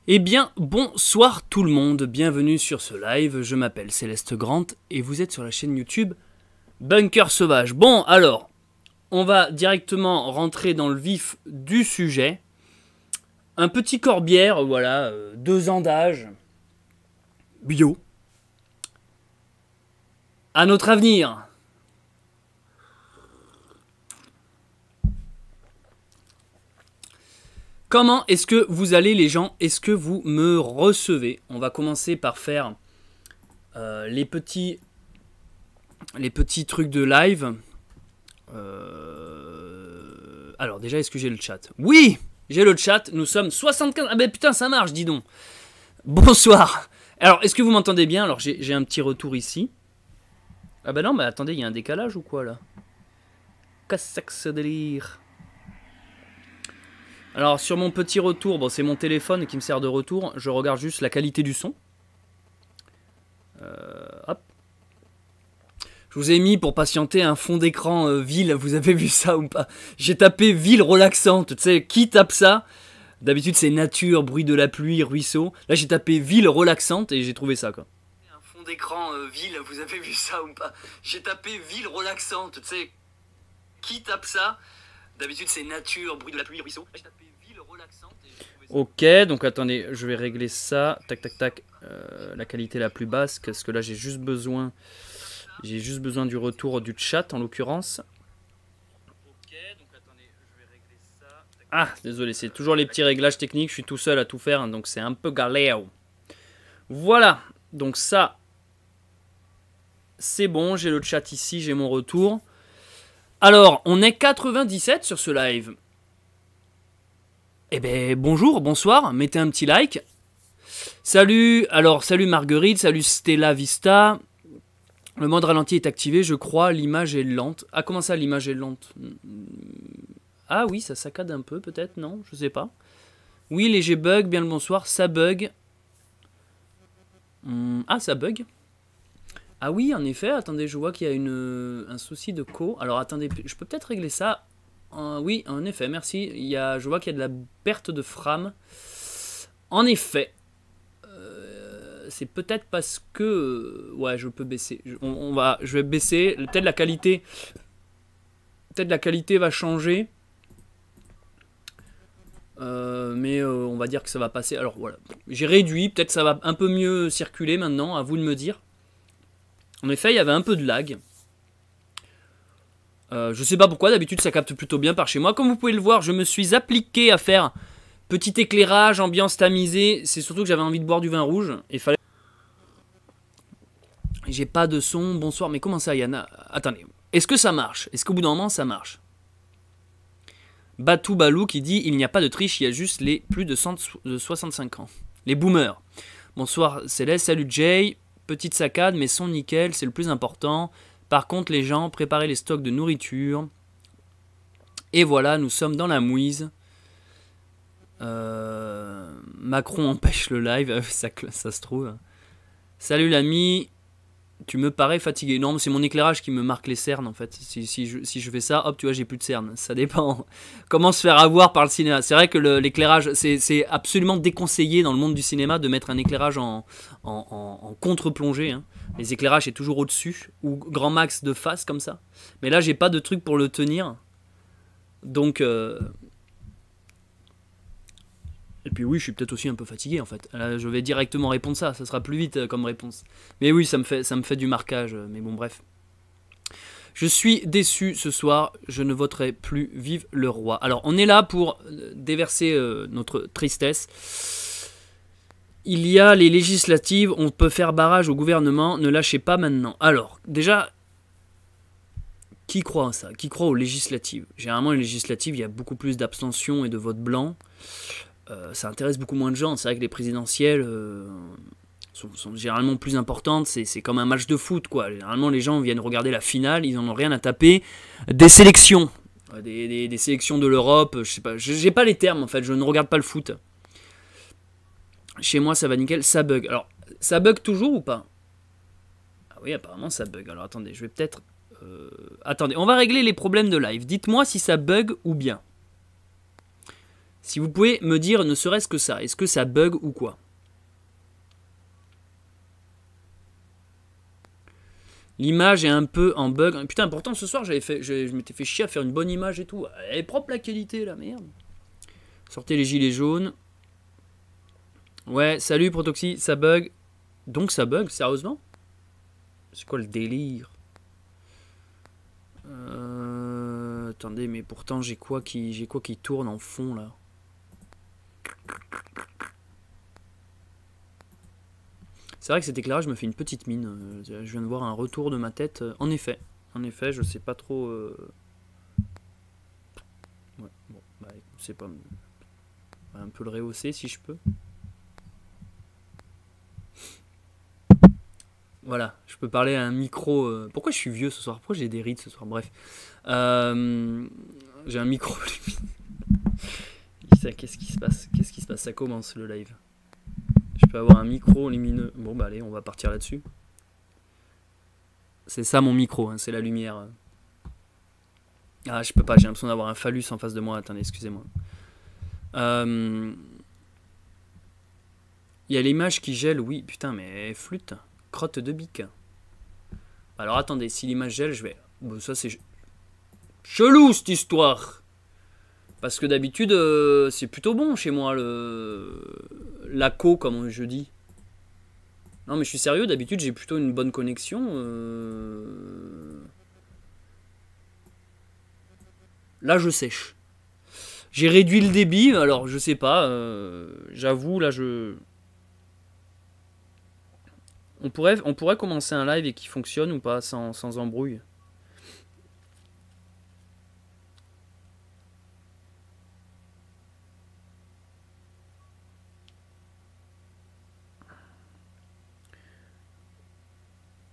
Eh bien, bonsoir tout le monde, bienvenue sur ce live, je m'appelle Céleste Grant et vous êtes sur la chaîne YouTube Bunker Sauvage. Bon, alors, on va directement rentrer dans le vif du sujet. Un petit corbière, voilà, 2 ans d'âge, bio. À notre avenir. Comment est-ce que vous allez les gens? Est-ce que vous me recevez? On va commencer par faire les petits trucs de live. Alors déjà, est-ce que j'ai le chat? Oui, j'ai le chat, nous sommes 75... Ah ben putain, ça marche, dis donc. Bonsoir. Alors, est-ce que vous m'entendez bien? Alors, j'ai un petit retour ici. Ah ben non, mais attendez, il y a un décalage ou quoi, là? Qu'est-ce que ce délire? Alors, sur mon petit retour, bon, c'est mon téléphone qui me sert de retour. Je regarde juste la qualité du son. Hop. Je vous ai mis pour patienter un fond d'écran ville. Vous avez vu ça ou pas? J'ai tapé ville relaxante. Tu sais, qui tape ça? D'habitude, c'est nature, bruit de la pluie, ruisseau. Là, j'ai tapé ville relaxante et j'ai trouvé ça, quoi. Un fond d'écran ville. Vous avez vu ça ou pas? J'ai tapé ville relaxante. Tu sais, qui tape ça? D'habitude, c'est nature, bruit de la pluie, ruisseau. Là, j'ai tapé ville relaxante et j'ai trouvé ça. Ok, donc attendez, je vais régler ça. Tac, tac, tac. La qualité la plus basse, parce que là, j'ai juste besoin du retour du chat, en l'occurrence. Ok, donc attendez, je vais régler ça. Ah, désolé, c'est toujours les petits réglages techniques. Je suis tout seul à tout faire, hein, donc c'est un peu galère. Voilà, donc ça, c'est bon. J'ai le chat ici, j'ai mon retour. Alors, on est 97 sur ce live. Eh ben, bonjour, bonsoir, mettez un petit like. Salut, alors, salut Marguerite, salut Stella Vista. Le mode ralenti est activé, je crois, l'image est lente. Ah, comment ça, l'image est lente? Ah oui, ça saccade un peu, peut-être, non? Je sais pas. Oui, léger bug, bien le bonsoir, ça bug. Ah, ça bug. Ah oui, en effet, attendez, je vois qu'il y a un souci de co. Alors, attendez, je peux peut-être régler ça. Oui, en effet, merci. Je vois qu'il y a de la perte de frame. En effet. C'est peut-être parce que... ouais, je peux baisser. Je vais baisser. Peut-être la qualité... Peut-être la qualité va changer. Mais on va dire que ça va passer. Alors, voilà. J'ai réduit. Peut-être ça va un peu mieux circuler maintenant. À vous de me dire. En effet, il y avait un peu de lag. Je sais pas pourquoi. D'habitude, ça capte plutôt bien par chez moi. Comme vous pouvez le voir, je me suis appliqué à faire... petit éclairage, ambiance tamisée. C'est surtout que j'avais envie de boire du vin rouge. Et fallait... J'ai pas de son. Bonsoir. Mais comment ça, Yana? Attendez. Est-ce que ça marche? Est-ce qu'au bout d'un moment, ça marche? Batou Balou qui dit il n'y a pas de triche, il y a juste les plus de 65 ans. Les boomers. Bonsoir Céleste. Salut Jay. Petite saccade, mais son nickel, c'est le plus important. Par contre, les gens, préparez les stocks de nourriture. Et voilà, nous sommes dans la mouise. Macron empêche le live, ça se trouve. Salut l'ami, tu me parais fatigué. Non, c'est mon éclairage qui me marque les cernes en fait. Si je fais ça, hop, tu vois, j'ai plus de cernes. Ça dépend. Comment se faire avoir par le cinéma? C'est vrai que l'éclairage, c'est absolument déconseillé dans le monde du cinéma de mettre un éclairage en contre-plongée. Hein. Les éclairages, c'est toujours au-dessus ou grand max de face comme ça. Mais là, j'ai pas de truc pour le tenir. Donc... Et puis oui, je suis peut-être aussi un peu fatigué en fait. Là, je vais directement répondre ça sera plus vite comme réponse. Mais oui, ça me fait du marquage, mais bon bref. Je suis déçu ce soir, je ne voterai plus, vive le roi. Alors on est là pour déverser notre tristesse. Il y a les législatives, on peut faire barrage au gouvernement, ne lâchez pas maintenant. Alors, déjà, qui croit à ça? Qui croit aux législatives? Généralement les législatives, il y a beaucoup plus d'abstention et de vote blanc. Ça intéresse beaucoup moins de gens. C'est vrai que les présidentielles sont généralement plus importantes. C'est comme un match de foot, quoi. Généralement, les gens viennent regarder la finale, ils n'en ont rien à taper. Des sélections. Des sélections de l'Europe, je sais pas. J'ai pas les termes, en fait. Je ne regarde pas le foot. Chez moi, ça va nickel. Ça bug. Alors, ça bug toujours ou pas? Ah oui, apparemment, ça bug. Alors, attendez, je vais peut-être... Attendez, on va régler les problèmes de live. Dites-moi si ça bug ou bien. Si vous pouvez me dire ne serait-ce que ça, est-ce que ça bug ou quoi? L'image est un peu en bug. Putain, pourtant ce soir je m'étais fait chier à faire une bonne image et tout. Elle est propre la qualité, la merde. Sortez les gilets jaunes. Ouais, salut Protoxy, ça bug. Donc ça bug, sérieusement? C'est quoi le délire? Attendez, mais pourtant j'ai quoi qui tourne en fond là? C'est vrai que cet éclairage me fait une petite mine. Je viens de voir un retour de ma tête. En effet, je sais pas trop. Ouais, bon, bah, c'est pas. Un peu le rehausser si je peux. Voilà, je peux parler à un micro. Pourquoi je suis vieux ce soir? Pourquoi j'ai des rides ce soir? Bref. J'ai un micro. Qu'est-ce qui se passe? Ça commence le live. Je peux avoir un micro lumineux. Bon bah allez, on va partir là-dessus. C'est ça mon micro, hein, c'est la lumière. Ah je peux pas, j'ai l'impression d'avoir un phallus en face de moi. Attendez, excusez-moi. Il y a l'image qui gèle, oui. Putain mais flûte. Crotte de bique. Alors attendez, si l'image gèle, je vais... Bon, ça c'est... Chelou cette histoire. Parce que d'habitude, c'est plutôt bon chez moi, l'ACO, comme je dis. Non, mais je suis sérieux, d'habitude, j'ai plutôt une bonne connexion. Là, je sèche. J'ai réduit le débit, alors je sais pas. J'avoue, là, On pourrait commencer un live et qui fonctionne ou pas, sans embrouille.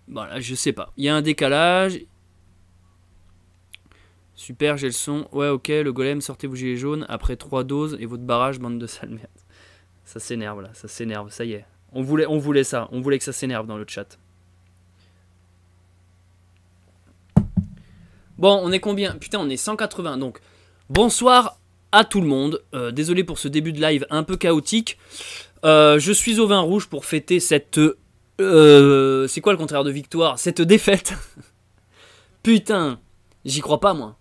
Voilà, je sais pas. Il y a un décalage. Super, j'ai le son. Ouais, ok, le golem, sortez vos gilets jaunes après 3 doses et votre barrage, bande de sale merde. Ça s'énerve là, ça s'énerve, ça y est. On voulait ça, on voulait que ça s'énerve dans le chat. Bon, on est combien? Putain, on est 180, donc bonsoir à tout le monde. Désolé pour ce début de live un peu chaotique. Je suis au vin rouge pour fêter cette... c'est quoi le contraire de victoire? Cette défaite. Putain, j'y crois pas moi.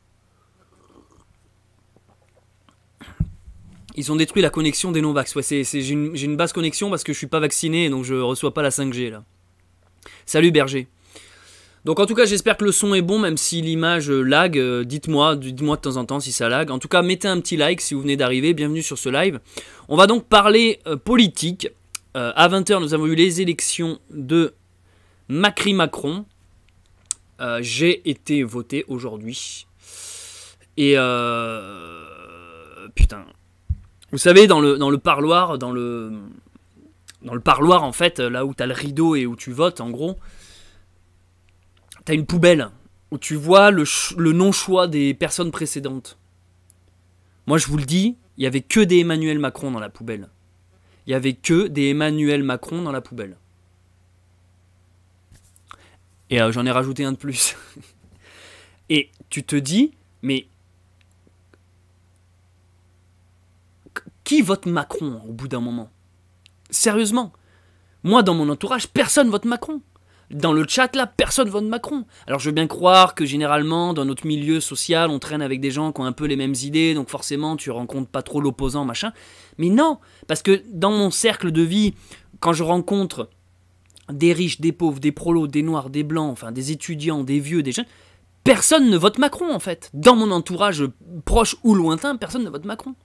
Ils ont détruit la connexion des non-vax. Ouais, j'ai une basse connexion parce que je suis pas vacciné, donc je reçois pas la 5G là. Salut Berger. Donc en tout cas j'espère que le son est bon, même si l'image lag. Dites-moi de temps en temps si ça lag. En tout cas mettez un petit like si vous venez d'arriver. Bienvenue sur ce live. On va donc parler politique. À 20h nous avons eu les élections de Macri-Macron. J'ai été voté aujourd'hui. Et putain. Vous savez, dans le parloir, dans le parloir en fait, là où t'as le rideau et où tu votes, en gros, t'as une poubelle où tu vois le non-choix des personnes précédentes. Moi, je vous le dis, il y avait que des Emmanuel Macron dans la poubelle. Il y avait que des Emmanuel Macron dans la poubelle. Et j'en ai rajouté un de plus. Et tu te dis, mais qui vote Macron au bout d'un moment? Sérieusement. Moi, dans mon entourage, personne vote Macron. Dans le chat, là, personne vote Macron. Alors, je veux bien croire que, généralement, dans notre milieu social, on traîne avec des gens qui ont un peu les mêmes idées, donc forcément, tu rencontres pas trop l'opposant, machin. Mais non, parce que dans mon cercle de vie, quand je rencontre des riches, des pauvres, des prolos, des noirs, des blancs, enfin, des étudiants, des vieux, des jeunes, personne ne vote Macron, en fait. Dans mon entourage proche ou lointain, personne ne vote Macron.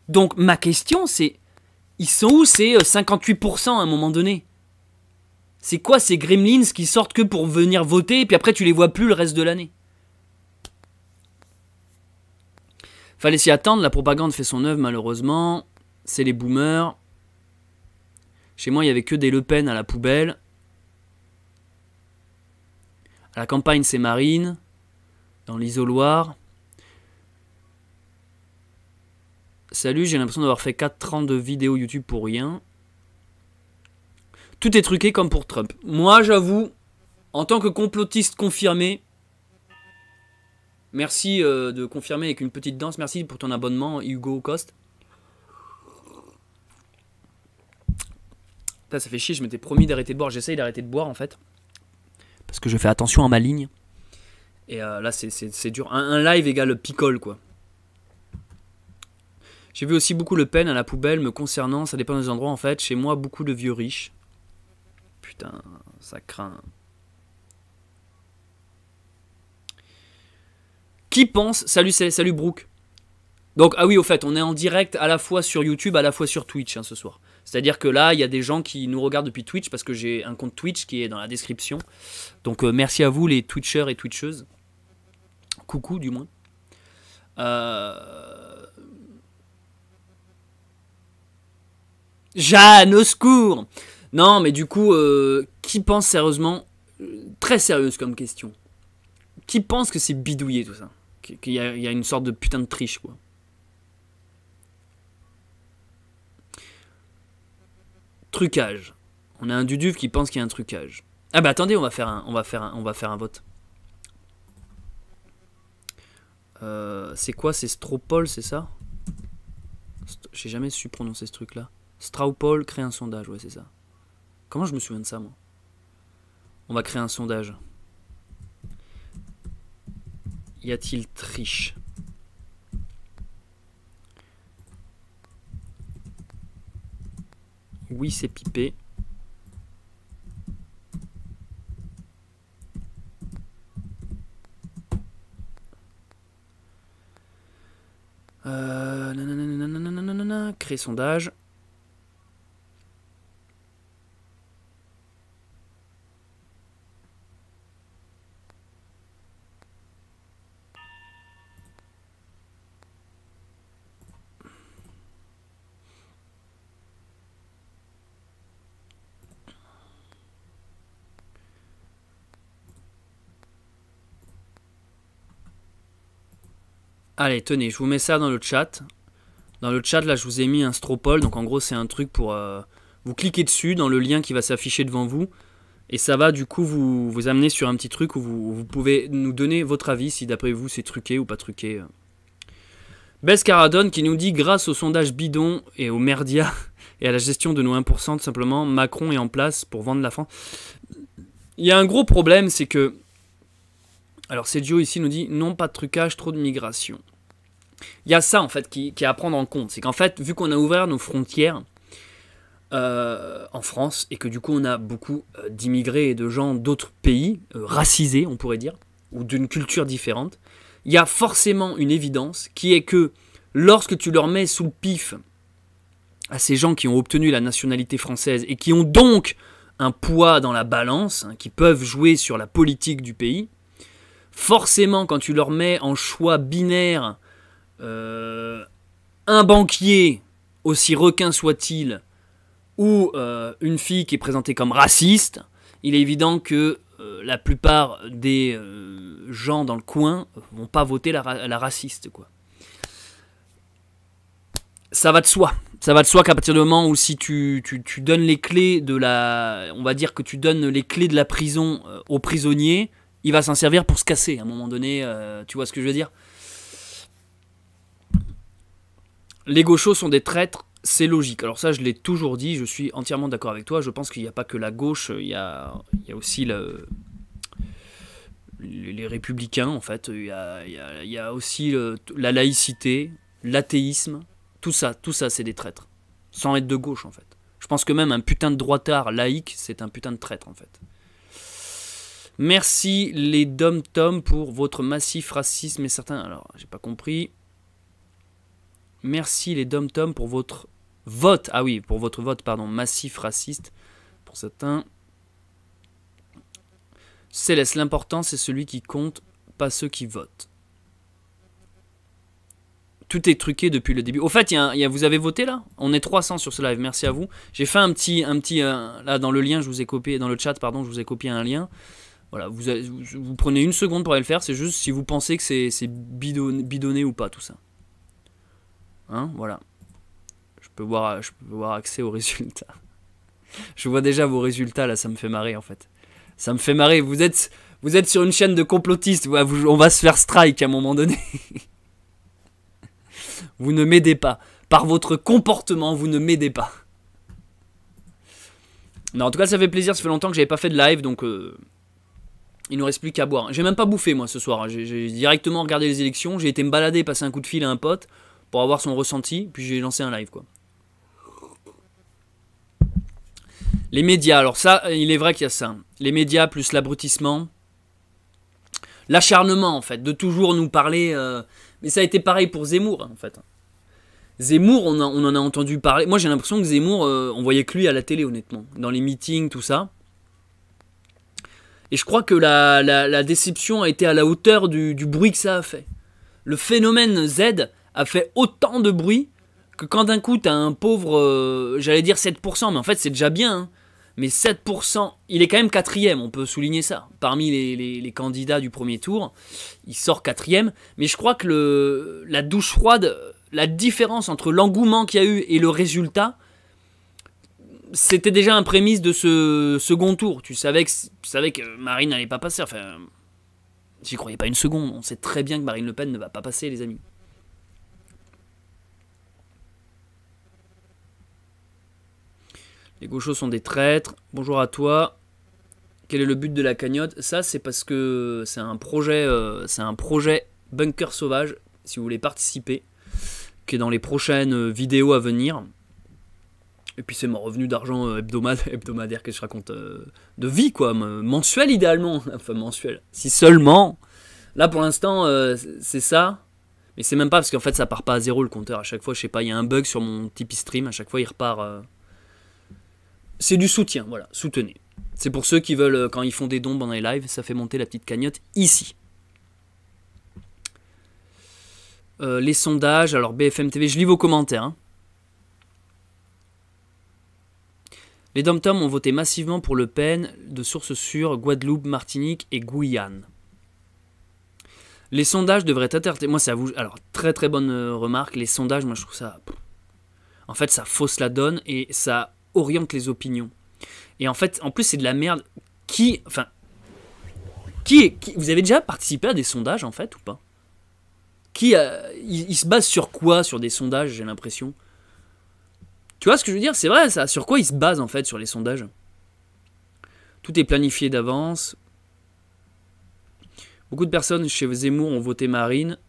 Donc, ma question, c'est... Ils sont où ces 58% à un moment donné? C'est quoi ces gremlins qui sortent que pour venir voter et puis après tu les vois plus le reste de l'année? Fallait s'y attendre, la propagande fait son œuvre malheureusement. C'est les boomers. Chez moi il y avait que des Le Pen à la poubelle. À la campagne c'est Marine. Dans l'isoloir. Salut, j'ai l'impression d'avoir fait 4 ans de vidéos YouTube pour rien. Tout est truqué comme pour Trump. Moi, j'avoue, en tant que complotiste confirmé, Merci de confirmer avec une petite danse. Merci pour ton abonnement, Hugo Coste. Putain, ça fait chier, je m'étais promis d'arrêter de boire. J'essaye d'arrêter de boire en fait. Parce que je fais attention à ma ligne. Et là, c'est dur. Un live égale picole, quoi. J'ai vu aussi beaucoup Le Pen à la poubelle me concernant. Ça dépend des endroits en fait. Chez moi, beaucoup de vieux riches. Putain, ça craint. Qui pense... Salut Brooke. Donc, ah oui, au fait, on est en direct à la fois sur YouTube, à la fois sur Twitch ce soir. C'est-à-dire que là, il y a des gens qui nous regardent depuis Twitch parce que j'ai un compte Twitch qui est dans la description. Donc, merci à vous les Twitchers et Twitcheuses. Coucou, du moins. Jeanne, au secours! Non, mais du coup, qui pense sérieusement... très sérieuse comme question. Qui pense que c'est bidouillé tout ça? Qu'il y a une sorte de putain de triche, quoi. Trucage. On a un Duduve qui pense qu'il y a un trucage. Ah bah attendez, on va faire un vote. C'est quoi? C'est Stropol, c'est ça? J'ai jamais su prononcer ce truc-là. Straupol, crée un sondage, ouais c'est ça. Comment je me souviens de ça, moi? On va créer un sondage. Y a-t-il triche? Oui, c'est pipé. Créer sondage. Allez, tenez, je vous mets ça dans le chat. Dans le chat, là, je vous ai mis un Stropol. Donc, en gros, c'est un truc pour... vous cliquez dessus dans le lien qui va s'afficher devant vous. Et ça va, du coup, vous amener sur un petit truc où vous pouvez nous donner votre avis, si d'après vous, c'est truqué ou pas truqué. Bescaradon qui nous dit, grâce au sondage bidon et aux merdias et à la gestion de nos 1%, tout simplement, Macron est en place pour vendre la France. Il y a un gros problème, c'est que... Alors, Sergio ici nous dit, non, pas de trucage, trop de migration. Il y a ça, en fait, qui est à prendre en compte. C'est qu'en fait, vu qu'on a ouvert nos frontières en France, et que du coup, on a beaucoup d'immigrés et de gens d'autres pays, racisés, on pourrait dire, ou d'une culture différente, il y a forcément une évidence qui est que lorsque tu leur mets sous le pif à ces gens qui ont obtenu la nationalité française et qui ont donc un poids dans la balance, hein, qui peuvent jouer sur la politique du pays, forcément, quand tu leur mets en choix binaire un banquier, aussi requin soit-il, ou une fille qui est présentée comme raciste, il est évident que la plupart des gens dans le coin vont pas voter la raciste, quoi. Ça va de soi. Ça va de soi qu'à partir du moment où si tu donnes les clés de la... On va dire que tu donnes les clés de la prison au prisonnier, il va s'en servir pour se casser à un moment donné, tu vois ce que je veux dire? Les gauchos sont des traîtres, c'est logique. Alors ça, je l'ai toujours dit, je suis entièrement d'accord avec toi. Je pense qu'il n'y a pas que la gauche, il y a aussi les républicains, en fait. Il y a aussi la laïcité, l'athéisme. Tout ça, c'est des traîtres. Sans être de gauche, en fait. Je pense que même un putain de droitard laïque, c'est un putain de traître, en fait. Merci les dom-tom pour votre massif racisme et certains... Alors, j'ai pas compris. Merci les dom-tom pour votre vote. Ah oui, pour votre vote, pardon. Massif raciste. Pour certains. Céleste, l'important c'est celui qui compte, pas ceux qui votent. Tout est truqué depuis le début. Au fait, vous avez voté là? On est 300 sur ce live, merci à vous. J'ai fait un petit là dans le lien, je vous ai copié, dans le chat, pardon, je vous ai copié un lien. Voilà, vous prenez une seconde pour aller le faire, c'est juste si vous pensez que c'est bidonné ou pas tout ça. Hein, voilà. Je peux avoir accès aux résultats. Je vois déjà vos résultats là, ça me fait marrer en fait. Ça me fait marrer. Vous êtes sur une chaîne de complotistes. On va se faire strike à un moment donné. Vous ne m'aidez pas. Par votre comportement, vous ne m'aidez pas. Non, en tout cas, ça fait plaisir. Ça fait longtemps que j'avais pas fait de live, donc il nous reste plus qu'à boire. J'ai même pas bouffé moi ce soir. J'ai directement regardé les élections. J'ai été me balader, passer un coup de fil à un pote pour avoir son ressenti. Puis j'ai lancé un live, quoi. Les médias, alors ça, il est vrai qu'il y a ça. Les médias plus l'abrutissement. L'acharnement, en fait, de toujours nous parler. Mais ça a été pareil pour Zemmour, en fait. Zemmour, on en a entendu parler. Moi, j'ai l'impression que Zemmour, on voyait que lui à la télé, honnêtement. Dans les meetings, tout ça. Et je crois que la déception a été à la hauteur du bruit que ça a fait. Le phénomène Z a fait autant de bruit que quand d'un coup, t'as un pauvre, j'allais dire 7%, mais en fait, c'est déjà bien, hein. Mais 7%, il est quand même quatrième, on peut souligner ça. Parmi les candidats du premier tour, il sort quatrième. Mais je crois que la douche froide, la différence entre l'engouement qu'il y a eu et le résultat, c'était déjà un prémisse de ce second tour. Tu savais que Marine n'allait pas passer. Enfin, j'y croyais pas une seconde. On sait très bien que Marine Le Pen ne va pas passer, les amis. Les gauchos sont des traîtres. Bonjour à toi. Quel est le but de la cagnotte? Ça, c'est parce que c'est un projet Bunker Sauvage, si vous voulez participer, qui est dans les prochaines vidéos à venir. Et puis c'est mon revenu d'argent hebdomadaire que je raconte, de vie, quoi, mensuel idéalement. Enfin, mensuel. Si seulement. Là, pour l'instant, c'est ça. Mais c'est même pas parce qu'en fait, ça part pas à zéro le compteur. À chaque fois, je sais pas, il y a un bug sur mon Tipeee Stream. À chaque fois, il repart... C'est du soutien, voilà, soutenez. C'est pour ceux qui veulent, quand ils font des dons pendant les lives, ça fait monter la petite cagnotte ici. Les sondages, alors BFM TV, je lis vos commentaires. Hein. Les Dom-Tom ont voté massivement pour Le Pen, de sources sûres, Guadeloupe, Martinique et Guyane. Les sondages devraient être... Moi, ça vous... Alors, très très bonne remarque, les sondages, moi je trouve ça... En fait, ça fausse la donne et ça... oriente les opinions. Et en fait, en plus, c'est de la merde. Vous avez déjà participé à des sondages, en fait, ou pas? Il se base sur quoi, sur des sondages, j'ai l'impression? Tu vois ce que je veux dire? C'est vrai, ça. Sur quoi il se base, en fait, sur les sondages? Tout est planifié d'avance. Beaucoup de personnes chez Zemmour ont voté Marine.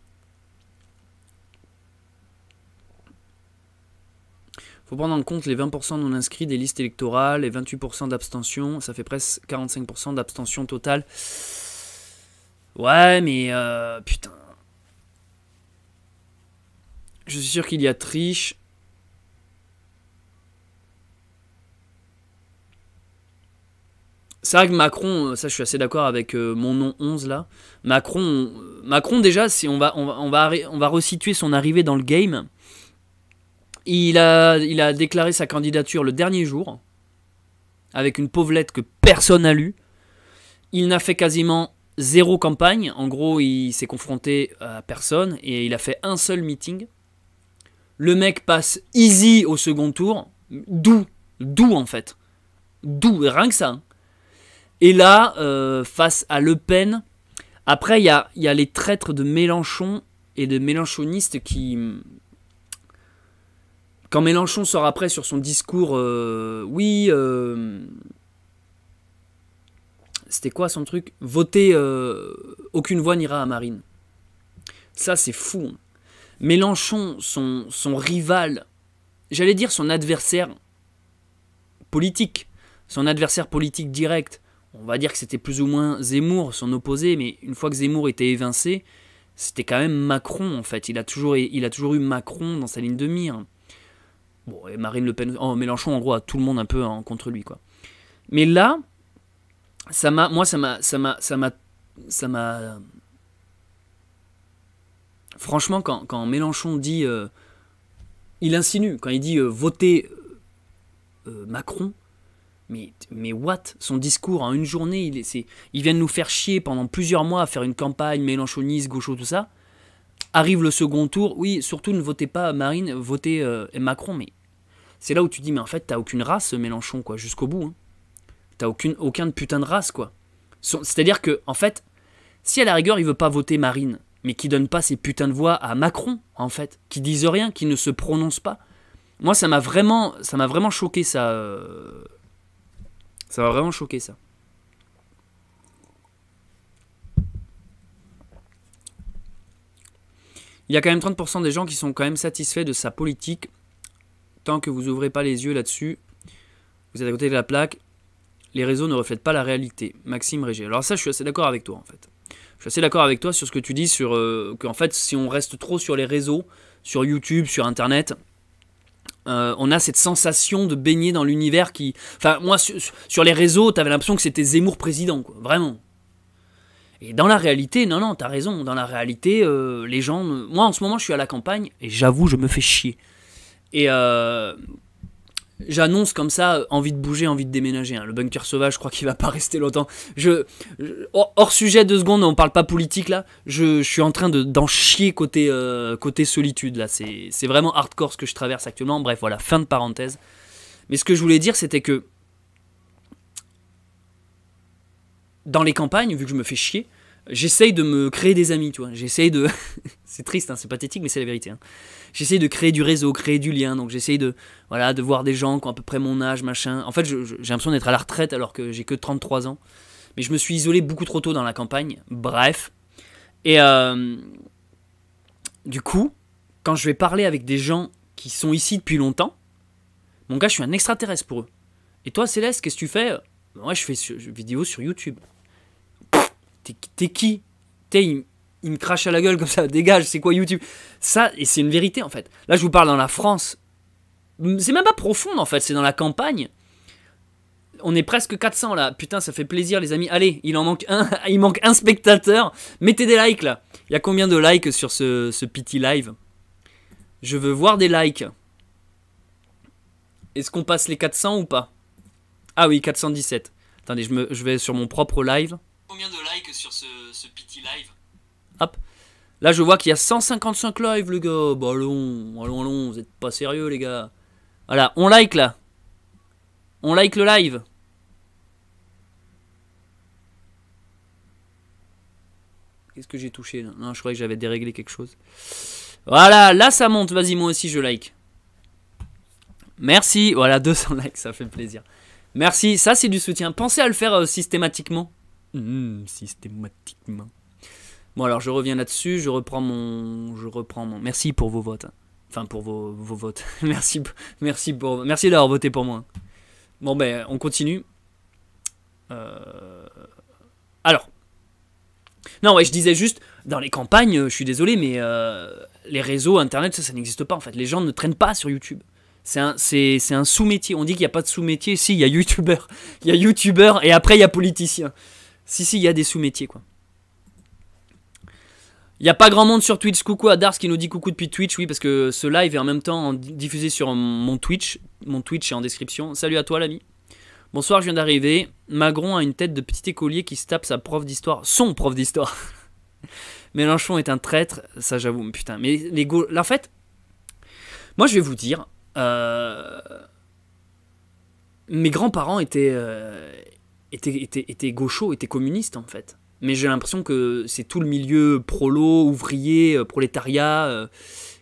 Il faut prendre en compte les 20% non inscrits des listes électorales et 28% d'abstention. Ça fait presque 45% d'abstention totale. Ouais, mais putain. Je suis sûr qu'il y a triche. C'est vrai que Macron, ça je suis assez d'accord avec mon nom 11 là. Macron déjà, si on va resituer son arrivée dans le game. Il a déclaré sa candidature le dernier jour, avec une pauvre lettre que personne n'a lue. Il n'a fait quasiment zéro campagne. En gros, il s'est confronté à personne et il a fait un seul meeting. Le mec passe easy au second tour. Doux en fait. Doux, rien que ça. Hein. Et là, face à Le Pen, après il y a les traîtres de Mélenchon et de mélenchonistes qui... Quand Mélenchon sort après sur son discours, c'était quoi son truc? Voter, aucune voix n'ira à Marine. Ça, c'est fou. Hein. Mélenchon, son rival, j'allais dire son adversaire politique, direct. On va dire que c'était plus ou moins Zemmour, son opposé, mais une fois que Zemmour était évincé, c'était quand même Macron, en fait. Il a toujours eu Macron dans sa ligne de mire. Bon, et Marine Le Pen, Mélenchon, en gros, a tout le monde un peu contre lui, quoi. Mais là, ça m'a... Franchement, quand Mélenchon dit... il insinue, quand il dit voter Macron, mais what? Son discours en une journée, il vient de nous faire chier pendant plusieurs mois à faire une campagne mélenchoniste, gaucho, tout ça. Arrive le second tour, oui, surtout ne votez pas Marine, votez Macron, mais... C'est là où tu dis, mais en fait, t'as aucune race, Mélenchon, quoi, jusqu'au bout. Hein. T'as aucun putain de race, quoi. C'est-à-dire que, en fait, si à la rigueur il veut pas voter Marine, mais qui donne pas ses putains de voix à Macron, en fait, qui disent rien, qui ne se prononcent pas. Moi, ça m'a vraiment choqué, ça. Ça m'a vraiment choqué, ça. Il y a quand même 30% des gens qui sont quand même satisfaits de sa politique. Tant que vous ouvrez pas les yeux là-dessus, vous êtes à côté de la plaque. Les réseaux ne reflètent pas la réalité. Maxime Régé. Alors ça, je suis assez d'accord avec toi, en fait. Je suis assez d'accord avec toi sur ce que tu dis, sur qu'en fait, si on reste trop sur les réseaux, sur YouTube, sur Internet, on a cette sensation de baigner dans l'univers qui... Enfin, moi, sur les réseaux, t'avais l'impression que c'était Zemmour président, quoi. Vraiment. Et dans la réalité, non, t'as raison. Dans la réalité, les gens... Moi, en ce moment, je suis à la campagne, et j'avoue, je me fais chier. Et j'annonce comme ça, envie de bouger, envie de déménager. Hein. Le bunker sauvage, je crois qu'il va pas rester longtemps. Hors sujet, 2 secondes, on parle pas politique là. Je suis en train d'en chier côté solitude là. C'est vraiment hardcore ce que je traverse actuellement. Bref, voilà, fin de parenthèse. Mais ce que je voulais dire, c'était que dans les campagnes, vu que je me fais chier, j'essaye de me créer des amis, tu vois. J'essaye de... c'est triste, hein, c'est pathétique, mais c'est la vérité. Hein. J'essaye de créer du réseau, créer du lien. Donc j'essaye de voir des gens qui ont à peu près mon âge, machin. En fait, j'ai l'impression d'être à la retraite alors que j'ai que 33 ans. Mais je me suis isolé beaucoup trop tôt dans la campagne. Bref. Et du coup, quand je vais parler avec des gens qui sont ici depuis longtemps, mon gars, je suis un extraterrestre pour eux. Et toi, Céleste, qu'est-ce que tu fais? Moi, je fais vidéo sur YouTube. T'es qui? Il me crache à la gueule comme ça, dégage, c'est quoi YouTube? Ça, et c'est une vérité en fait. Là, je vous parle dans la France. C'est même pas profond en fait, c'est dans la campagne. On est presque 400 là. Putain, ça fait plaisir les amis. Allez, il manque un spectateur. Mettez des likes là. Il y a combien de likes sur ce petit live? Je veux voir des likes. Est-ce qu'on passe les 400 ou pas? Ah oui, 417. Attendez, je vais sur mon propre live. Combien de likes sur ce petit live? Hop. Là, je vois qu'il y a 155 lives, les gars. Bah, allons, vous êtes pas sérieux, les gars. Voilà, on like, là. On like le live. Qu'est-ce que j'ai touché, là? Non, je croyais que j'avais déréglé quelque chose. Voilà, là, ça monte. Vas-y, moi aussi, je like. Merci. Voilà, 200 likes, ça fait plaisir. Merci, ça, c'est du soutien. Pensez à le faire systématiquement. Systématiquement. Bon alors je reviens là-dessus, je reprends mon... Merci pour vos votes. Enfin pour vos votes. merci d'avoir voté pour moi. Bon ben on continue. Alors. Non ouais je disais juste, dans les campagnes, je suis désolé mais les réseaux, internet, ça n'existe pas en fait. Les gens ne traînent pas sur YouTube. C'est un sous-métier. On dit qu'il n'y a pas de sous-métier. Si, il y a youtubeur. Il y a youtubeur et après il y a politicien. Si, il y a des sous-métiers quoi. Il n'y a pas grand monde sur Twitch. Coucou à Dars qui nous dit coucou depuis Twitch. Oui, parce que ce live est en même temps diffusé sur mon Twitch. Mon Twitch est en description. Salut à toi, l'ami. Bonsoir, je viens d'arriver. Magron a une tête de petit écolier qui se tape sa prof d'histoire. Son prof d'histoire. Mélenchon est un traître. Ça, j'avoue. Putain, mais là, en fait, moi, je vais vous dire. Mes grands-parents étaient gauchos, étaient communistes, en fait. Mais j'ai l'impression que c'est tout le milieu prolo, ouvrier, prolétariat,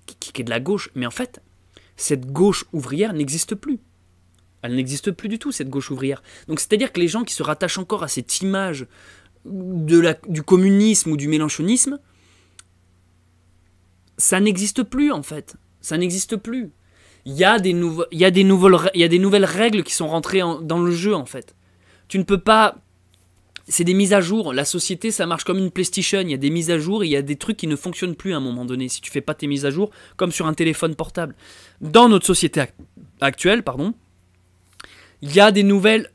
qui est de la gauche. Mais en fait, cette gauche ouvrière n'existe plus. Elle n'existe plus du tout, cette gauche ouvrière. Donc c'est-à-dire que les gens qui se rattachent encore à cette image du communisme ou du mélenchonisme, ça n'existe plus en fait. Ça n'existe plus. Il y a des nouvelles règles qui sont rentrées dans le jeu en fait. Tu ne peux pas... C'est des mises à jour. La société, ça marche comme une PlayStation. Il y a des mises à jour et il y a des trucs qui ne fonctionnent plus à un moment donné si tu fais pas tes mises à jour, comme sur un téléphone portable. Dans notre société actuelle, il y a des nouvelles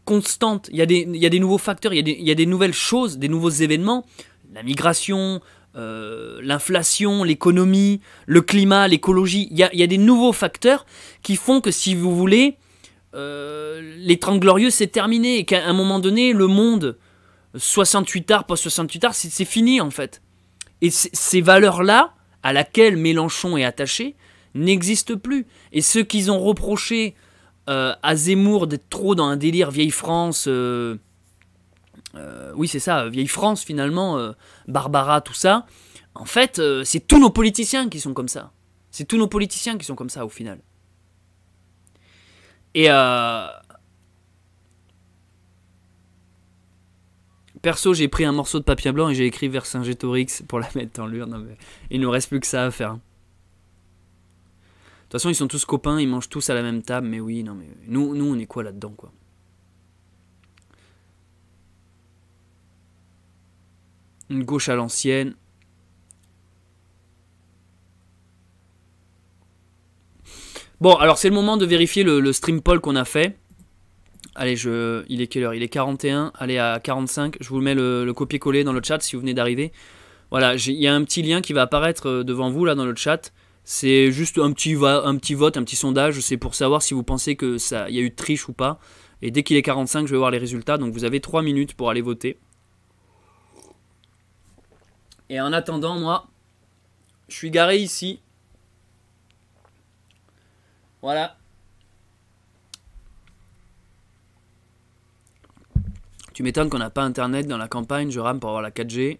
constantes. Il y a des nouveaux facteurs. Il y a des nouvelles choses, des nouveaux événements. La migration, l'inflation, l'économie, le climat, l'écologie. Il y a des nouveaux facteurs qui font que si vous voulez... les 30 Glorieux c'est terminé et qu'à un moment donné le monde 68 arts, post 68 arts c'est fini en fait et ces valeurs là à laquelle Mélenchon est attaché n'existent plus et ceux qu'ils ont reproché à Zemmour d'être trop dans un délire vieille France oui c'est ça, vieille France finalement, Barbara, tout ça. En fait, c'est tous nos politiciens qui sont comme ça. C'est tous nos politiciens qui sont comme ça au final. Et perso, j'ai pris un morceau de papier blanc et j'ai écrit Vercingétorix pour la mettre en l'urne. Mais il nous reste plus que ça à faire. De toute façon, ils sont tous copains, ils mangent tous à la même table. Mais oui, non, mais nous on est quoi là-dedans, quoi? Une gauche à l'ancienne. Bon, alors c'est le moment de vérifier le stream poll qu'on a fait. Allez, il est quelle heure? Il est 41, allez à 45, je vous mets le copier-coller dans le chat si vous venez d'arriver. Voilà, il y a un petit lien qui va apparaître devant vous là dans le chat. C'est juste un petit vote, un petit sondage, c'est pour savoir si vous pensez qu'il y a eu de triche ou pas. Et dès qu'il est 45, je vais voir les résultats, donc vous avez 3 minutes pour aller voter. Et en attendant, moi, je suis garé ici. Voilà. Tu m'étonnes qu'on n'a pas internet dans la campagne, je rame pour avoir la 4G.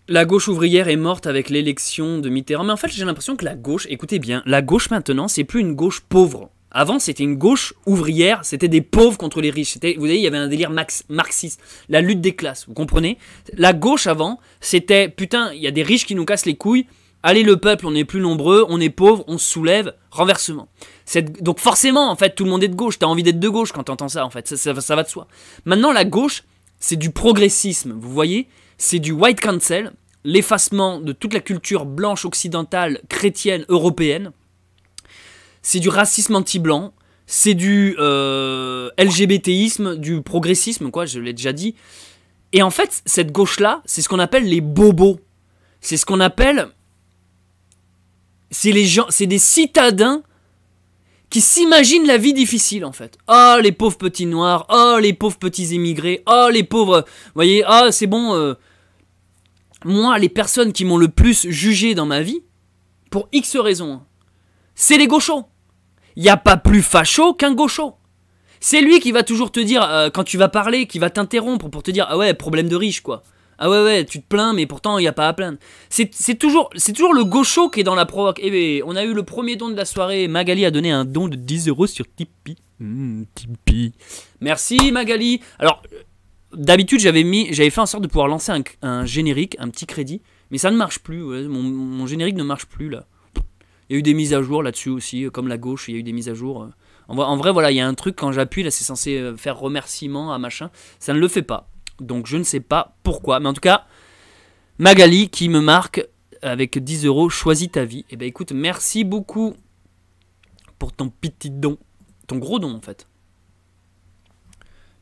La gauche ouvrière est morte avec l'élection de Mitterrand. Mais en fait, j'ai l'impression que la gauche, écoutez bien, la gauche maintenant, c'est plus une gauche pauvre. Avant, c'était une gauche ouvrière, c'était des pauvres contre les riches. Vous voyez, il y avait un délire marxiste, la lutte des classes, vous comprenez? La gauche avant, c'était, putain, il y a des riches qui nous cassent les couilles. Allez le peuple, on est plus nombreux, on est pauvre, on se soulève, renversement. Donc forcément, en fait, tout le monde est de gauche. T'as envie d'être de gauche quand t'entends ça, en fait. Ça va de soi. Maintenant, la gauche, c'est du progressisme, vous voyez? C'est du white cancel, l'effacement de toute la culture blanche, occidentale, chrétienne, européenne. C'est du racisme anti-blanc. C'est du LGBTisme, du progressisme, quoi, je l'ai déjà dit. Et en fait, cette gauche-là, c'est ce qu'on appelle les bobos. C'est ce qu'on appelle... C'est des citadins qui s'imaginent la vie difficile en fait. Oh les pauvres petits noirs, oh les pauvres petits immigrés, oh les pauvres... Vous voyez, ah c'est bon... Moi, les personnes qui m'ont le plus jugé dans ma vie, pour X raisons, c'est les gauchos. Il n'y a pas plus facho qu'un gaucho. C'est lui qui va toujours te dire, quand tu vas parler, qui va t'interrompre pour te dire « Ah ouais, problème de riche quoi ». Ah ouais, tu te plains, mais pourtant, il n'y a pas à plaindre. C'est toujours le gaucho qui est dans la provoque. Et on a eu le premier don de la soirée. Magali a donné un don de 10 € sur Tipeee. Tipeee. Merci, Magali. Alors, d'habitude, j'avais fait en sorte de pouvoir lancer un générique, un petit crédit. Mais ça ne marche plus. Ouais. Mon générique ne marche plus, là. Il y a eu des mises à jour là-dessus aussi. Comme la gauche, il y a eu des mises à jour. En vrai, voilà, il y a un truc, quand j'appuie, là, c'est censé faire remerciement à machin. Ça ne le fait pas. Donc je ne sais pas pourquoi, mais en tout cas, Magali qui me marque avec 10 €, choisis ta vie. Et ben écoute, merci beaucoup pour ton petit don, ton gros don en fait.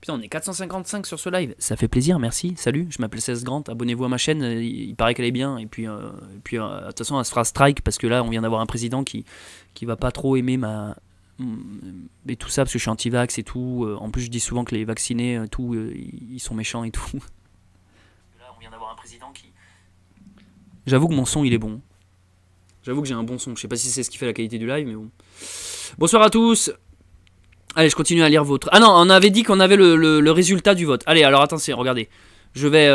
Putain, on est 455 sur ce live, ça fait plaisir, merci, salut, je m'appelle 16 Grant, abonnez-vous à ma chaîne, il paraît qu'elle est bien, et puis de toute façon elle se fera strike, parce que là on vient d'avoir un président qui va pas trop aimer et tout ça parce que je suis anti-vax et tout. En plus je dis souvent que les vaccinés tout ils sont méchants et tout. Là on vient d'avoir un président qui... J'avoue que mon son il est bon. J'avoue que j'ai un bon son. Je sais pas si c'est ce qui fait la qualité du live mais bon. Bonsoir à tous. Allez je continue à lire votre... Ah non on avait dit qu'on avait le résultat du vote. Allez alors attention regardez. Je vais...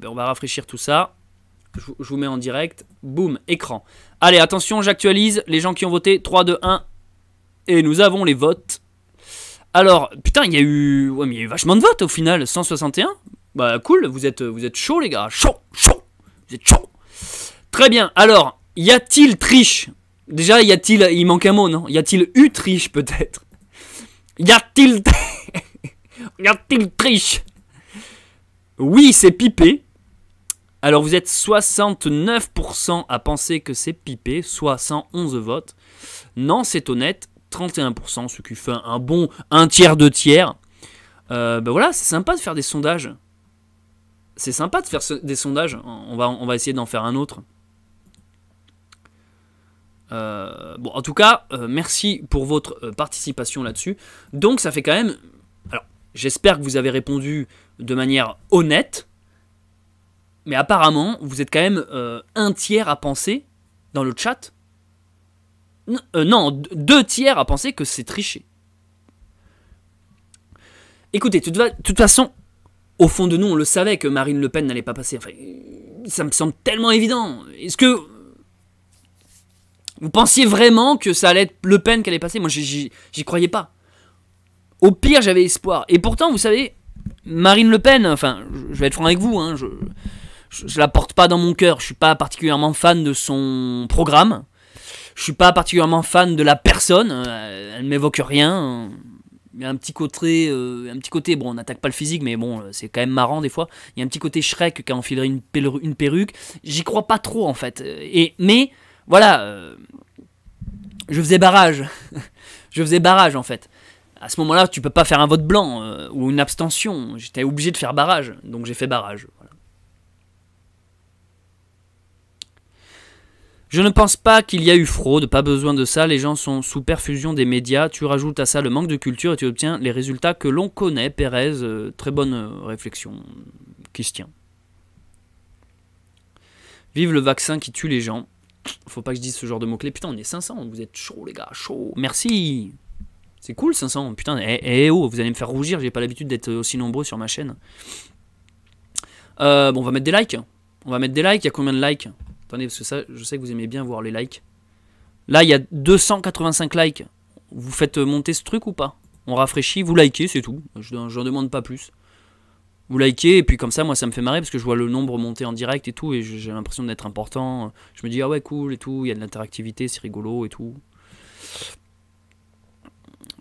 on va rafraîchir tout ça. Je vous mets en direct. Boum, écran. Allez attention j'actualise. Les gens qui ont voté. 3, 2, 1. Et nous avons les votes. Alors, putain, il y a eu vachement de votes au final, 161. Bah cool, vous êtes chaud les gars, chaud. Vous êtes chaud. Très bien. Alors, y a-t-il triche? Déjà, il manque un mot, non? Y a-t-il eu triche peut-être? Y a-t-il triche? Oui, c'est pipé. Alors, vous êtes 69% à penser que c'est pipé, soit 111 votes. Non, c'est honnête. 31%, ce qui fait un bon 1 tiers, 2 tiers. Ben voilà, c'est sympa de faire des sondages. C'est sympa de faire des sondages. On va essayer d'en faire un autre. Bon, en tout cas, merci pour votre participation là-dessus. Donc, ça fait quand même... Alors, j'espère que vous avez répondu de manière honnête. Mais apparemment, vous êtes quand même 1 tiers à penser dans le chat Non, 2 tiers à penser que c'est triché. Écoutez, de toute façon, au fond de nous, on le savait que Marine Le Pen n'allait pas passer. Enfin, ça me semble tellement évident. Est-ce que vous pensiez vraiment que ça allait être Le Pen qui allait passer? Moi, j'y croyais pas. Au pire, j'avais espoir. Et pourtant, vous savez, Marine Le Pen, enfin, je vais être franc avec vous, hein, je la porte pas dans mon cœur. Je suis pas particulièrement fan de son programme. Je suis pas particulièrement fan de la personne. Elle ne m'évoque rien. Il y a un petit côté, bon, on n'attaque pas le physique, mais bon, c'est quand même marrant des fois. Il y a un petit côté Shrek qui enfilerait une perruque. J'y crois pas trop en fait. Mais voilà, je faisais barrage. Je faisais barrage en fait. À ce moment-là, tu peux pas faire un vote blanc ou une abstention. J'étais obligé de faire barrage, donc j'ai fait barrage. Voilà. Je ne pense pas qu'il y a eu fraude, pas besoin de ça, les gens sont sous perfusion des médias, tu rajoutes à ça le manque de culture et tu obtiens les résultats que l'on connaît. Pérez, très bonne réflexion qui se tient. Vive le vaccin qui tue les gens. Faut pas que je dise ce genre de mots-clés. Putain, on est 500, vous êtes chaud les gars, chaud. Merci. C'est cool 500, putain, oh, vous allez me faire rougir, j'ai pas l'habitude d'être aussi nombreux sur ma chaîne. Bon, on va mettre des likes. On va mettre des likes, il y a combien de likes? Attendez, parce que ça, je sais que vous aimez bien voir les likes. Là, il y a 285 likes. Vous faites monter ce truc ou pas? On rafraîchit, vous likez, c'est tout. Je n'en demande pas plus. Vous likez, et puis comme ça, moi, ça me fait marrer, parce que je vois le nombre monter en direct et tout, et j'ai l'impression d'être important. Je me dis, ah ouais, cool et tout, il y a de l'interactivité, c'est rigolo et tout.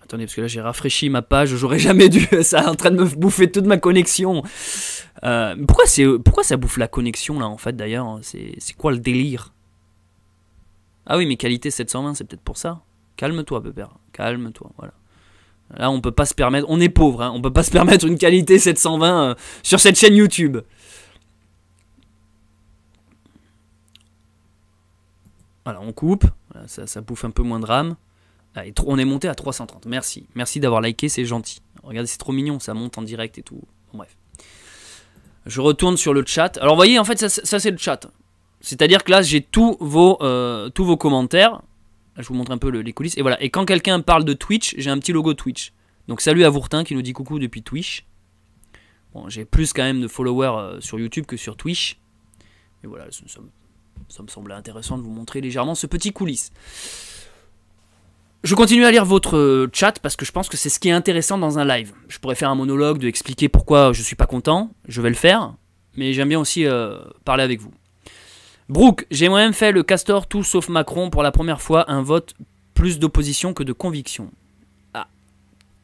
Attendez, parce que là, j'ai rafraîchi ma page, j'aurais jamais dû. Ça est en train de me bouffer toute ma connexion. Pourquoi ça bouffe la connexion là en fait d'ailleurs? C'est quoi le délire? Ah oui, mais qualité 720, c'est peut-être pour ça. Calme-toi, Pépère. Calme-toi, voilà. Là, on peut pas se permettre. On est pauvre, hein, on peut pas se permettre une qualité 720 sur cette chaîne YouTube. Voilà, on coupe. Voilà, ça bouffe un peu moins de RAM. Allez, on est monté à 330. Merci. Merci d'avoir liké, c'est gentil. Regardez, c'est trop mignon, ça monte en direct et tout. Bon, bref. Je retourne sur le chat. Alors, vous voyez, en fait, ça c'est le chat. C'est-à-dire que là, j'ai tous vos commentaires. Là, je vous montre un peu les coulisses. Et voilà. Et quand quelqu'un parle de Twitch, j'ai un petit logo Twitch. Donc, salut à Vourtin qui nous dit coucou depuis Twitch. Bon, j'ai plus quand même de followers sur YouTube que sur Twitch. Et voilà, ça me semblait intéressant de vous montrer légèrement ce petit coulisse. Je continue à lire votre chat parce que je pense que c'est ce qui est intéressant dans un live. Je pourrais faire un monologue de expliquer pourquoi je suis pas content, je vais le faire, mais j'aime bien aussi parler avec vous. Brooke, j'ai moi-même fait le castor tout sauf Macron pour la première fois, un vote plus d'opposition que de conviction. Ah,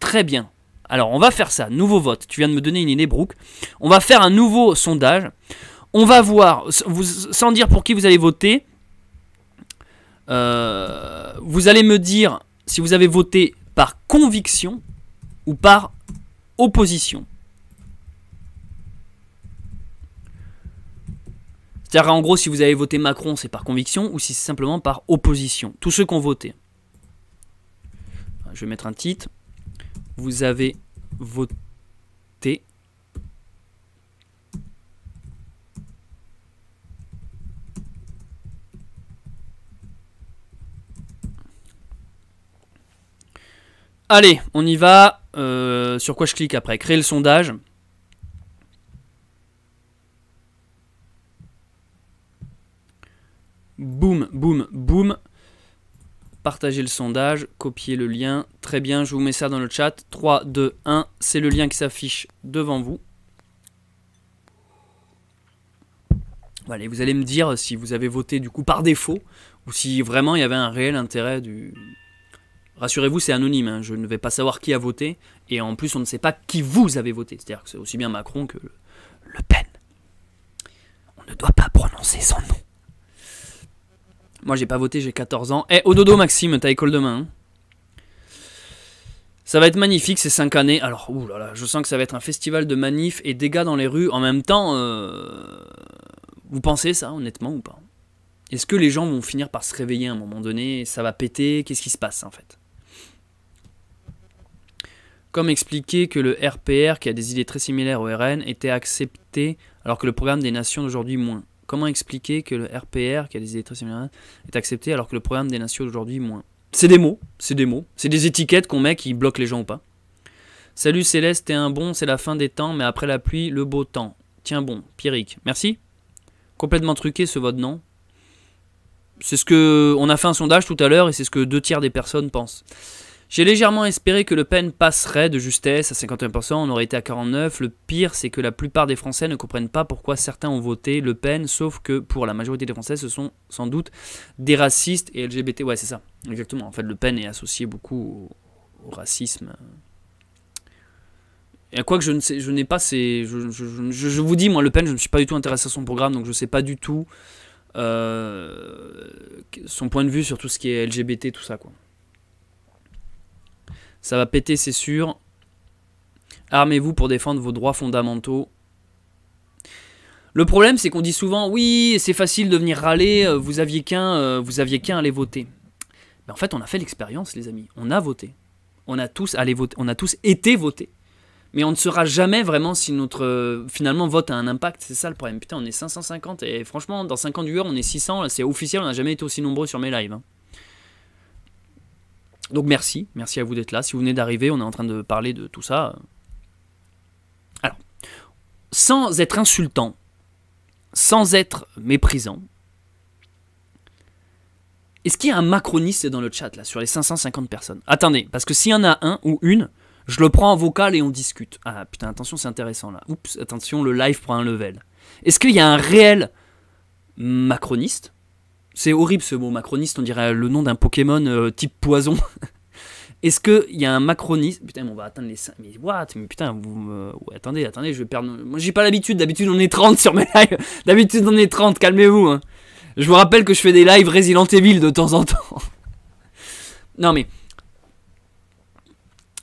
très bien. Alors on va faire ça, nouveau vote. Tu viens de me donner une idée, Brooke. On va faire un nouveau sondage. On va voir, sans dire pour qui vous allez voter, vous allez me dire si vous avez voté par conviction ou par opposition. C'est-à-dire en gros si vous avez voté Macron c'est par conviction ou si c'est simplement par opposition. Tous ceux qui ont voté. Je vais mettre un titre. Vous avez voté Allez, on y va. Sur quoi je clique après? Créer le sondage. Boum, boum, boum. Partager le sondage, copier le lien. Très bien, je vous mets ça dans le chat. 3, 2, 1. C'est le lien qui s'affiche devant vous. Voilà, vous allez me dire si vous avez voté du coup par défaut ou si vraiment il y avait un réel intérêt du... Rassurez-vous, c'est anonyme, hein. Je ne vais pas savoir qui a voté, et en plus on ne sait pas qui vous avez voté. C'est-à-dire que c'est aussi bien Macron que Le Pen. On ne doit pas prononcer son nom. Moi j'ai pas voté, j'ai 14 ans. Eh, au dodo Maxime, t'as école demain. Hein. Ça va être magnifique ces 5 années. Alors, oulala, je sens que ça va être un festival de manifs et dégâts dans les rues. En même temps, vous pensez ça honnêtement ou pas? Est-ce que les gens vont finir par se réveiller à un moment donné? Ça va péter? Qu'est-ce qui se passe en fait? Comme expliquer que le RPR, qui a des idées très similaires au RN, était accepté alors que le programme des nations d'aujourd'hui moins. Comment expliquer que le RPR, qui a des idées très similaires, est accepté alors que le programme des nations d'aujourd'hui moins? C'est des mots, c'est des mots. C'est des étiquettes qu'on met qui bloquent les gens ou pas. Salut Céleste, t'es un bon, c'est la fin des temps, mais après la pluie, le beau temps. Tiens bon, Pierrick. Merci. Complètement truqué ce vote, non? C'est ce que... On a fait un sondage tout à l'heure et c'est ce que 2/3 des personnes pensent. J'ai légèrement espéré que Le Pen passerait de justesse à 51%, on aurait été à 49%. Le pire, c'est que la plupart des Français ne comprennent pas pourquoi certains ont voté Le Pen, sauf que pour la majorité des Français, ce sont sans doute des racistes et LGBT. Ouais, c'est ça, exactement. En fait, Le Pen est associé beaucoup au racisme. Et à quoi que je ne sais, je n'ai pas ces... Je vous dis, moi, Le Pen, je ne me suis pas du tout intéressé à son programme, donc je ne sais pas du tout son point de vue sur tout ce qui est LGBT, tout ça, quoi. Ça va péter, c'est sûr. Armez-vous pour défendre vos droits fondamentaux. Le problème, c'est qu'on dit souvent, oui, c'est facile de venir râler, vous aviez qu'un aller voter. Mais en fait, on a fait l'expérience, les amis. On a voté. On a tous été votés. Mais on ne saura jamais vraiment si notre, finalement, vote a un impact. C'est ça le problème. Putain, on est 550 et franchement, dans 50 viewers, on est 600. C'est officiel, on n'a jamais été aussi nombreux sur mes lives. Hein. Donc merci à vous d'être là. Si vous venez d'arriver, on est en train de parler de tout ça. Alors, sans être insultant, sans être méprisant, est-ce qu'il y a un macroniste dans le chat, là, sur les 550 personnes? Attendez, parce que s'il y en a un ou une, je le prends en vocal et on discute. Ah putain, attention, c'est intéressant là. Oups, attention, le live prend un level. Est-ce qu'il y a un réel macroniste? C'est horrible ce mot macroniste, on dirait le nom d'un Pokémon type poison. Est-ce qu'il y a un macroniste? Putain, mais on va atteindre les 5. Mais what? Mais putain, ouais, attendez, je vais perdre. Moi, j'ai pas l'habitude. D'habitude, on est 30 sur mes lives. D'habitude, on est 30. Calmez-vous. Hein. Je vous rappelle que je fais des lives Resident Evil de temps en temps. Non, mais.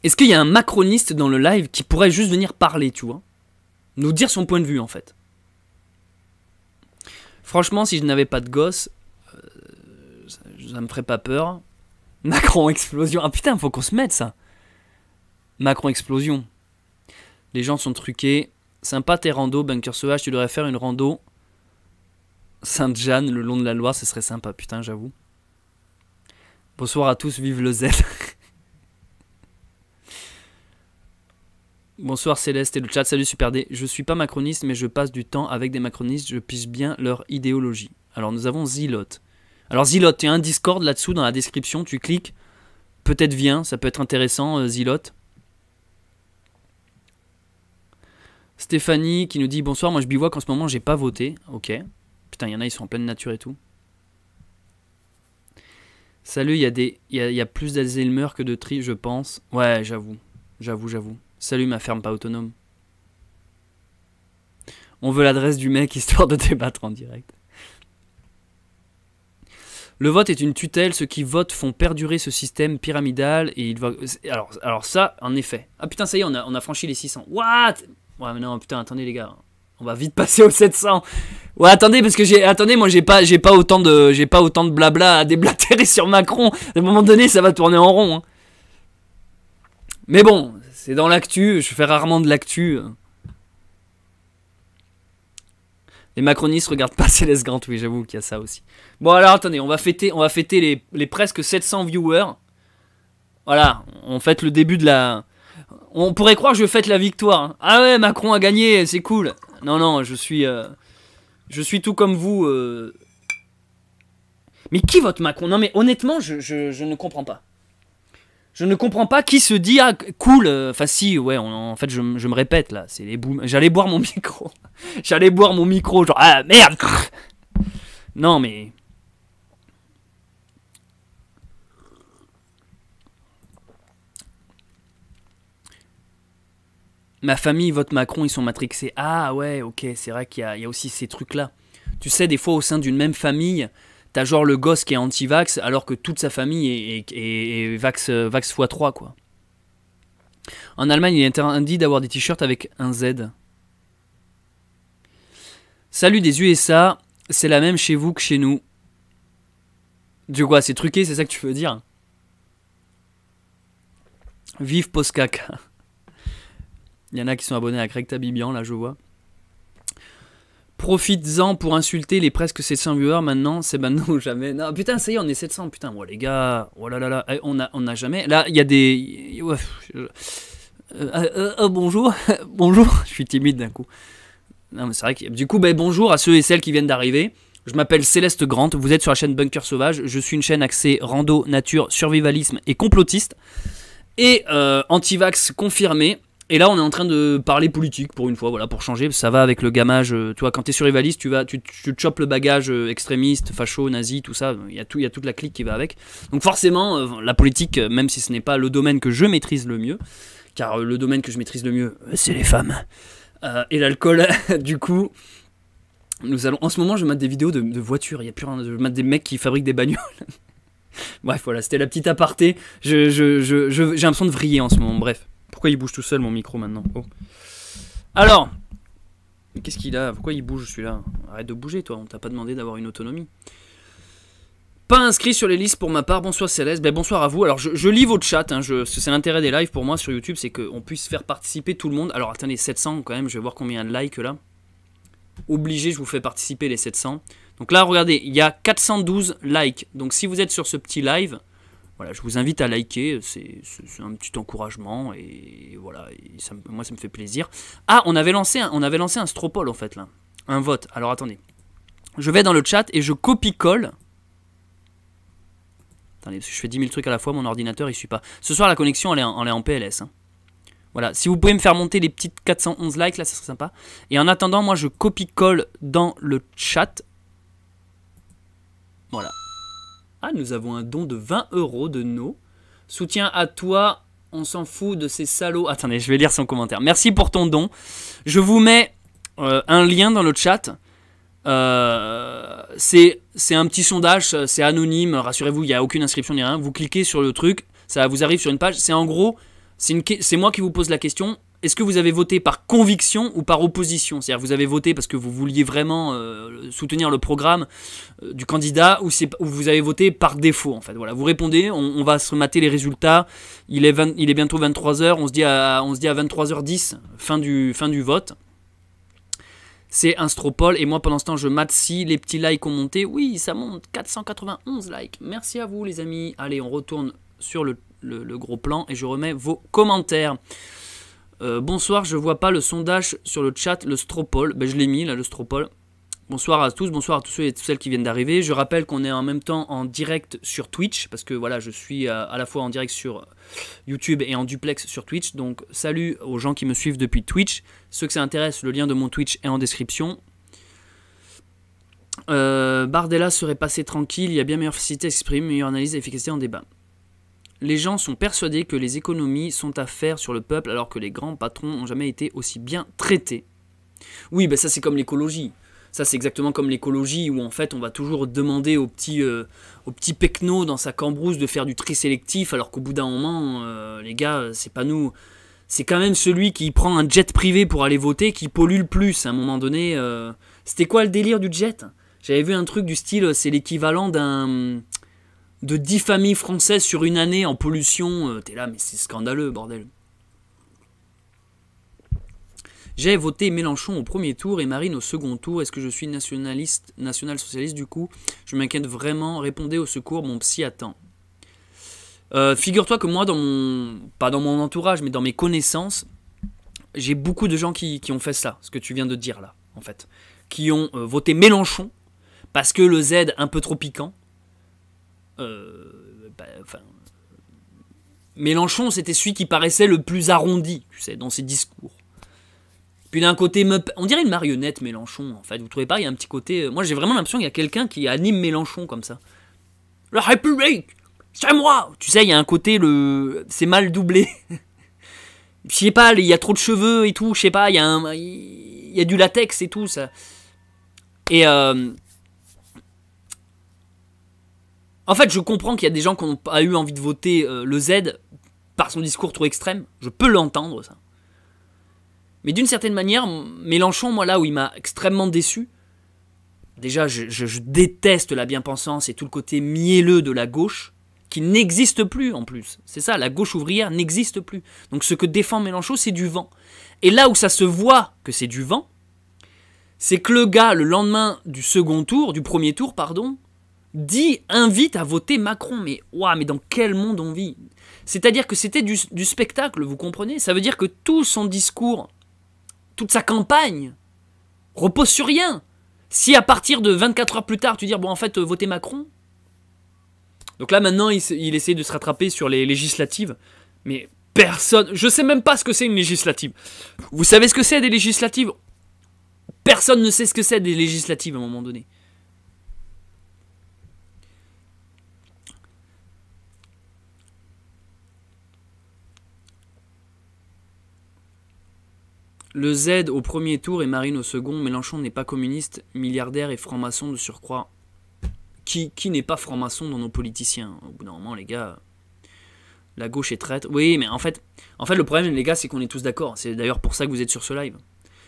Est-ce qu'il y a un macroniste dans le live qui pourrait juste venir parler, tu vois? Nous dire son point de vue, en fait. Franchement, si je n'avais pas de gosse, ça me ferait pas peur. Macron explosion. Ah putain, faut qu'on se mette ça. Macron explosion. Les gens sont truqués. Sympa tes randos, Bunker Sauvage. Tu devrais faire une rando Sainte-Jeanne le long de la Loire. Ce serait sympa, putain, j'avoue. Bonsoir à tous, vive le Z. Bonsoir Céleste et le chat. Salut Super D. Je suis pas macroniste, mais je passe du temps avec des macronistes. Je pige bien leur idéologie. Alors nous avons Zilote. Alors Zilote, il y a un Discord là-dessous dans la description, tu cliques, peut-être viens, ça peut être intéressant, Zilote. Stéphanie qui nous dit bonsoir, moi je bivouac en ce moment, j'ai pas voté. Ok. Putain, il y en a, ils sont en pleine nature et tout. Salut, il y a plus d'Alzheimer que de tri, je pense. Ouais, j'avoue. Salut ma ferme pas autonome. On veut l'adresse du mec histoire de débattre en direct. Le vote est une tutelle, ceux qui votent font perdurer ce système pyramidal et il va... Alors ça, en effet. Ah putain, ça y est, on a franchi les 600. What? Ouais mais non, putain, attendez les gars. On va vite passer aux 700. Ouais, attendez, parce que attendez, moi j'ai pas autant de blabla à déblatérer sur Macron. À un moment donné, ça va tourner en rond. Hein. Mais bon, c'est dans l'actu, je fais rarement de l'actu. Les macronistes regardent pas Céleste Grant, oui, j'avoue qu'il y a ça aussi. Bon, alors attendez, on va fêter les presque 700 viewers. Voilà, on fête le début de la... On pourrait croire que je fête la victoire. Hein. Ah ouais, Macron a gagné, c'est cool. Non, je suis tout comme vous. Mais qui vote Macron? Non mais honnêtement, je ne comprends pas. Je ne comprends pas qui se dit ah cool. Enfin si, ouais, en fait je me répète là. C'est les booms. J'allais boire mon micro. Genre ah merde. Non mais. Ma famille vote Macron, ils sont matrixés. Ah ouais, ok, c'est vrai qu'il y a aussi ces trucs-là. Tu sais, des fois au sein d'une même famille, t'as genre le gosse qui est anti-vax alors que toute sa famille est vax x3, quoi. En Allemagne, il est interdit d'avoir des t-shirts avec un Z. Salut des USA, c'est la même chez vous que chez nous. Du quoi, c'est truqué, c'est ça que tu veux dire? Vive Postcaca. Il y en a qui sont abonnés à Craig Tabibian, là je vois. Profites-en pour insulter les presque 700 viewers maintenant, c'est maintenant ou jamais. Non, putain, ça y est, on est 700, putain, oh, les gars, oh là là là, on a jamais. Là, il y a des. Ouais, bonjour, bonjour, je suis timide d'un coup. Non, mais c'est vrai que. Du coup, bonjour à ceux et celles qui viennent d'arriver. Je m'appelle Céleste Grant, vous êtes sur la chaîne Bunker Sauvage. Je suis une chaîne axée rando, nature, survivalisme et complotiste. Et anti-vax confirmé. Et là, on est en train de parler politique pour une fois, voilà, pour changer. Ça va avec le gamage. Tu vois, quand t'es survivaliste, tu te chopes le bagage extrémiste, facho, nazi, tout ça. Il y a toute la clique qui va avec. Donc forcément, la politique, même si ce n'est pas le domaine que je maîtrise le mieux, car le domaine que je maîtrise le mieux, c'est les femmes et l'alcool. Du coup, nous allons. En ce moment, je mate des vidéos de voitures. Il y a plus rien. Je mate des mecs qui fabriquent des bagnoles. Bref, voilà, c'était la petite aparté. J'ai l'impression de vriller en ce moment. Bref. Pourquoi il bouge tout seul mon micro maintenant? Oh. Alors, qu'est-ce qu'il a? Pourquoi il bouge celui-là? Arrête de bouger toi, on t'a pas demandé d'avoir une autonomie. Pas inscrit sur les listes pour ma part, bonsoir Céleste, bonsoir à vous. Alors je lis votre chat, hein, c'est l'intérêt des lives pour moi sur YouTube, c'est qu'on puisse faire participer tout le monde. Alors attendez, 700 quand même, je vais voir combien de likes là. Obligé, je vous fais participer les 700. Donc là regardez, il y a 412 likes, donc si vous êtes sur ce petit live... Voilà, je vous invite à liker, c'est un petit encouragement et voilà, et moi ça me fait plaisir. Ah, on avait lancé un straw poll en fait là, un vote. Alors attendez, je vais dans le chat et je copie-colle. Attendez, parce que je fais 10 000 trucs à la fois, mon ordinateur il suit pas. Ce soir la connexion elle est en PLS. Hein. Voilà, si vous pouvez me faire monter les petites 411 likes là, ça serait sympa. Et en attendant, moi je copie-colle dans le chat. Voilà. Ah, nous avons un don de 20 € de No. Soutien à toi, on s'en fout de ces salauds. Attendez, je vais lire son commentaire. Merci pour ton don. Je vous mets un lien dans le chat. C'est un petit sondage, c'est anonyme. Rassurez-vous, il n'y a aucune inscription ni rien. Vous cliquez sur le truc, ça vous arrive sur une page. C'est en gros, c'est moi qui vous pose la question. Est-ce que vous avez voté par conviction ou par opposition? C'est-à-dire vous avez voté parce que vous vouliez vraiment soutenir le programme du candidat ou vous avez voté par défaut en fait. Voilà, vous répondez, on va se mater les résultats. Il est bientôt 23 h, on se dit à 23 h 10, fin du vote. C'est un straw poll et moi pendant ce temps je mate si les petits likes ont monté. Oui, ça monte, 491 likes. Merci à vous les amis. Allez, on retourne sur le gros plan et je remets vos commentaires. Bonsoir, je vois pas le sondage sur le chat, le straw poll. Je l'ai mis là, le straw poll. Bonsoir à tous, bonsoir à tous ceux et toutes celles qui viennent d'arriver. Je rappelle qu'on est en même temps en direct sur Twitch, parce que voilà, je suis à la fois en direct sur YouTube et en duplex sur Twitch. Donc salut aux gens qui me suivent depuis Twitch. Ceux que ça intéresse, le lien de mon Twitch est en description. Bardella serait passé tranquille, il y a bien meilleure facilité à s'exprimer, meilleure analyse et efficacité en débat. Les gens sont persuadés que les économies sont à faire sur le peuple alors que les grands patrons n'ont jamais été aussi bien traités. Oui, ça c'est comme l'écologie. Ça c'est exactement comme l'écologie où en fait on va toujours demander au petit pecno dans sa cambrousse de faire du tri sélectif alors qu'au bout d'un moment, les gars, c'est pas nous. C'est quand même celui qui prend un jet privé pour aller voter qui pollue le plus à un moment donné. C'était quoi le délire du jet? J'avais vu un truc du style, c'est l'équivalent de 10 familles françaises sur une année en pollution. T'es là, mais c'est scandaleux, bordel. J'ai voté Mélenchon au premier tour et Marine au second tour. Est-ce que je suis national-socialiste du coup? Je m'inquiète vraiment. Répondez au secours, mon psy attend. Figure-toi que moi, pas dans mon entourage, mais dans mes connaissances, j'ai beaucoup de gens qui ont fait ça, ce que tu viens de dire là, en fait. Qui ont voté Mélenchon, parce que le Z un peu trop piquant. Mélenchon c'était celui qui paraissait le plus arrondi, tu sais, dans ses discours. Puis d'un côté, on dirait une marionnette Mélenchon en fait, vous trouvez pas? Il y a un petit côté, moi j'ai vraiment l'impression qu'il y a quelqu'un qui anime Mélenchon comme ça. La République, c'est moi. Tu sais, il y a un côté, c'est mal doublé. Je sais pas, il y a trop de cheveux et tout, je sais pas, il y a du latex et tout ça. Et en fait, je comprends qu'il y a des gens qui n'ont pas eu envie de voter le Z par son discours trop extrême. Je peux l'entendre, ça. Mais d'une certaine manière, Mélenchon, moi, là où il m'a extrêmement déçu, déjà, je déteste la bien-pensance et tout le côté mielleux de la gauche, qui n'existe plus, en plus. C'est ça, la gauche ouvrière n'existe plus. Donc ce que défend Mélenchon, c'est du vent. Et là où ça se voit que c'est du vent, c'est que le gars, le lendemain du premier tour, pardon, invite à voter Macron. Mais, ouah, mais dans quel monde on vit? C'est-à-dire que c'était du spectacle, vous comprenez? Ça veut dire que tout son discours, toute sa campagne, repose sur rien. Si à partir de 24 heures plus tard, tu dis, bon, en fait, votez Macron. Donc là, maintenant, il essaie de se rattraper sur les législatives. Mais personne, je sais même pas ce que c'est une législative. Vous savez ce que c'est des législatives? Personne ne sait ce que c'est des législatives à un moment donné. Le Z au premier tour et Marine au second. Mélenchon n'est pas communiste, milliardaire et franc-maçon de surcroît. Qui n'est pas franc-maçon dans nos politiciens? Au bout d'un moment, les gars, la gauche est traître. Oui, mais en fait, le problème, les gars, c'est qu'on est tous d'accord. C'est d'ailleurs pour ça que vous êtes sur ce live.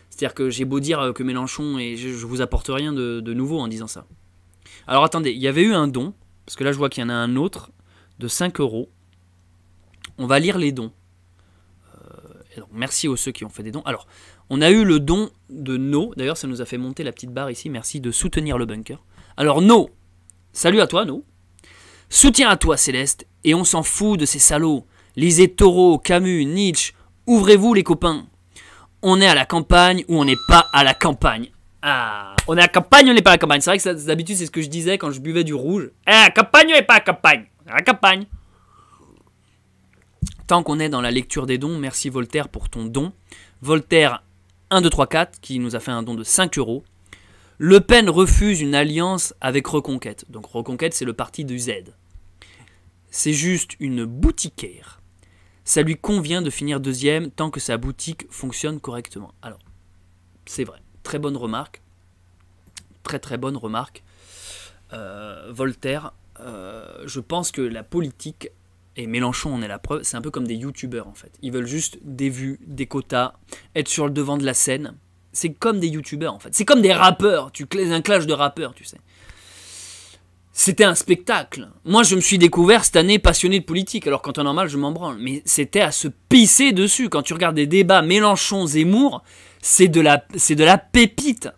C'est-à-dire que j'ai beau dire que Mélenchon, et je vous apporte rien de nouveau en disant ça. Alors attendez, il y avait eu un don, parce que là je vois qu'il y en a un autre, de 5 €. On va lire les dons. Donc, merci aux ceux qui ont fait des dons. Alors, on a eu le don de No. D'ailleurs, ça nous a fait monter la petite barre ici. Merci de soutenir le bunker. Alors, No. Salut à toi, No. Soutien à toi, Céleste. Et on s'en fout de ces salauds. Lisez Thoreau, Camus, Nietzsche. Ouvrez-vous, les copains. On est à la campagne ou on n'est pas à la campagne. Ah, on est à la campagne ou on n'est pas à la campagne. C'est vrai que d'habitude, c'est ce que je disais quand je buvais du rouge. À la campagne ou on n'est pas à la campagne. À la campagne. Tant qu'on est dans la lecture des dons, merci Voltaire pour ton don. Voltaire 1, 2, 3, 4 qui nous a fait un don de 5 €. Le Pen refuse une alliance avec Reconquête. Donc Reconquête, c'est le parti du Z. C'est juste une boutiquaire. Ça lui convient de finir deuxième tant que sa boutique fonctionne correctement. Alors, c'est vrai. Très bonne remarque. Très très bonne remarque. Voltaire, je pense que la politique... Et Mélenchon en est la preuve, c'est un peu comme des youtubeurs en fait. Ils veulent juste des vues, des quotas, être sur le devant de la scène. C'est comme des youtubeurs en fait. C'est comme des rappeurs, un clash de rappeurs, tu sais. C'était un spectacle. Moi je me suis découvert cette année passionné de politique, alors qu'en temps normal je m'en branle. Mais c'était à se pisser dessus. Quand tu regardes des débats Mélenchon-Zemmour, c'est de la pépite.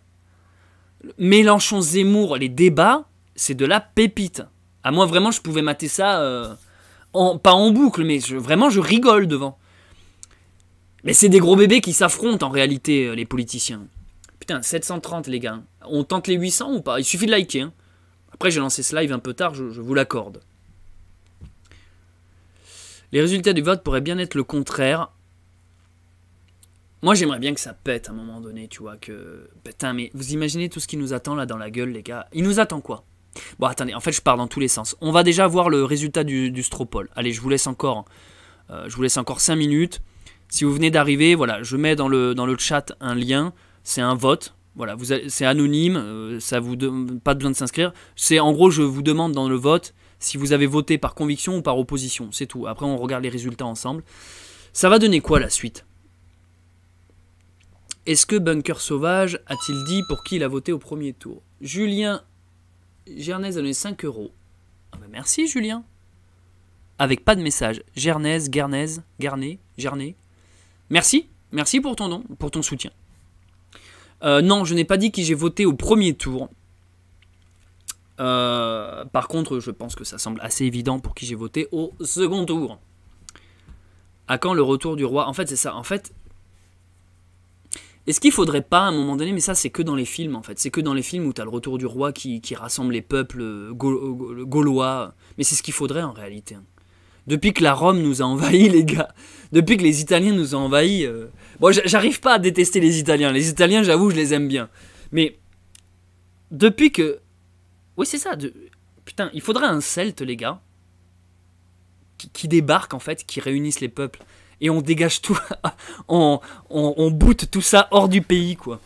Mélenchon-Zemmour, les débats, c'est de la pépite. À moi vraiment je pouvais mater ça... pas en boucle, mais vraiment je rigole devant. Mais c'est des gros bébés qui s'affrontent en réalité, les politiciens. Putain, 730 les gars. On tente les 800 ou pas? Il suffit de liker. Hein. Après j'ai lancé ce live un peu tard, je vous l'accorde. Les résultats du vote pourraient bien être le contraire. Moi j'aimerais bien que ça pète à un moment donné, tu vois, que... Putain, mais vous imaginez tout ce qui nous attend là dans la gueule, les gars. Il nous attend quoi? Bon, attendez, en fait, je pars dans tous les sens. On va déjà voir le résultat du Stropole. Allez, je vous laisse encore 5 minutes. Si vous venez d'arriver, voilà, je mets dans le chat un lien. C'est un vote. Voilà, c'est anonyme. Pas besoin de s'inscrire. C'est en gros, je vous demande dans le vote si vous avez voté par conviction ou par opposition. C'est tout. Après, on regarde les résultats ensemble. Ça va donner quoi la suite? Est-ce que Bunker Sauvage a-t-il dit pour qui il a voté au premier tour? Julien Gernaise a donné 5 €. Ah bah merci Julien. Avec pas de message. Gernaise, Garnaise, Garnet, Gernet. Merci. Merci pour ton don, pour ton soutien. Non, je n'ai pas dit qui j'ai voté au premier tour. Par contre, je pense que ça semble assez évident pour qui j'ai voté au second tour. À quand le retour du roi? En fait, c'est ça. En fait, est-ce qu'il faudrait pas, à un moment donné, mais ça c'est que dans les films en fait, c'est que dans les films où tu as le retour du roi qui rassemble les peuples gaulois, mais c'est ce qu'il faudrait en réalité. Depuis que la Rome nous a envahis les gars, depuis que les Italiens nous ont envahis, bon j'arrive pas à détester les Italiens j'avoue je les aime bien, mais depuis que, oui c'est ça, putain il faudrait un Celte les gars, qui débarque en fait, qui réunisse les peuples. Et on dégage tout, on boot tout ça hors du pays, quoi.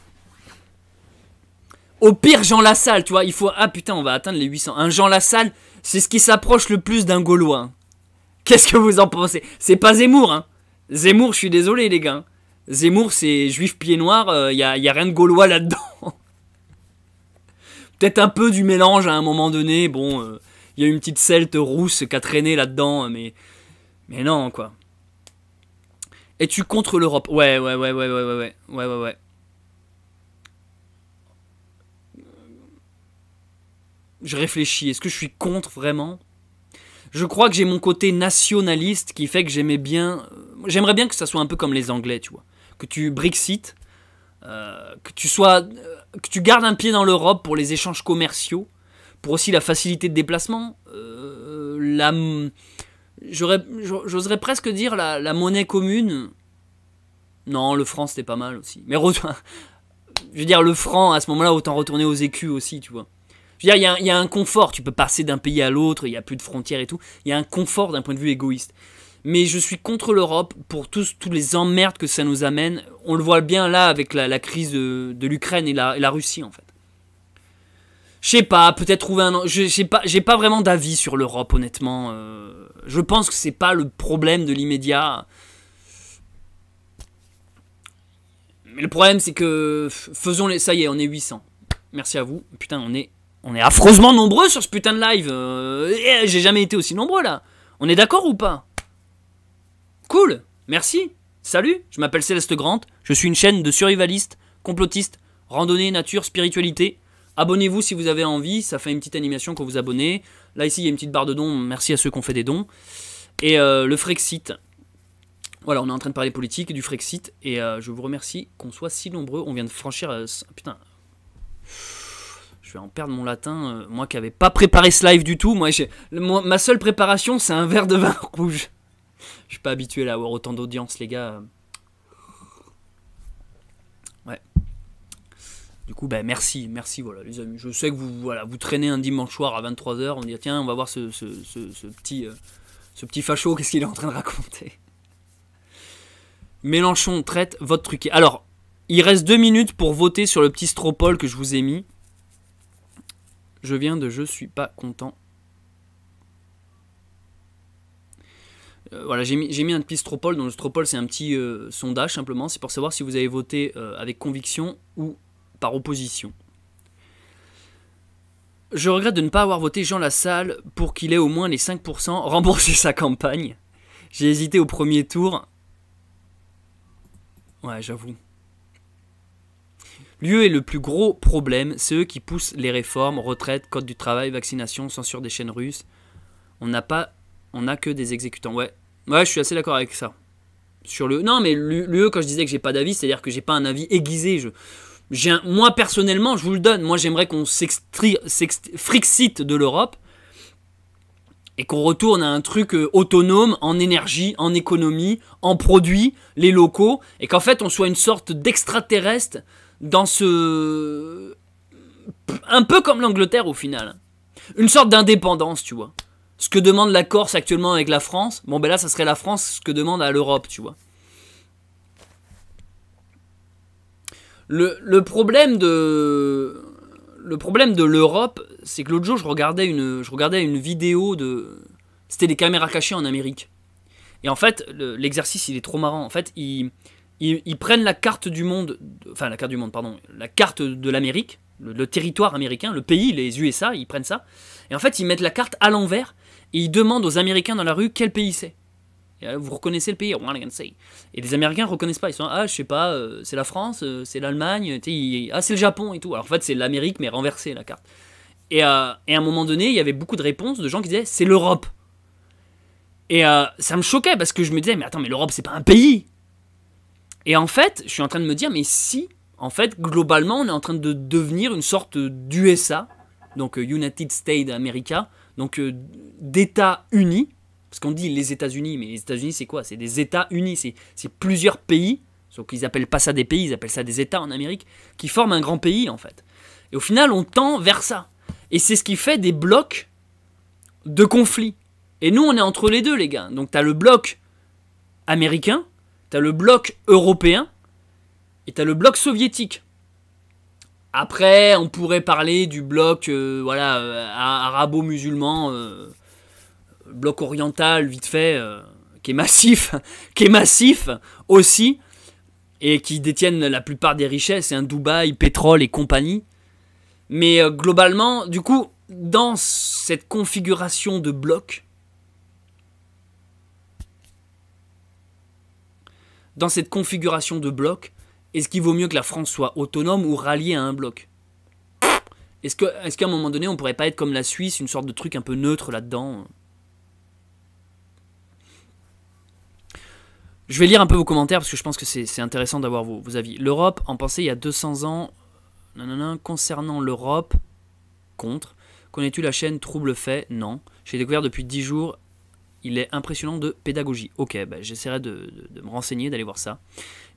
Au pire, Jean Lassalle, tu vois, il faut... Ah putain, on va atteindre les 800. Un Jean Lassalle, c'est ce qui s'approche le plus d'un Gaulois. Qu'est-ce que vous en pensez? C'est pas Zemmour, hein. Zemmour, je suis désolé, les gars. Zemmour, c'est juif pied noir, y a rien de Gaulois là-dedans. Peut-être un peu du mélange à un moment donné, bon... y a une petite celte rousse qui a traîné là-dedans, mais non, quoi. Es-tu contre l'Europe? Ouais. Je réfléchis, est-ce que je suis contre vraiment? Je crois que j'ai mon côté nationaliste qui fait que j'aimerais bien que ça soit un peu comme les Anglais, tu vois. Que tu Brexit, que tu gardes un pied dans l'Europe pour les échanges commerciaux, pour aussi la facilité de déplacement, j'oserais presque dire la monnaie commune. Non, le franc c'était pas mal aussi. Mais je veux dire, le franc, à ce moment-là, autant retourner aux écus aussi, tu vois. Je veux dire, il y a un confort, tu peux passer d'un pays à l'autre, il n'y a plus de frontières et tout. Il y a un confort d'un point de vue égoïste. Mais je suis contre l'Europe pour tous les emmerdes que ça nous amène. On le voit bien là avec la crise de l'Ukraine et la Russie, en fait. Je sais pas, peut-être trouver un... J'ai pas vraiment d'avis sur l'Europe, honnêtement. Je pense que c'est pas le problème de l'immédiat. Mais le problème, c'est que... Ça y est, on est 800. Merci à vous. Putain, on est affreusement nombreux sur ce putain de live. J'ai jamais été aussi nombreux, là. On est d'accord ou pas? Cool. Merci. Salut, je m'appelle Céleste Grant. Je suis une chaîne de survivalistes, complotistes, randonnée, nature, spiritualité. Abonnez-vous si vous avez envie. Ça fait une petite animation quand vous abonnez. Là, ici, il y a une petite barre de dons. Merci à ceux qui ont fait des dons. Et le Frexit. Voilà, on est en train de parler politique, du Frexit, et je vous remercie qu'on soit si nombreux. On vient de franchir... putain, je vais en perdre mon latin. Moi qui n'avais pas préparé ce live du tout, ma seule préparation, c'est un verre de vin rouge. Je suis pas habitué là, à avoir autant d'audience, les gars. Ouais. Du coup, ben merci, voilà, les amis. Je sais que vous traînez un dimanche soir à 23 h, on dit tiens, on va voir ce petit facho, qu'est-ce qu'il est en train de raconter. Mélenchon traite vote truqué. Alors, il reste 2 minutes pour voter sur le petit stropole que je vous ai mis. Je suis pas content. Voilà, j'ai mis un petit stropole. Donc le stropole, c'est un petit sondage simplement. C'est pour savoir si vous avez voté avec conviction ou par opposition. Je regrette de ne pas avoir voté Jean Lassalle pour qu'il ait au moins les 5% remboursé sa campagne. J'ai hésité au premier tour. Ouais, j'avoue. L'UE est le plus gros problème, c'est eux qui poussent les réformes, retraite, code du travail, vaccination, censure des chaînes russes. On n'a que des exécutants. Ouais, je suis assez d'accord avec ça. Non, mais l'UE, quand je disais que j'ai pas d'avis, c'est-à-dire que j'ai pas un avis aiguisé. Moi, personnellement, je vous le donne. Moi, j'aimerais qu'on s'extricite de l'Europe et qu'on retourne à un truc autonome en énergie, en économie, en produits, les locaux, et qu'en fait on soit une sorte d'extraterrestre dans un peu comme l'Angleterre au final. Une sorte d'indépendance, tu vois. Ce que demande la Corse actuellement avec la France, bon ben là ça serait la France ce que demande à l'Europe, tu vois. Le problème de l'Europe, c'est que l'autre jour je regardais une vidéo c'était des caméras cachées en Amérique. Et en fait, l'exercice il est trop marrant. En fait, ils prennent la carte du monde, la carte de l'Amérique, le territoire américain, le pays, les USA, ils prennent ça. Et en fait, ils mettent la carte à l'envers et ils demandent aux Américains dans la rue quel pays c'est. Vous reconnaissez le pays? Et les Américains ne reconnaissent pas. Ils sont je sais pas, c'est la France, c'est l'Allemagne, c'est le Japon et tout. Alors en fait, c'est l'Amérique, mais renversée la carte. Et à un moment donné, il y avait beaucoup de réponses de gens qui disaient c'est l'Europe. Et ça me choquait parce que je me disais mais attends, mais l'Europe c'est pas un pays. Et en fait, je suis en train de me dire mais si, en fait, globalement, on est en train de devenir une sorte d'USA, donc United States America, donc d'États unis. Parce qu'on dit les États-Unis, mais les États-Unis c'est quoi? C'est des États unis, c'est plusieurs pays, sauf qu'ils appellent pas ça des pays, ils appellent ça des États en Amérique, qui forment un grand pays en fait. Et au final on tend vers ça. Et c'est ce qui fait des blocs de conflits. Et nous on est entre les deux les gars. Donc t'as le bloc américain, t'as le bloc européen, et t'as le bloc soviétique. Après on pourrait parler du bloc arabo-musulman, bloc oriental vite fait, qui est massif aussi, et qui détiennent la plupart des richesses, c'est un Dubaï, pétrole et compagnie. Mais globalement, du coup, dans cette configuration de blocs, est-ce qu'il vaut mieux que la France soit autonome ou ralliée à un bloc? Est-ce qu'à un moment donné, on pourrait pas être comme la Suisse, une sorte de truc un peu neutre là-dedans? Je vais lire un peu vos commentaires parce que je pense que c'est intéressant d'avoir vos avis. L'Europe en pensait il y a 200 ans. Concernant l'Europe, contre. Connais-tu la chaîne Trouble Fait? Non. J'ai découvert depuis 10 jours. Il est impressionnant de pédagogie. Ok, bah, j'essaierai de me renseigner, d'aller voir ça.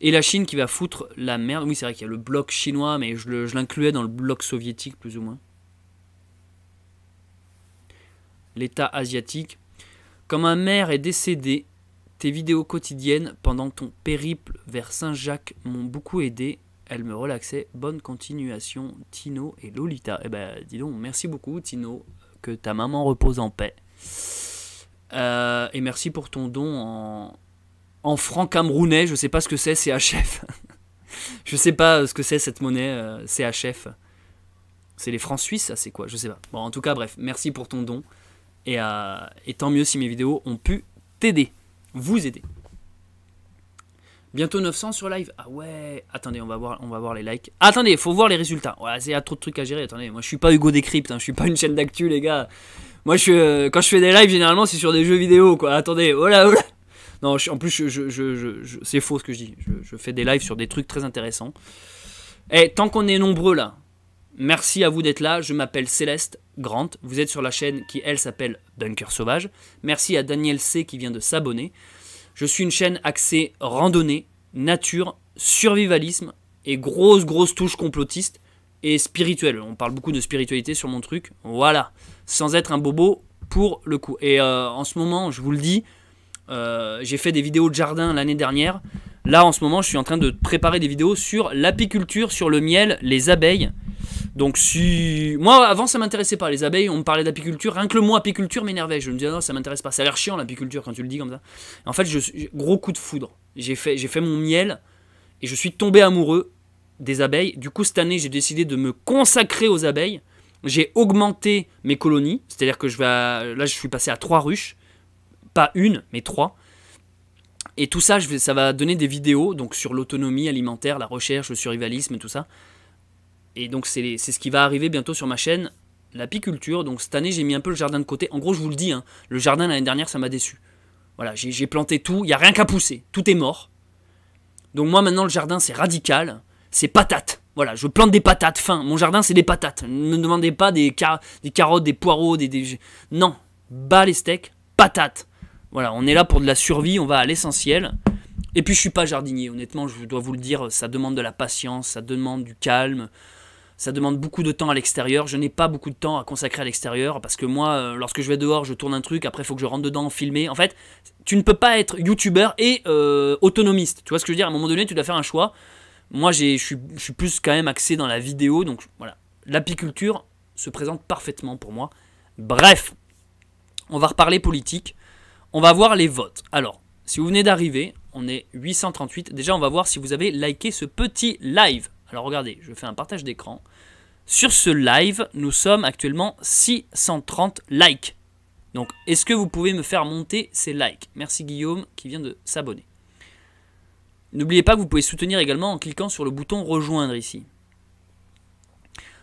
Et la Chine qui va foutre la merde. Oui, c'est vrai qu'il y a le bloc chinois, mais je l'incluais dans le bloc soviétique, plus ou moins. L'État asiatique. Quand ma mère est décédée, tes vidéos quotidiennes pendant ton périple vers Saint-Jacques m'ont beaucoup aidé. Elle me relaxait. Bonne continuation, Tino et Lolita. Eh ben, dis donc, merci beaucoup, Tino. Que ta maman repose en paix. Et merci pour ton don en francs camerounais. Je sais pas ce que c'est, CHF. Je sais pas ce que c'est cette monnaie, CHF. C'est les francs suisses, ça c'est quoi? Je sais pas. Bon, en tout cas, bref, merci pour ton don. Et tant mieux si mes vidéos ont pu t'aider. Vous aider. Bientôt 900 sur live. Ah ouais. Attendez, on va voir les likes. Ah, attendez, il faut voir les résultats. Ouais, il y a trop de trucs à gérer. Attendez, moi je suis pas Hugo Décrypte, hein, je suis pas une chaîne d'actu, les gars. Moi, quand je fais des lives, généralement, c'est sur des jeux vidéo, quoi. Attendez, oh là, oh là. Non, en plus, c'est faux ce que je dis. Je fais des lives sur des trucs très intéressants. Et tant qu'on est nombreux là, merci à vous d'être là. Je m'appelle Céleste Grant. Vous êtes sur la chaîne qui, elle, s'appelle Bunker Sauvage. Merci à Daniel C qui vient de s'abonner. Je suis une chaîne axée randonnée, nature, survivalisme et grosse touche complotiste et spirituelle. On parle beaucoup de spiritualité sur mon truc. Voilà. Sans être un bobo pour le coup. Et en ce moment, je vous le dis, j'ai fait des vidéos de jardin l'année dernière. Là, en ce moment, je suis en train de préparer des vidéos sur l'apiculture, sur le miel, les abeilles. Donc si... Moi, avant, ça m'intéressait pas. Les abeilles, on me parlait d'apiculture. Rien que le mot apiculture m'énervait. Je me disais, non, ça m'intéresse pas. Ça a l'air chiant, l'apiculture, quand tu le dis comme ça. En fait, gros coup de foudre. J'ai fait mon miel et je suis tombé amoureux des abeilles. Du coup, cette année, j'ai décidé de me consacrer aux abeilles. J'ai augmenté mes colonies. C'est-à-dire que là, je suis passé à 3 ruches. Pas une, mais 3. Et tout ça, ça va donner des vidéos donc sur l'autonomie alimentaire, la recherche, le survivalisme et tout ça. Et donc c'est ce qui va arriver bientôt sur ma chaîne, l'apiculture. Donc cette année, j'ai mis un peu le jardin de côté. En gros, je vous le dis, hein, le jardin l'année dernière, ça m'a déçu. Voilà, j'ai planté tout, il n'y a rien qu'à pousser. Tout est mort. Donc moi, maintenant, le jardin, c'est radical. C'est patates. Voilà, je plante des patates, fin. Mon jardin, c'est des patates. Ne me demandez pas des carottes, des poireaux, Non, bas les steaks, patates. Voilà, on est là pour de la survie, on va à l'essentiel. Et puis je suis pas jardinier, honnêtement, je dois vous le dire, ça demande de la patience, ça demande du calme, ça demande beaucoup de temps à l'extérieur. Je n'ai pas beaucoup de temps à consacrer à l'extérieur, parce que moi, lorsque je vais dehors, je tourne un truc, après il faut que je rentre dedans, filmer. En fait, tu ne peux pas être youtubeur et autonomiste, tu vois ce que je veux dire? À un moment donné, tu dois faire un choix. Moi, je suis plus quand même axé dans la vidéo, donc voilà. L'apiculture se présente parfaitement pour moi. Bref, on va reparler politique. On va voir les votes. Alors, si vous venez d'arriver, on est 838. Déjà, on va voir si vous avez liké ce petit live. Alors, regardez, je fais un partage d'écran. Sur ce live, nous sommes actuellement 630 likes. Donc, est-ce que vous pouvez me faire monter ces likes? Merci Guillaume qui vient de s'abonner. N'oubliez pas que vous pouvez soutenir également en cliquant sur le bouton rejoindre ici.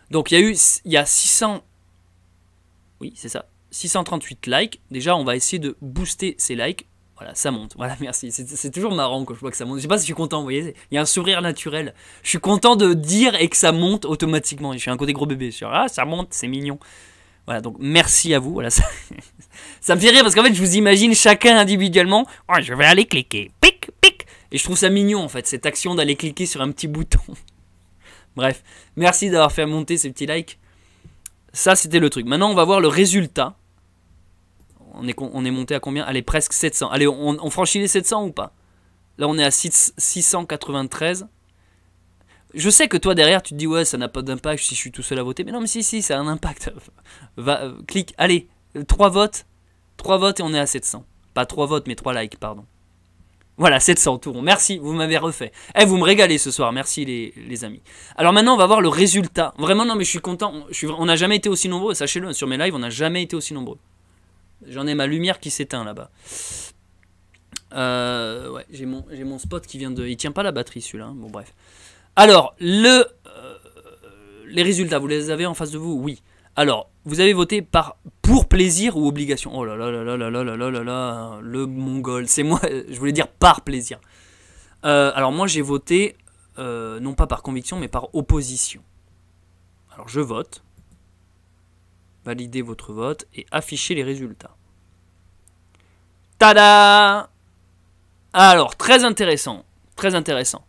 Donc, il y a 600... Oui, c'est ça. 638 likes. Déjà, on va essayer de booster ces likes. Voilà, ça monte. Voilà, merci. C'est toujours marrant quand je vois que ça monte. Je sais pas si je suis content, vous voyez. Il y a un sourire naturel. Je suis content de dire et que ça monte automatiquement. Je suis un côté gros bébé. Ah, ça monte, c'est mignon. Voilà, donc merci à vous. Voilà, ça me fait rire parce qu'en fait, je vous imagine chacun individuellement. Oh, je vais aller cliquer. Pic, pic. Et je trouve ça mignon, en fait, cette action d'aller cliquer sur un petit bouton. Bref, merci d'avoir fait monter ces petits likes. Ça, c'était le truc. Maintenant, on va voir le résultat. On est monté à combien? Allez, presque 700. Allez, on franchit les 700 ou pas? Là, on est à 693. Je sais que toi, derrière, tu te dis, ouais, ça n'a pas d'impact si je suis tout seul à voter. Mais non, mais si, ça a un impact. Clique. Allez, 3 votes. 3 votes et on est à 700. Pas 3 votes, mais 3 likes, pardon. Voilà, 700 tout rond. Merci, vous m'avez refait. Eh, vous me régalez ce soir. Merci, les amis. Alors maintenant, on va voir le résultat. Vraiment, non, mais je suis content. On n'a jamais été aussi nombreux. Sachez-le, sur mes lives, on n'a jamais été aussi nombreux. J'en ai ma lumière qui s'éteint là-bas. Ouais, j'ai mon spot qui vient de... Il tient pas la batterie celui-là. Hein. Bon, bref. Alors, les résultats, vous les avez en face de vous? Oui. Alors, vous avez voté pour plaisir ou obligation? Oh là là là là là là là là là là, le mongol. C'est moi, je voulais dire par plaisir. Alors moi j'ai voté, non pas par conviction, mais par opposition. Alors je vote. Validez votre vote et affichez les résultats. Tada! Alors, très intéressant. Très intéressant.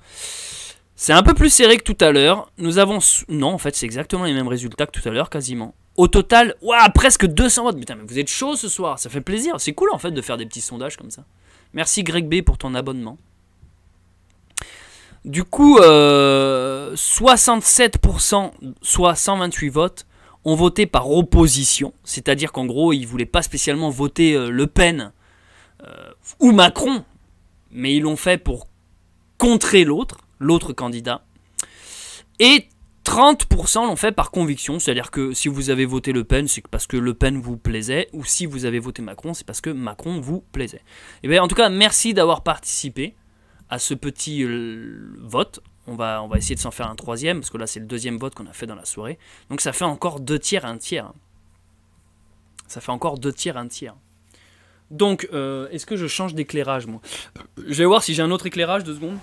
C'est un peu plus serré que tout à l'heure. Nous avons... Non, en fait, c'est exactement les mêmes résultats que tout à l'heure, quasiment. Au total, ouah, presque 200 votes. Putain, mais vous êtes chaud ce soir. Ça fait plaisir. C'est cool, en fait, de faire des petits sondages comme ça. Merci, Greg B, pour ton abonnement. Du coup, 67%, soit 128 votes, ont voté par opposition. C'est-à-dire qu'en gros, ils ne voulaient pas spécialement voter Le Pen ou Macron. Mais ils l'ont fait pour contrer l'autre candidat. Et 30% l'ont fait par conviction, c'est-à-dire que si vous avez voté Le Pen, c'est parce que Le Pen vous plaisait, ou si vous avez voté Macron, c'est parce que Macron vous plaisait. Et bien, en tout cas, merci d'avoir participé à ce petit vote. On va essayer de s'en faire un troisième, parce que là, c'est le deuxième vote qu'on a fait dans la soirée. Donc ça fait encore 2 tiers, 1 tiers. Ça fait encore 2 tiers, 1 tiers. Donc, est-ce que je change d'éclairage, moi? Je vais voir si j'ai un autre éclairage, 2 secondes.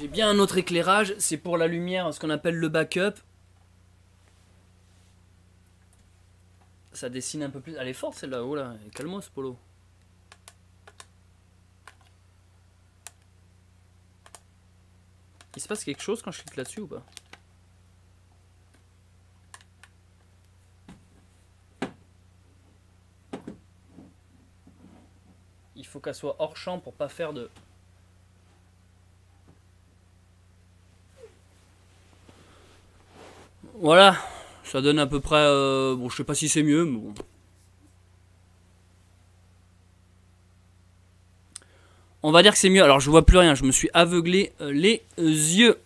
J'ai bien un autre éclairage, c'est pour la lumière, ce qu'on appelle le backup. Ça dessine un peu plus. Elle est forte celle-là, oh là, calme-moi ce polo. Il se passe quelque chose quand je clique là-dessus ou pas? Il faut qu'elle soit hors champ pour pas faire de... Voilà, ça donne à peu près... bon, je sais pas si c'est mieux, mais bon. On va dire que c'est mieux. Alors, je vois plus rien, je me suis aveuglé les yeux.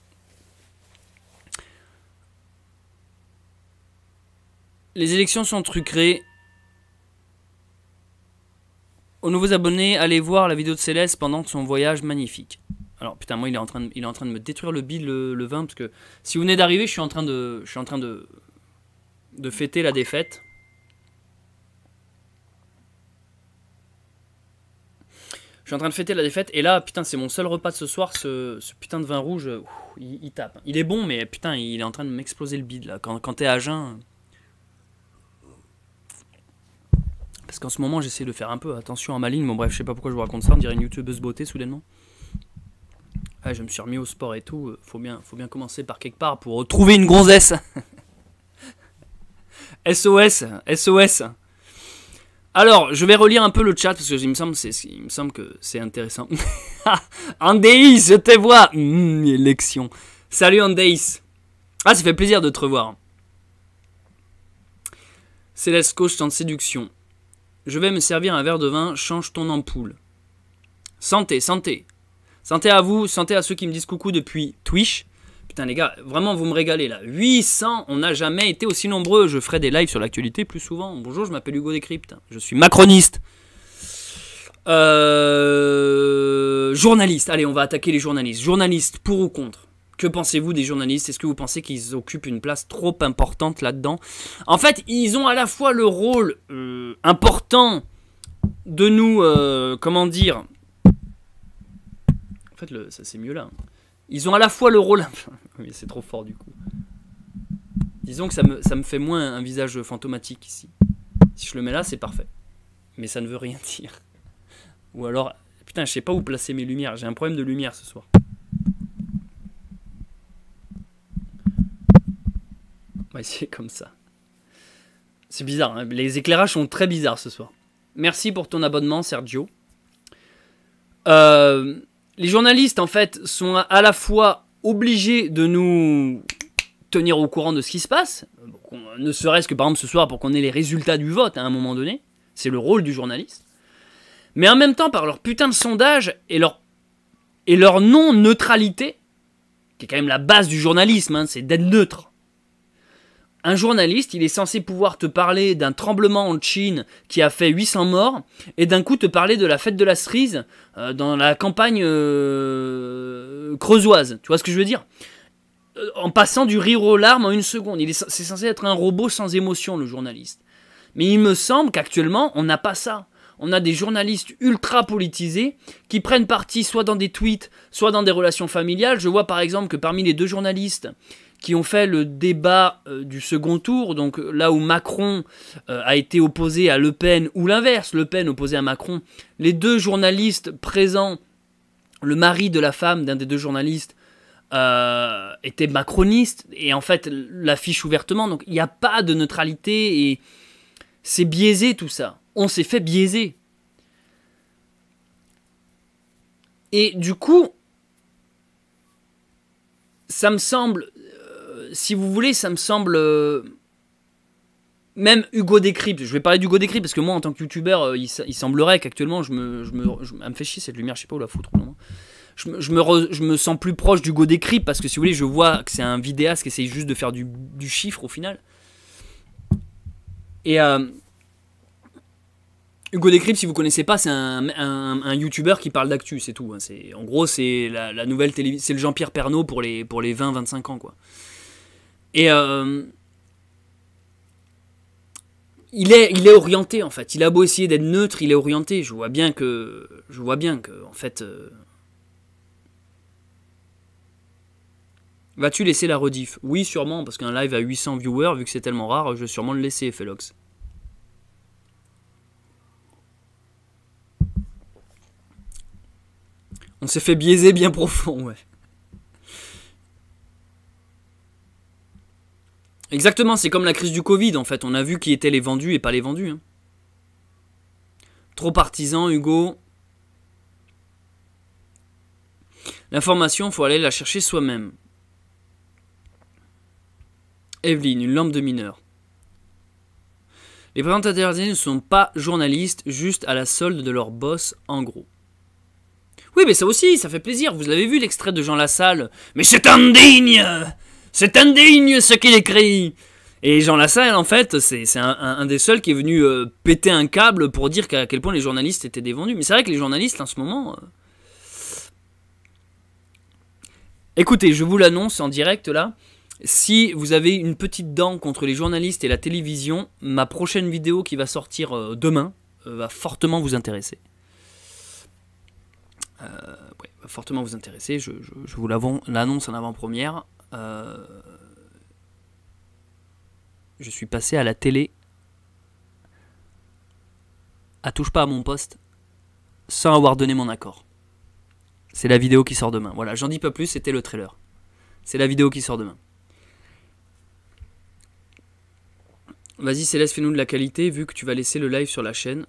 Les élections sont truquées. Aux nouveaux abonnés, allez voir la vidéo de Céleste pendant son voyage magnifique. Alors putain, moi il est en train de me détruire le bide le vin, parce que si vous venez d'arriver, je suis en train de fêter la défaite. Je suis en train de fêter la défaite et là putain, c'est mon seul repas de ce soir, ce putain de vin rouge, il tape. Il est bon mais putain, il est en train de m'exploser le bide là quand t'es à jeun. Parce qu'en ce moment, j'essaie de faire un peu attention à ma ligne. Bon bref, je sais pas pourquoi je vous raconte ça, on dirait une youtubeuse beauté soudainement. Ah, je me suis remis au sport et tout, faut bien commencer par quelque part pour trouver une gonzesse. SOS, SOS. Alors, je vais relire un peu le chat parce que il me semble que c'est intéressant. Andéis, je te vois. Élection. Salut Andéis. Ah, ça fait plaisir de te revoir. Céleste Coach en séduction. Je vais me servir un verre de vin, change ton ampoule. Santé, santé. Santé à vous, santé à ceux qui me disent coucou depuis Twitch. Putain les gars, vraiment vous me régalez là. 800, on n'a jamais été aussi nombreux. Je ferai des lives sur l'actualité plus souvent. Bonjour, je m'appelle Hugo Décrypte. Je suis macroniste. Journaliste, allez on va attaquer les journalistes. Journalistes, pour ou contre? Que pensez-vous des journalistes? Est-ce que vous pensez qu'ils occupent une place trop importante là-dedans? En fait, ils ont à la fois le rôle important de nous, comment dire... En fait, ça c'est mieux là. Ils ont à la fois le rôle... Oui, c'est trop fort du coup. Disons que ça me fait moins un visage fantomatique ici. Si je le mets là, c'est parfait. Mais ça ne veut rien dire. Ou alors... Putain, je sais pas où placer mes lumières. J'ai un problème de lumière ce soir. On va essayer comme ça. C'est bizarre, hein, les éclairages sont très bizarres ce soir. Merci pour ton abonnement, Sergio. Les journalistes, en fait, sont à la fois obligés de nous tenir au courant de ce qui se passe, ne serait-ce que par exemple ce soir pour qu'on ait les résultats du vote à un moment donné. C'est le rôle du journaliste. Mais en même temps, par leur putain de sondage et leur Et leur non-neutralité, qui est quand même la base du journalisme, hein, c'est d'être neutre. Un journaliste, il est censé pouvoir te parler d'un tremblement en Chine qui a fait 800 morts, et d'un coup te parler de la fête de la cerise dans la campagne creusoise. Tu vois ce que je veux dire? En passant du rire aux larmes en une seconde. C'est censé être un robot sans émotion, le journaliste. Mais il me semble qu'actuellement, on n'a pas ça. On a des journalistes ultra politisés qui prennent parti soit dans des tweets, soit dans des relations familiales. Je vois par exemple que parmi les deux journalistes qui ont fait le débat du second tour, donc là où Macron a été opposé à Le Pen, ou l'inverse, Le Pen opposé à Macron, les deux journalistes présents, le mari de la femme d'un des deux journalistes, était macroniste, et en fait l'affiche ouvertement, donc il n'y a pas de neutralité, et c'est biaisé tout ça. On s'est fait biaiser. Et du coup, ça me semble, si vous voulez, ça me semble... même Hugo Décrypte, je vais parler d'Hugo Décrypte, parce que moi, en tant que youtubeur, il semblerait qu'actuellement, elle me fait chier cette lumière, je sais pas où la foutre. Non, je me sens plus proche d'Hugo Décrypte, parce que si vous voulez, je vois que c'est un vidéaste qui essaye juste de faire du chiffre au final. Et Hugo Décrypte, si vous connaissez pas, c'est un youtubeur qui parle d'actu, c'est tout. Hein. En gros, c'est la nouvelle télévision, c'est le Jean-Pierre Pernaut pour les 20-25 ans, quoi. Et il est orienté, en fait. Il a beau essayer d'être neutre, il est orienté. Je vois bien que en fait... Vas-tu laisser la rediff? Oui, sûrement, parce qu'un live à 800 viewers, vu que c'est tellement rare, je vais sûrement le laisser, Felox. On s'est fait biaiser bien profond, ouais. Exactement, c'est comme la crise du Covid, en fait. On a vu qui étaient les vendus et pas les vendus. Hein. Trop partisan, Hugo. L'information, faut aller la chercher soi-même. Evelyne, une lampe de mineur. Les présentateurs ne sont pas journalistes, juste à la solde de leur boss, en gros. Oui, mais ça aussi, ça fait plaisir. Vous l'avez vu, l'extrait de Jean Lassalle. Mais c'est indigne! C'est indigne ce qu'il écrit! Et Jean Lassalle, en fait, c'est un des seuls qui est venu péter un câble pour dire à quel point les journalistes étaient des vendus. Mais c'est vrai que les journalistes, en ce moment... Écoutez, je vous l'annonce en direct, là. Si vous avez une petite dent contre les journalistes et la télévision, ma prochaine vidéo qui va sortir demain va fortement vous intéresser. Ouais, va fortement vous intéresser. Je vous l'annonce en avant-première. Je suis passé à la télé à touche pas à mon poste sans avoir donné mon accord. C'est la vidéo qui sort demain. Voilà, j'en dis pas plus, c'était le trailer. C'est la vidéo qui sort demain. Vas-y Céleste, fais-nous de la qualité vu que tu vas laisser le live sur la chaîne.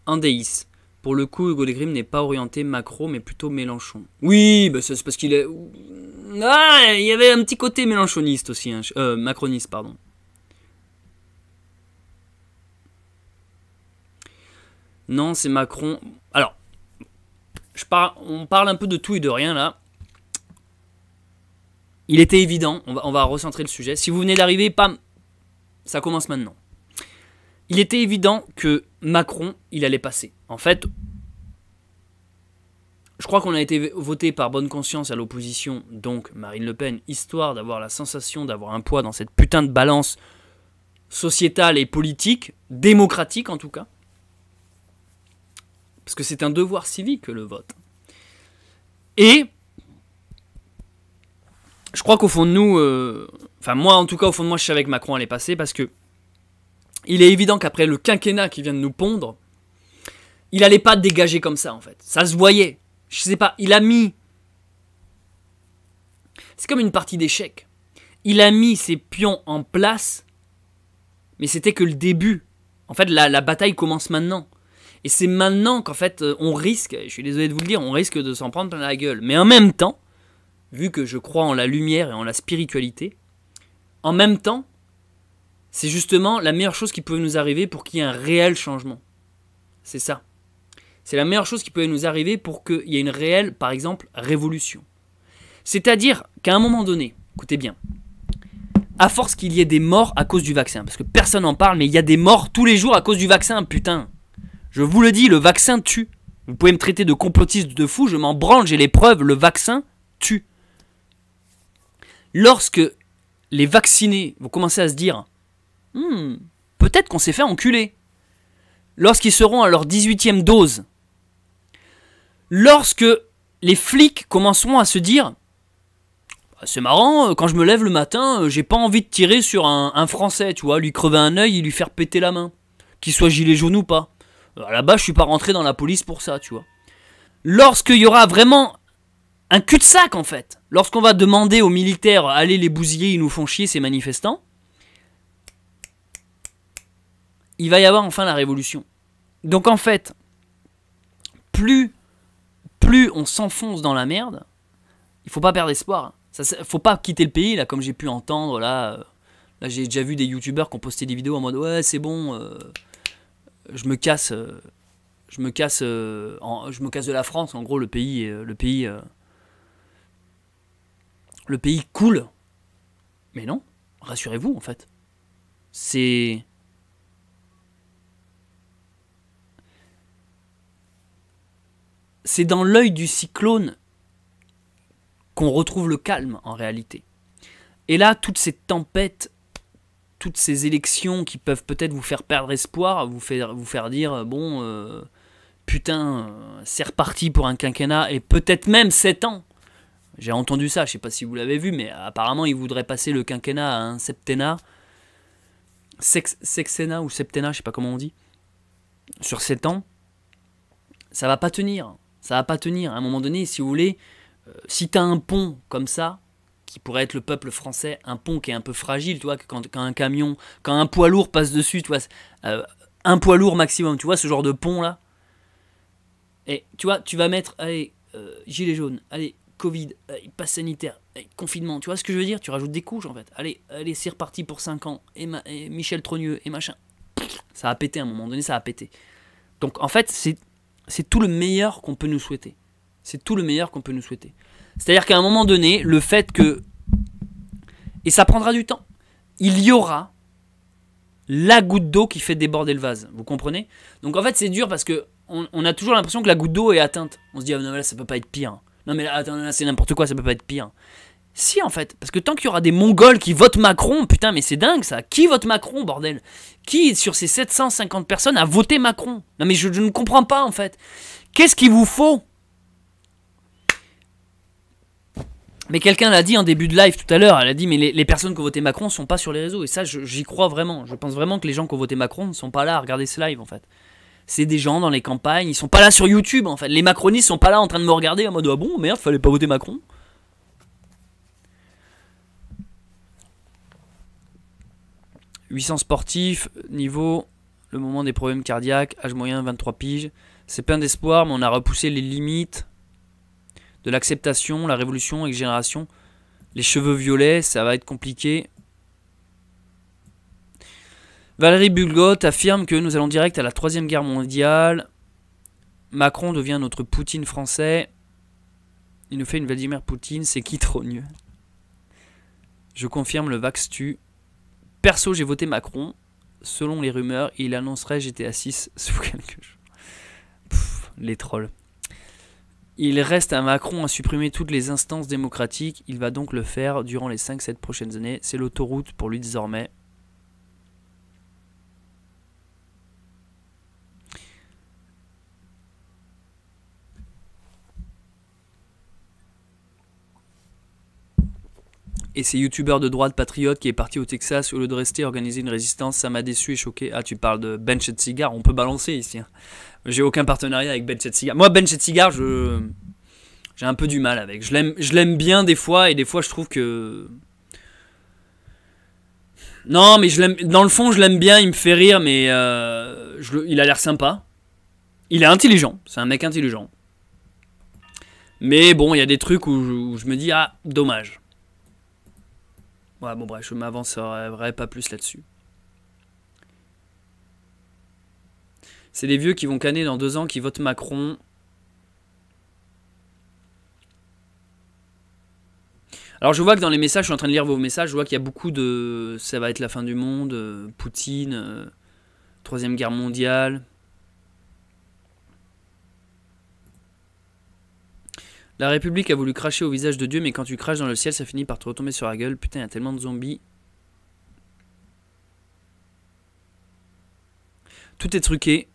Andéis. Pour le coup, Hugo Décrypte n'est pas orienté Macron, mais plutôt Mélenchon. Oui, bah c'est parce qu'il est... Ah, il y avait un petit côté mélenchoniste aussi, hein. Macroniste, pardon. Non, c'est Macron. Alors, on parle un peu de tout et de rien, là. Il était évident, on va recentrer le sujet. Si vous venez d'arriver, pam, ça commence maintenant. Il était évident que Macron, il allait passer. En fait, je crois qu'on a été voté par bonne conscience à l'opposition, donc Marine Le Pen, histoire d'avoir la sensation d'avoir un poids dans cette putain de balance sociétale et politique, démocratique en tout cas. Parce que c'est un devoir civique le vote. Et je crois qu'au fond de nous, enfin moi en tout cas au fond de moi je savais que Macron allait passer parce que il est évident qu'après le quinquennat qui vient de nous pondre, il allait pas dégager comme ça en fait. Ça se voyait. Je sais pas, il a mis... C'est comme une partie d'échecs. Il a mis ses pions en place, mais c'était que le début. En fait la bataille commence maintenant. Et c'est maintenant qu'en fait on risque, je suis désolé de vous le dire, on risque de s'en prendre plein la gueule. Mais en même temps, vu que je crois en la lumière et en la spiritualité, en même temps, c'est justement la meilleure chose qui peut nous arriver pour qu'il y ait un réel changement. C'est ça. C'est la meilleure chose qui peut nous arriver pour qu'il y ait une réelle, par exemple, révolution. C'est-à-dire qu'à un moment donné, écoutez bien, à force qu'il y ait des morts à cause du vaccin, parce que personne n'en parle, mais il y a des morts tous les jours à cause du vaccin, putain. Je vous le dis, le vaccin tue. Vous pouvez me traiter de complotiste de fou, je m'en branle, j'ai les preuves, le vaccin tue. Lorsque les vaccinés vont commencer à se dire peut-être qu'on s'est fait enculer, lorsqu'ils seront à leur 18e dose, lorsque les flics commenceront à se dire c'est marrant, quand je me lève le matin, j'ai pas envie de tirer sur un Français, tu vois, lui crever un œil et lui faire péter la main, qu'il soit gilet jaune ou pas. Là-bas, je suis pas rentré dans la police pour ça, tu vois. Lorsqu'il y aura vraiment un cul-de-sac, en fait, lorsqu'on va demander aux militaires allez les bousiller, ils nous font chier ces manifestants, il va y avoir enfin la révolution. Donc en fait, plus on s'enfonce dans la merde, il faut pas perdre espoir. Faut pas quitter le pays, là, comme j'ai pu entendre, là j'ai déjà vu des youtubeurs qui ont posté des vidéos en mode ouais c'est bon, je me casse de la France, en gros le pays coule. Mais non, rassurez-vous en fait. C'est dans l'œil du cyclone qu'on retrouve le calme en réalité. Et là, toutes ces tempêtes, toutes ces élections qui peuvent peut-être vous faire perdre espoir, vous faire dire bon, putain, c'est reparti pour un quinquennat et peut-être même 7 ans. J'ai entendu ça, je sais pas si vous l'avez vu, mais apparemment ils voudraient passer le quinquennat à un septennat, sexennat ou septennat, je sais pas comment on dit, sur 7 ans. Ça va pas tenir. Ça va pas tenir. À un moment donné, si vous voulez, si t'as un pont comme ça, qui pourrait être le peuple français, un pont qui est un peu fragile, tu vois, quand un camion, quand un poids lourd passe dessus, tu vois, un poids lourd maximum, tu vois, ce genre de pont là. Et tu vois, tu vas mettre, allez, gilet jaune, allez, Covid, allez, passe sanitaire, allez, confinement, tu vois ce que je veux dire? Tu rajoutes des couches en fait. Allez, c'est reparti pour 5 ans, et Michel Trogneux, et machin. Ça va péter à un moment donné, ça va péter. Donc en fait, c'est tout le meilleur qu'on peut nous souhaiter. C'est tout le meilleur qu'on peut nous souhaiter. C'est-à-dire qu'à un moment donné, le fait que... Et ça prendra du temps. Il y aura la goutte d'eau qui fait déborder le vase. Vous comprenez? Donc en fait, c'est dur parce que on a toujours l'impression que la goutte d'eau est atteinte. On se dit, ah non, mais là, ça peut pas être pire. Non, mais là, attends, là, c'est n'importe quoi, ça peut pas être pire. Si, en fait. Parce que tant qu'il y aura des Mongols qui votent Macron, putain, mais c'est dingue ça. Qui vote Macron, bordel? Qui, sur ces 750 personnes, a voté Macron? Non, mais je ne comprends pas, en fait. Qu'est-ce qu'il vous faut? Mais quelqu'un l'a dit en début de live tout à l'heure, elle a dit mais les personnes qui ont voté Macron ne sont pas sur les réseaux. Et ça, j'y crois vraiment. Je pense vraiment que les gens qui ont voté Macron ne sont pas là à regarder ce live en fait. C'est des gens dans les campagnes, ils sont pas là sur YouTube en fait. Les macronistes sont pas là en train de me regarder en mode ah bon merde, fallait pas voter Macron. « 800 sportifs, niveau, le moment des problèmes cardiaques, âge moyen 23 piges. C'est plein d'espoir, mais on a repoussé les limites de l'acceptation, la révolution avec génération. Les cheveux violets, ça va être compliqué. » Valérie Bulgot affirme que nous allons direct à la 3e guerre mondiale. Macron devient notre Poutine français. Il nous fait une Vladimir Poutine, c'est qui Trogneux? Je confirme, le Vax tue. Perso, j'ai voté Macron. Selon les rumeurs, il annoncerait GTA 6 sous quelques jours. Les trolls. Il reste à Macron à supprimer toutes les instances démocratiques. Il va donc le faire durant les 5-7 prochaines années. C'est l'autoroute pour lui désormais. Et ces youtubeurs de droite patriote qui est parti au Texas au lieu de rester organiser une résistance, ça m'a déçu et choqué. Ah, tu parles de Bench et de Cigare, on peut balancer ici. Hein. J'ai aucun partenariat avec Bench et de Cigare. Moi, Bench et de Cigare, j'ai un peu du mal avec. Je l'aime bien des fois et des fois je trouve que... Non, mais dans le fond, je l'aime bien, il me fait rire, mais il a l'air sympa. Il est intelligent, c'est un mec intelligent. Mais bon, il y a des trucs où je me dis, ah, dommage. Ouais, bon bref, je m'avancerai pas plus là-dessus. C'est les vieux qui vont canner dans 2 ans qui votent Macron. Alors je vois que dans les messages, je suis en train de lire vos messages, je vois qu'il y a beaucoup de... Ça va être la fin du monde, Poutine, Troisième Guerre mondiale. La République a voulu cracher au visage de Dieu, mais quand tu craches dans le ciel, ça finit par te retomber sur la gueule. Putain, il y a tellement de zombies. Tout est truqué.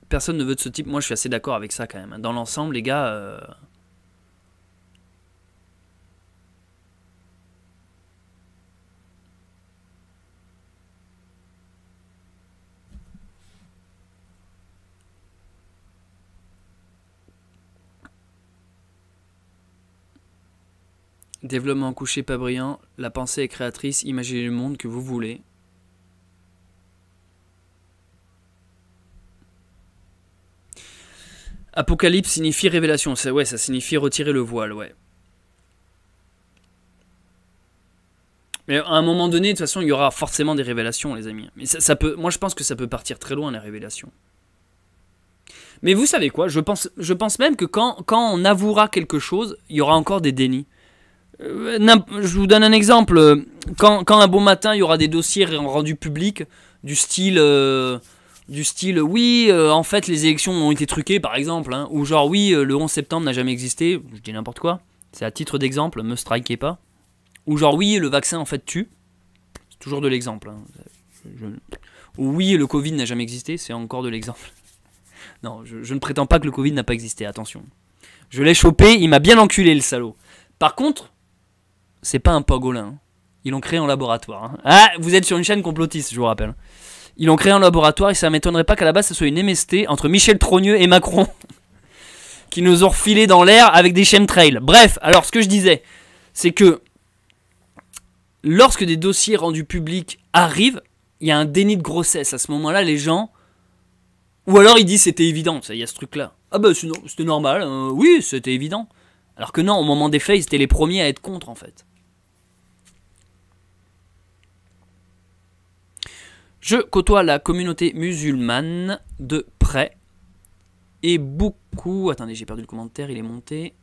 Personne ne veut de ce type. Moi, je suis assez d'accord avec ça quand même. Dans l'ensemble, les gars... Développement couché pas brillant, la pensée est créatrice, imaginez le monde que vous voulez. Apocalypse signifie révélation, ouais, ça signifie retirer le voile, ouais. Mais à un moment donné, de toute façon, il y aura forcément des révélations, les amis. Mais ça peut, moi, je pense que ça peut partir très loin, les révélations. Mais vous savez quoi, je pense même que quand on avouera quelque chose, il y aura encore des dénis. Je vous donne un exemple. Quand un beau matin, il y aura des dossiers rendus publics du style oui, en fait, les élections ont été truquées, par exemple. Hein, ou genre, oui, le 11 septembre n'a jamais existé. Je dis n'importe quoi. C'est à titre d'exemple, me strikez pas. Ou genre, oui, le vaccin, en fait, tue. C'est toujours de l'exemple. Hein. Ou oui, le Covid n'a jamais existé. C'est encore de l'exemple. Non, je ne prétends pas que le Covid n'a pas existé, attention. Je l'ai chopé, il m'a bien enculé, le salaud. Par contre, c'est pas un pangolin. Hein. Ils l'ont créé en laboratoire. Hein. Ah, vous êtes sur une chaîne complotiste, je vous rappelle. Ils l'ont créé en laboratoire et ça m'étonnerait pas qu'à la base, ça soit une MST entre Michel Trogneux et Macron. Qui nous ont refilé dans l'air avec des chemtrails. Bref, alors ce que je disais, c'est que lorsque des dossiers rendus publics arrivent, il y a un déni de grossesse. À ce moment-là, les gens... Ou alors ils disent c'était évident, il y a ce truc-là. Ah bah c'était normal, oui, c'était évident. Alors que non, au moment des faits, ils étaient les premiers à être contre, en fait. Je côtoie la communauté musulmane de près. Et beaucoup... Attendez, j'ai perdu le commentaire, il est monté.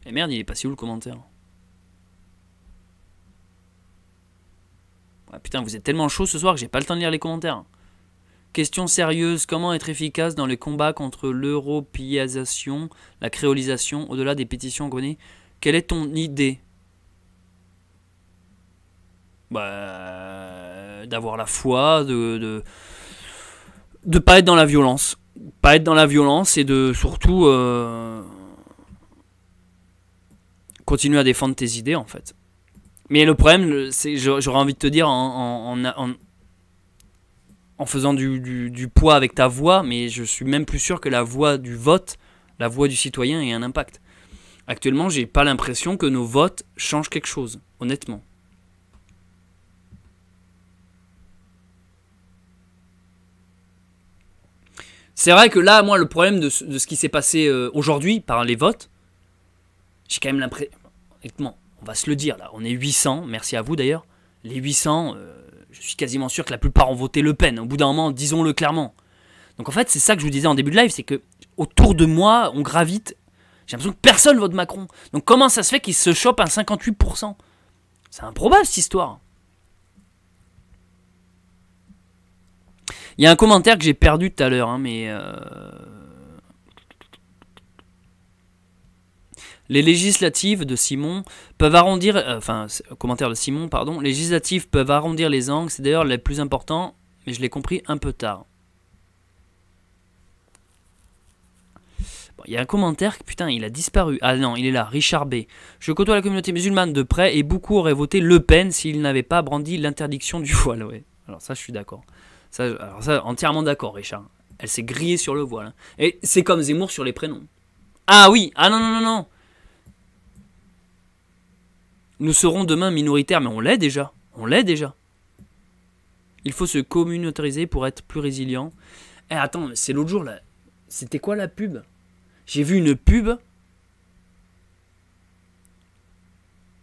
Et merde, il est passé où le commentaire? Ah, putain, vous êtes tellement chaud ce soir que j'ai pas le temps de lire les commentaires. Question sérieuse, comment être efficace dans les combats contre l'européisation, la créolisation, au-delà des pétitions qu'on connaît? Quelle est ton idée? Bah, d'avoir la foi, de pas être dans la violence. Pas être dans la violence et de surtout continuer à défendre tes idées, en fait. Mais le problème, c'est, j'aurais envie de te dire, en faisant du poids avec ta voix, mais je suis même plus sûr que la voix du vote, la voix du citoyen ait un impact. Actuellement, j'ai pas l'impression que nos votes changent quelque chose, honnêtement. C'est vrai que là, moi, le problème de ce qui s'est passé aujourd'hui par les votes, j'ai quand même l'impression... Honnêtement, on va se le dire, là, on est 800, merci à vous d'ailleurs. Les 800, je suis quasiment sûr que la plupart ont voté Le Pen. Au bout d'un moment, disons-le clairement. Donc en fait, c'est ça que je vous disais en début de live, c'est que autour de moi, on gravite. J'ai l'impression que personne vote Macron. Donc comment ça se fait qu'il se chope un 58%? C'est improbable cette histoire. Il y a un commentaire que j'ai perdu tout à l'heure, hein, mais... Les législatives de Simon peuvent arrondir... Enfin, commentaire de Simon, pardon. Les législatives peuvent arrondir les angles, c'est d'ailleurs le plus important, mais je l'ai compris un peu tard. Bon, il y a un commentaire, putain, il a disparu. Ah non, il est là, Richard B. Je côtoie la communauté musulmane de près et beaucoup auraient voté Le Pen s'il n'avait pas brandi l'interdiction du voile. Ouais. Alors ça, je suis d'accord. Alors ça, entièrement d'accord, Richard. Elle s'est grillée sur le voile. Et c'est comme Zemmour sur les prénoms. Ah oui, ah non, non, non, non. Nous serons demain minoritaires, mais on l'est déjà. On l'est déjà. Il faut se communautariser pour être plus résilient. Eh, attends, c'est l'autre jour, là. C'était quoi la pub? J'ai vu une pub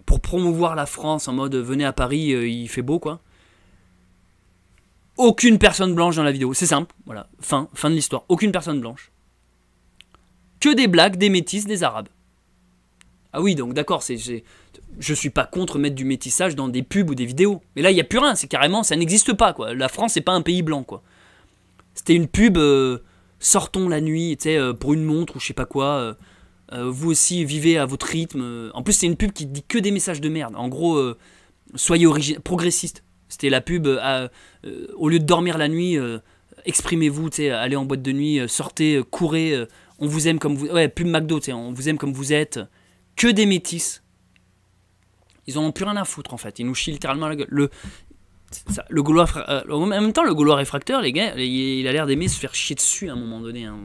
pour promouvoir la France en mode venez à Paris, il fait beau, quoi. Aucune personne blanche dans la vidéo. C'est simple, voilà. Fin de l'histoire. Aucune personne blanche. Que des blacks, des métis, des arabes. Ah oui, donc d'accord, je suis pas contre mettre du métissage dans des pubs ou des vidéos. Mais là, il n'y a plus rien, c'est carrément, ça n'existe pas, quoi. La France, c'est pas un pays blanc, quoi. C'était une pub, sortons la nuit, tu sais, pour une montre ou je sais pas quoi. Vous aussi, vivez à votre rythme. En plus, c'est une pub qui dit que des messages de merde. En gros, soyez progressiste. C'était la pub, au lieu de dormir la nuit, exprimez-vous, tu sais, allez en boîte de nuit, sortez, courez, on vous aime comme vous... Ouais, pub McDo, tu sais, on vous aime comme vous êtes. Que des métis. Ils en ont plus rien à foutre, en fait. Ils nous chient littéralement la gueule. Le Gaulois, en même temps, le Gaulois réfracteur, les gars, il a l'air d'aimer se faire chier dessus à un moment donné. Hein.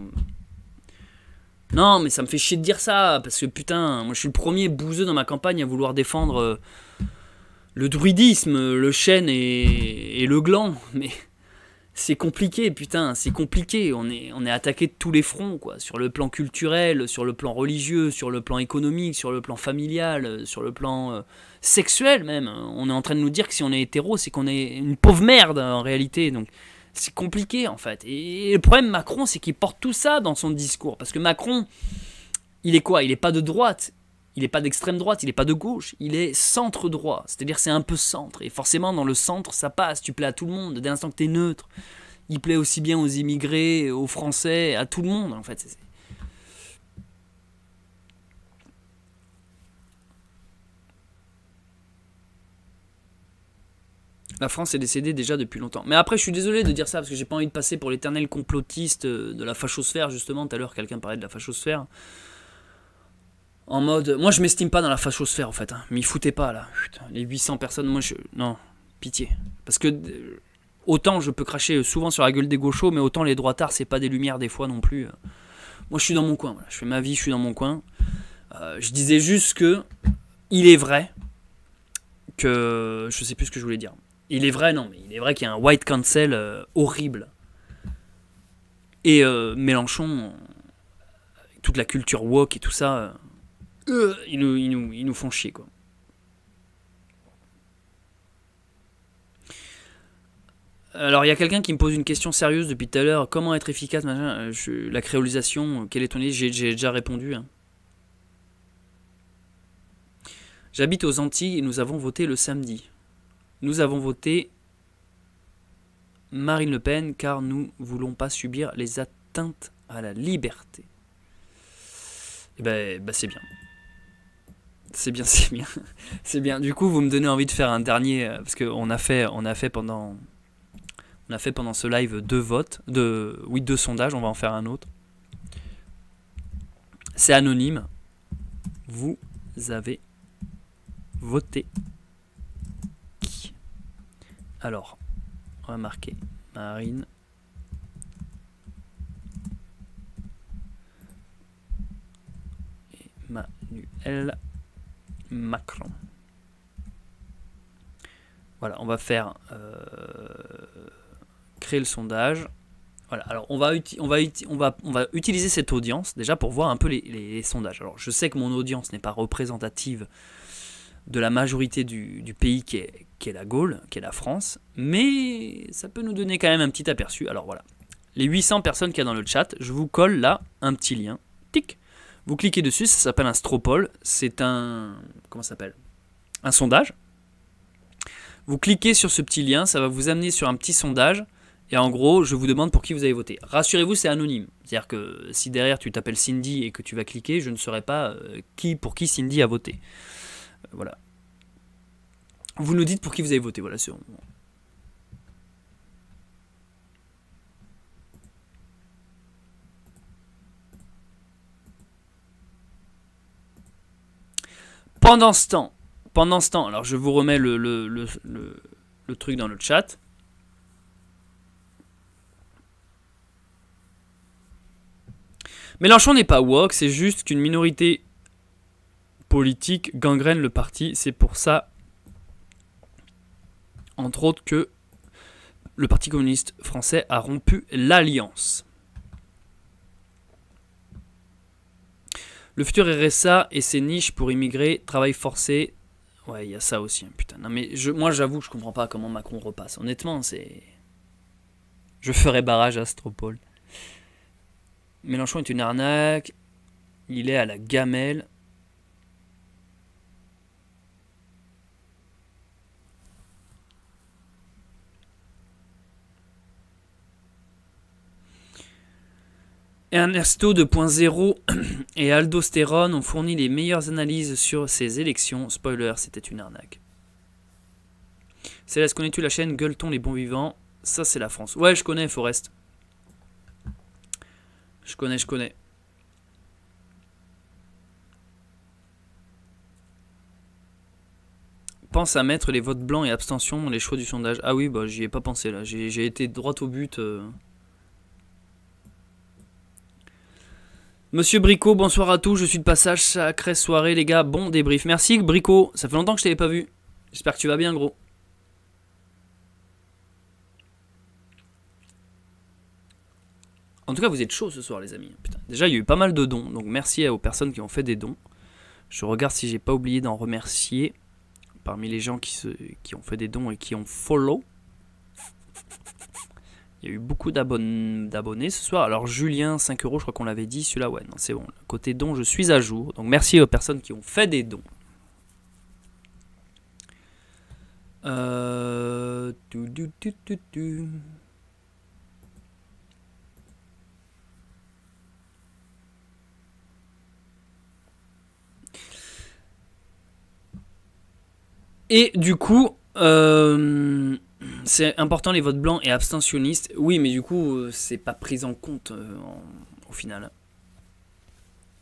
Non, mais ça me fait chier de dire ça, parce que putain, moi je suis le premier bouseux dans ma campagne à vouloir défendre le druidisme, le chêne et le gland. Mais c'est compliqué, putain, c'est compliqué. On est attaqué de tous les fronts, quoi. Sur le plan culturel, sur le plan religieux, sur le plan économique, sur le plan familial, sur le plan sexuel même. On est en train de nous dire que si on est hétéro, c'est qu'on est une pauvre merde en réalité. Donc c'est compliqué en fait. Et le problème Macron, c'est qu'il porte tout ça dans son discours. Parce que Macron, il est quoi? Il est pas de droite. Il n'est pas d'extrême droite, il n'est pas de gauche, il est centre droit, c'est-à-dire c'est un peu centre, et forcément dans le centre ça passe, tu plais à tout le monde, dès l'instant que tu es neutre, il plaît aussi bien aux immigrés, aux Français, à tout le monde en fait. La France est décédée déjà depuis longtemps. Mais après je suis désolé de dire ça, parce que j'ai pas envie de passer pour l'éternel complotiste de la fachosphère, justement, tout à l'heure quelqu'un parlait de la fachosphère. En mode, moi je m'estime pas dans la fachosphère en fait, hein. M'y foutez pas là, putain, les 800 personnes, moi non, pitié. Parce que autant je peux cracher souvent sur la gueule des gauchos, mais autant les droitards c'est pas des lumières des fois non plus. Moi je suis dans mon coin, voilà. Je fais ma vie, je suis dans mon coin. Je disais juste que il est vrai que, je sais plus ce que je voulais dire. Il est vrai, non, mais il est vrai qu'il y a un white cancel horrible. Et Mélenchon, toute la culture woke et tout ça... ils nous font chier quoi. Alors il y a quelqu'un qui me pose une question sérieuse depuis tout à l'heure. Comment être efficace machin, la créolisation, quelle est ton idée? J'ai déjà répondu. Hein. J'habite aux Antilles et nous avons voté le samedi. Nous avons voté Marine Le Pen car nous voulons pas subir les atteintes à la liberté. Et ben c'est bien. C'est bien, c'est bien. C'est bien. Du coup, vous me donnez envie de faire un dernier, parce qu'on a fait pendant ce live 2 votes, 2 sondages, on va en faire un autre. C'est anonyme. Vous avez voté qui? Alors, on va marquer Marine. Emmanuel Macron. Voilà, on va faire créer le sondage. Voilà, alors on va utiliser cette audience déjà pour voir un peu les sondages. Alors je sais que mon audience n'est pas représentative de la majorité du pays qui est la Gaule, qui est la France, mais ça peut nous donner quand même un petit aperçu. Alors voilà, les 800 personnes qu'il y a dans le chat, je vous colle là un petit lien. Tic. Vous cliquez dessus, ça s'appelle un stropole, c'est un... comment ça s'appelle? Un sondage. Vous cliquez sur ce petit lien, ça va vous amener sur un petit sondage, et en gros, je vous demande pour qui vous avez voté. Rassurez-vous, c'est anonyme. C'est-à-dire que si derrière tu t'appelles Cindy et que tu vas cliquer, je ne saurai pas pour qui Cindy a voté. Voilà. Vous nous dites pour qui vous avez voté, voilà, c'est... Pendant ce temps, alors je vous remets le truc dans le chat. Mélenchon n'est pas woke, c'est juste qu'une minorité politique gangrène le parti. C'est pour ça, entre autres, que le Parti communiste français a rompu l'alliance. Le futur RSA et ses niches pour immigrés, travail forcé. Ouais, il y a ça aussi, hein, putain. Non, mais moi, j'avoue, je comprends pas comment Macron repasse. Honnêtement, c'est... Je ferai barrage à Astropole. Mélenchon est une arnaque. Il est à la gamelle. Ernesto 2.0 et Aldostérone ont fourni les meilleures analyses sur ces élections. Spoiler, c'était une arnaque. Céleste, connais-tu la chaîne Gueuleton les bons vivants? Ça, c'est la France. Ouais, je connais, Forest. Je connais. Pense à mettre les votes blancs et abstention dans les choix du sondage. Ah oui, bah j'y ai pas pensé là. J'ai été droit au but. Monsieur Bricot, bonsoir à tous. Je suis de passage. Sacrée soirée, les gars. Bon débrief. Merci, Bricot. Ça fait longtemps que je t'avais pas vu. J'espère que tu vas bien, gros. En tout cas, vous êtes chaud ce soir, les amis. Putain. Déjà, il y a eu pas mal de dons. Donc, merci aux personnes qui ont fait des dons. Je regarde si j'ai pas oublié d'en remercier. Parmi les gens qui ont fait des dons et qui ont follow. Il y a eu beaucoup d'abonnés ce soir. Alors Julien, 5 €, je crois qu'on l'avait dit. Celui-là, ouais, non, c'est bon. Côté dons, je suis à jour. Donc merci aux personnes qui ont fait des dons. Et du coup, c'est important les votes blancs et abstentionnistes. Oui, mais du coup, c'est pas pris en compte au final.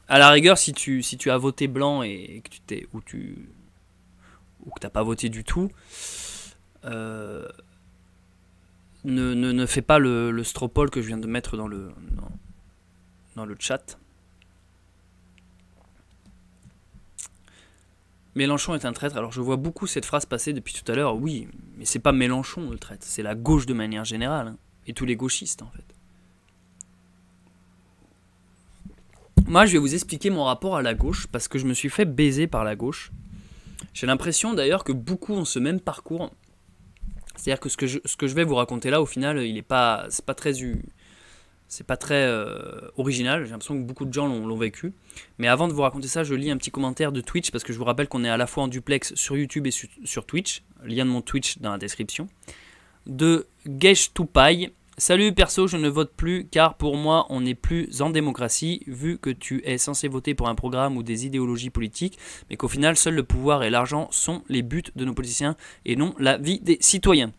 À la rigueur, si tu as voté blanc et que tu t'es ou que t'as pas voté du tout, ne fais pas le stropole que je viens de mettre dans le chat. Mélenchon est un traître. Alors je vois beaucoup cette phrase passer depuis tout à l'heure. Oui, mais c'est pas Mélenchon le traître, c'est la gauche de manière générale, hein, et tous les gauchistes en fait. Moi, je vais vous expliquer mon rapport à la gauche parce que je me suis fait baiser par la gauche. J'ai l'impression d'ailleurs que beaucoup ont ce même parcours. C'est-à-dire que ce que je vais vous raconter là, au final, c'est pas très original. J'ai l'impression que beaucoup de gens l'ont vécu. Mais avant de vous raconter ça, je lis un petit commentaire de Twitch parce que je vous rappelle qu'on est à la fois en duplex sur YouTube et sur Twitch. Lien de mon Twitch dans la description. De Gesh Toupaille. Salut perso, je ne vote plus car pour moi on n'est plus en démocratie vu que tu es censé voter pour un programme ou des idéologies politiques mais qu'au final seul le pouvoir et l'argent sont les buts de nos politiciens et non la vie des citoyens.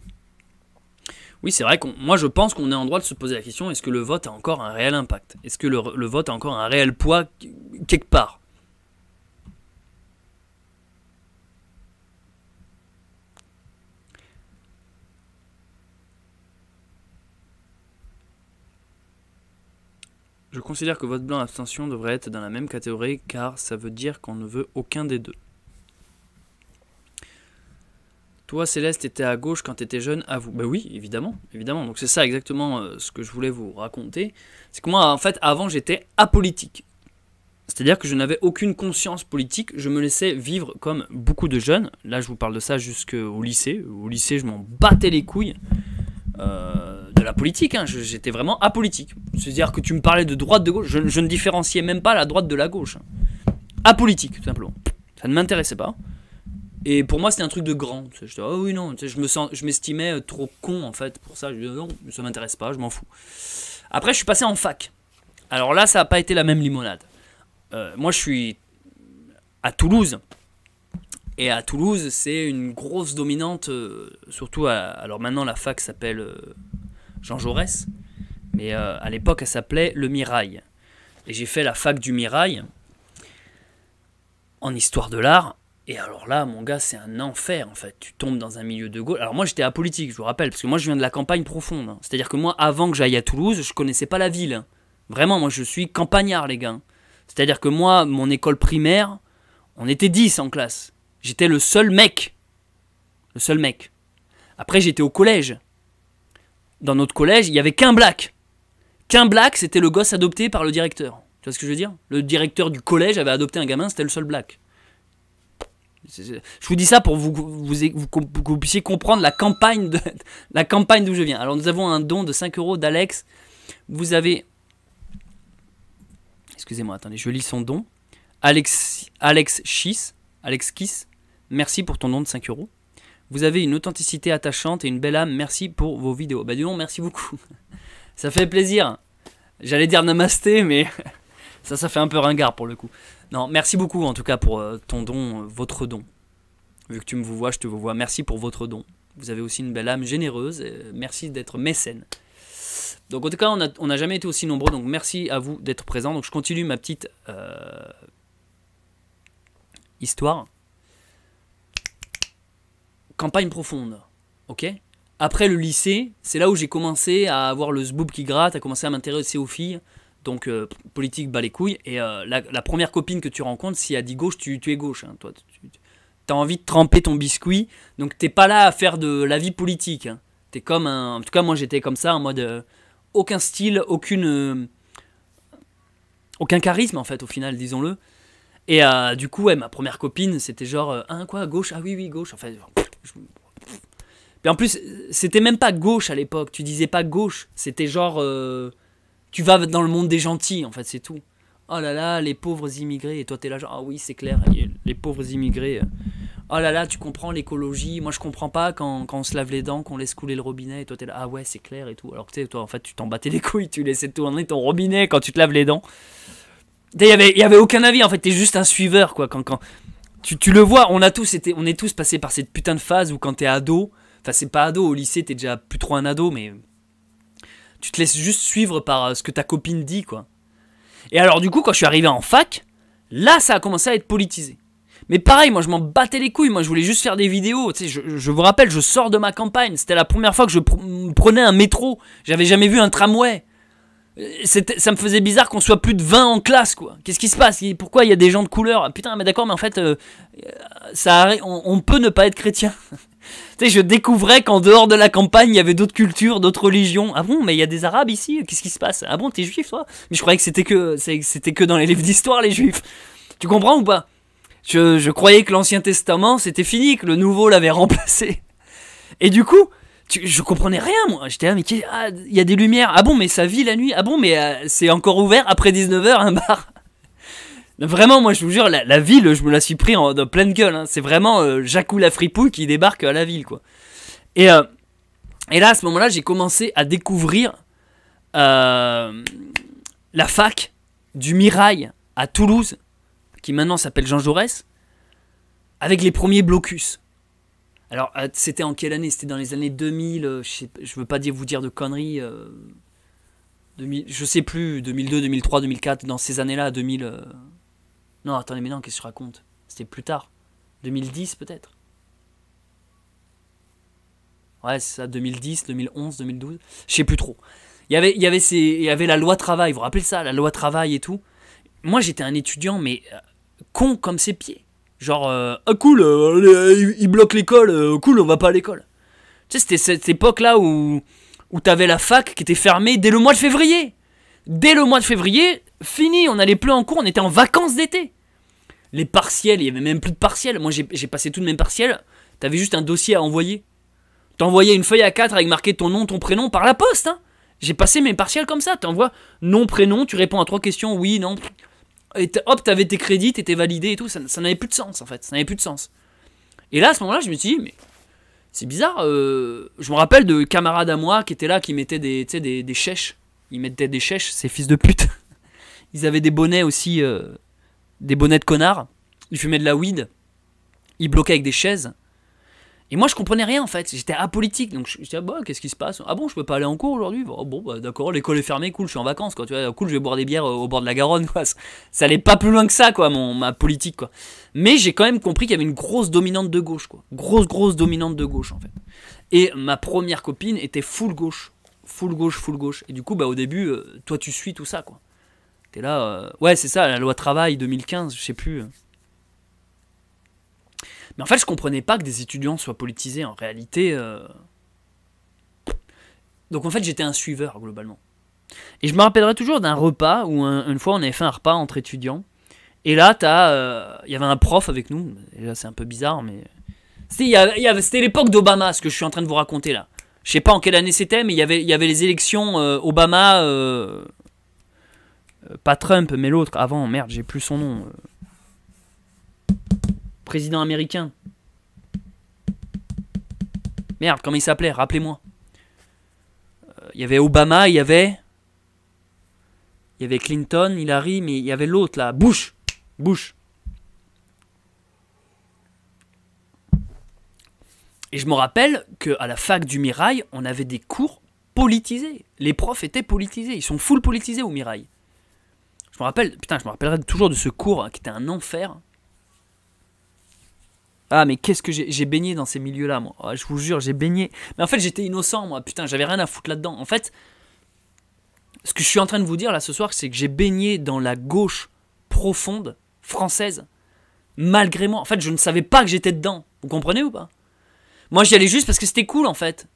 Oui, c'est vrai moi je pense qu'on est en droit de se poser la question, est-ce que le vote a encore un réel impact? Est-ce que le vote a encore un réel poids quelque part? Je considère que vote blanc et abstention devraient être dans la même catégorie car ça veut dire qu'on ne veut aucun des deux. Toi, Céleste, t'étais à gauche quand t'étais jeune, avoue. Bah oui, évidemment. Donc c'est ça exactement ce que je voulais vous raconter. C'est que moi, en fait, avant, j'étais apolitique. C'est-à-dire que je n'avais aucune conscience politique. Je me laissais vivre comme beaucoup de jeunes. Là, je vous parle de ça jusqu'au lycée. Au lycée, je m'en battais les couilles de la politique. Hein. J'étais vraiment apolitique. C'est-à-dire que tu me parlais de droite, de gauche. Je ne différenciais même pas la droite de la gauche. Apolitique, tout simplement. Ça ne m'intéressait pas. Et pour moi, c'était un truc de grand. Je disais, oh oui, non, je m'estimais trop con, en fait, pour ça. Je disais, non, ça m'intéresse pas, je m'en fous. Après, je suis passé en fac. Alors là, ça n'a pas été la même limonade. Moi, je suis à Toulouse. Et à Toulouse, c'est une grosse dominante, surtout, alors maintenant, la fac s'appelle Jean Jaurès. Mais à l'époque, elle s'appelait le Mirail. Et j'ai fait la fac du Mirail, en histoire de l'art. Et alors là, mon gars, c'est un enfer, en fait. Tu tombes dans un milieu de gauche. Alors moi, j'étais apolitique, je vous rappelle, parce que moi, je viens de la campagne profonde. Hein. C'est-à-dire que moi, avant que j'aille à Toulouse, je connaissais pas la ville. Hein. Vraiment, moi, je suis campagnard, les gars. C'est-à-dire que moi, mon école primaire, on était 10 en classe. J'étais le seul mec. Le seul mec. Après, j'étais au collège. Dans notre collège, il n'y avait qu'un black. Qu'un black, c'était le gosse adopté par le directeur. Tu vois ce que je veux dire? Le directeur du collège avait adopté un gamin, c'était le seul black. Je vous dis ça pour que vous puissiez comprendre la campagne d'où je viens. Alors nous avons un don de 5 € d'Alex. Vous avez... Excusez-moi, attendez, je lis son don. Alex Kiss. Merci pour ton don de 5 €. Vous avez une authenticité attachante et une belle âme. Merci pour vos vidéos. Bah dis donc, merci beaucoup. Ça fait plaisir. J'allais dire namasté, mais ça fait un peu ringard pour le coup. Non, merci beaucoup en tout cas pour ton don, votre don. Vu que tu me vois, je te vois. Merci pour votre don. Vous avez aussi une belle âme généreuse. Merci d'être mécène. Donc en tout cas, on n'a jamais été aussi nombreux. Donc merci à vous d'être présents. Donc je continue ma petite histoire. Campagne profonde. Ok. Après le lycée, c'est là où j'ai commencé à avoir le zboob qui gratte, à commencer à m'intéresser aux filles. Donc politique, bas les couilles. Et la première copine que tu rencontres, si elle dit gauche, tu es gauche. Hein. Toi, tu as envie de tremper ton biscuit. Donc t'es pas là à faire de la vie politique. Hein. T'es comme un... En tout cas, moi j'étais comme ça, en mode... aucun style, aucun charisme en fait, au final, disons-le. Et du coup, ouais, ma première copine, c'était genre... quoi, gauche? Ah oui, gauche. En fait... Puis en plus, c'était même pas gauche à l'époque. Tu disais pas gauche. C'était genre... tu vas dans le monde des gentils, en fait, c'est tout. Oh là là, les pauvres immigrés. Et toi, t'es là genre... Ah oui, c'est clair, les pauvres immigrés... Oh là là, tu comprends l'écologie. Moi, je comprends pas quand on se lave les dents, qu'on laisse couler le robinet. Et toi, t'es là, ah ouais, c'est clair et tout. Alors que tu sais, toi, en fait, tu t'en battais les couilles. Tu laissais tourner ton robinet quand tu te laves les dents. Il y avait aucun avis. En fait, t'es juste un suiveur, quoi. Quand tu le vois, on est tous passés par cette putain de phase où quand t'es ado, enfin, c'est pas ado, au lycée, t'es déjà plus trop un ado, mais tu te laisses juste suivre par ce que ta copine dit, quoi. Et alors, du coup, quand je suis arrivé en fac, là, ça a commencé à être politisé. Mais pareil, moi je m'en battais les couilles, moi je voulais juste faire des vidéos, tu sais, je vous rappelle, je sors de ma campagne, c'était la première fois que je prenais un métro, j'avais jamais vu un tramway, ça me faisait bizarre qu'on soit plus de 20 en classe, quoi. Qu'est-ce qui se passe? Pourquoi il y a des gens de couleur? Putain, mais d'accord, mais en fait, on peut ne pas être chrétien. Tu sais, je découvrais qu'en dehors de la campagne, il y avait d'autres cultures, d'autres religions. Ah bon, mais il y a des arabes ici, qu'est-ce qui se passe? Ah bon, t'es juif, toi? Mais je croyais que c'était que dans les livres d'histoire, les juifs. Tu comprends ou pas? Je croyais que l'Ancien Testament c'était fini, que le Nouveau l'avait remplacé. Et du coup, je comprenais rien, moi. J'étais là, mais il y a des lumières. Ah bon, mais ça vit la nuit. Ah bon, mais c'est encore ouvert après 19h un bar. Vraiment, moi je vous jure, la ville, je me la suis pris de pleine gueule. Hein. C'est vraiment Jacou la fripouille qui débarque à la ville, quoi. Et là, à ce moment-là, j'ai commencé à découvrir la fac du Mirail à Toulouse, qui maintenant s'appelle Jean Jaurès, avec les premiers blocus. Alors, c'était en quelle année? C'était dans les années 2000, je veux pas vous dire de conneries, 2000, je sais plus, 2002, 2003, 2004, dans ces années-là, 2000... Non, attendez, mais non, qu'est-ce que je raconte? C'était plus tard. 2010 peut-être? Ouais, c'est ça, 2010, 2011, 2012, je sais plus trop. Il y avait la loi travail, vous vous rappelez ça, la loi travail et tout? Moi, j'étais un étudiant, mais... con comme ses pieds. Genre, ah cool, il bloque l'école, cool, on va pas à l'école. Tu sais, c'était cette époque-là où t'avais la fac qui était fermée dès le mois de février. Dès le mois de février, fini, on allait plus en cours, on était en vacances d'été. Les partiels, il y avait même plus de partiels. Moi, j'ai passé tous mes partiels, t'avais juste un dossier à envoyer. T'envoyais une feuille A4 avec marqué ton nom, ton prénom par la poste, hein. J'ai passé mes partiels comme ça, t'envoies nom, prénom, tu réponds à 3 questions, oui, non... Et hop, t'avais tes crédits, t'étais validé et tout, ça n'avait plus de sens en fait, ça n'avait plus de sens. Et là, à ce moment-là, je me suis dit, mais c'est bizarre, je me rappelle de camarades à moi qui étaient là, qui mettaient des chèches, ils mettaient des chèches, ces fils de pute. Ils avaient des bonnets aussi, des bonnets de connards, ils fumaient de la weed, ils bloquaient avec des chaises. Et moi je comprenais rien en fait, j'étais apolitique, donc je disais ah bah qu'est-ce qui se passe? Ah bon, je peux pas aller en cours aujourd'hui? Bon bah d'accord, l'école est fermée, cool, je suis en vacances quoi, tu vois, cool, je vais boire des bières au bord de la Garonne quoi. Ça allait pas plus loin que ça quoi, ma politique quoi. Mais j'ai quand même compris qu'il y avait une grosse dominante de gauche quoi, grosse dominante de gauche en fait. Et ma première copine était full gauche. Et du coup bah au début, toi tu suis tout ça quoi. T'es là, ouais c'est ça, la loi travail 2015, je sais plus. Mais en fait, je comprenais pas que des étudiants soient politisés en réalité. Donc en fait, j'étais un suiveur globalement. Et je me rappellerai toujours d'un repas où une fois on avait fait un repas entre étudiants. Et là, il y avait un prof avec nous. Déjà, c'est un peu bizarre, mais... C'était l'époque d'Obama, ce que je suis en train de vous raconter là. Je sais pas en quelle année c'était, mais il y avait les élections Obama... pas Trump, mais l'autre. Avant, merde, j'ai plus son nom. Président américain. Merde, comment il s'appelait? Rappelez-moi. Il y avait Obama, il y avait Clinton, Hillary, mais il y avait l'autre là, Bush. Et je me rappelle qu'à la fac du Mirail, on avait des cours politisés. Les profs étaient politisés, ils sont full politisés au Mirail. Je me rappellerai toujours de ce cours qui était un enfer. Ah, mais qu'est-ce que j'ai baigné dans ces milieux-là, moi. Oh, je vous jure, j'ai baigné. Mais en fait, j'étais innocent, moi. Putain, j'avais rien à foutre là-dedans. En fait, ce que je suis en train de vous dire là ce soir, c'est que j'ai baigné dans la gauche profonde française, malgré moi. En fait, je ne savais pas que j'étais dedans. Vous comprenez ou pas? Moi, j'y allais juste parce que c'était cool, en fait.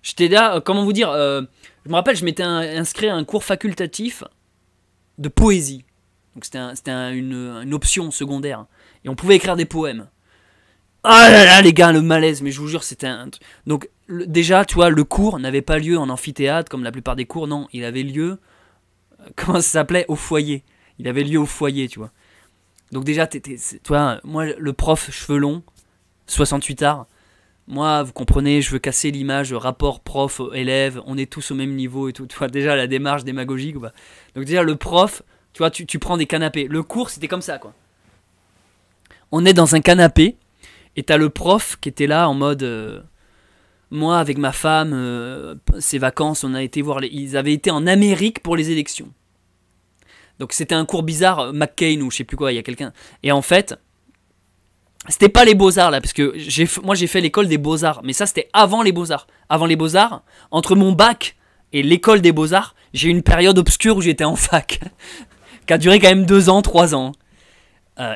J'étais là, comment vous dire, je me rappelle, je m'étais inscrit à un cours facultatif de poésie. Donc c'était une option secondaire. Et on pouvait écrire des poèmes. Ah là là, les gars, le malaise, mais je vous jure, c'était un... Donc, déjà, tu vois, le cours n'avait pas lieu en amphithéâtre, comme la plupart des cours, non. Il avait lieu, comment ça s'appelait? Au foyer. Il avait lieu au foyer, tu vois. Donc déjà, tu vois, moi, le prof, cheveux longs, 68 arts, moi, vous comprenez, je veux casser l'image rapport prof-élève, on est tous au même niveau et tout. Tu vois, déjà, la démarche démagogique, ou pas. Donc déjà, le prof, tu vois, tu prends des canapés. Le cours, c'était comme ça, quoi. On est dans un canapé, et t'as le prof qui était là en mode... moi, avec ma femme, ces vacances, on a été voir... Ils avaient été en Amérique pour les élections. Donc c'était un cours bizarre, McCain ou je sais plus quoi, il y a quelqu'un. Et en fait, c'était pas les Beaux-Arts là, parce que moi j'ai fait l'école des Beaux-Arts, mais ça c'était avant les Beaux-Arts. Avant les Beaux-Arts, entre mon bac et l'école des Beaux-Arts, j'ai eu une période obscure où j'étais en fac, qui a duré quand même 2 ans, 3 ans.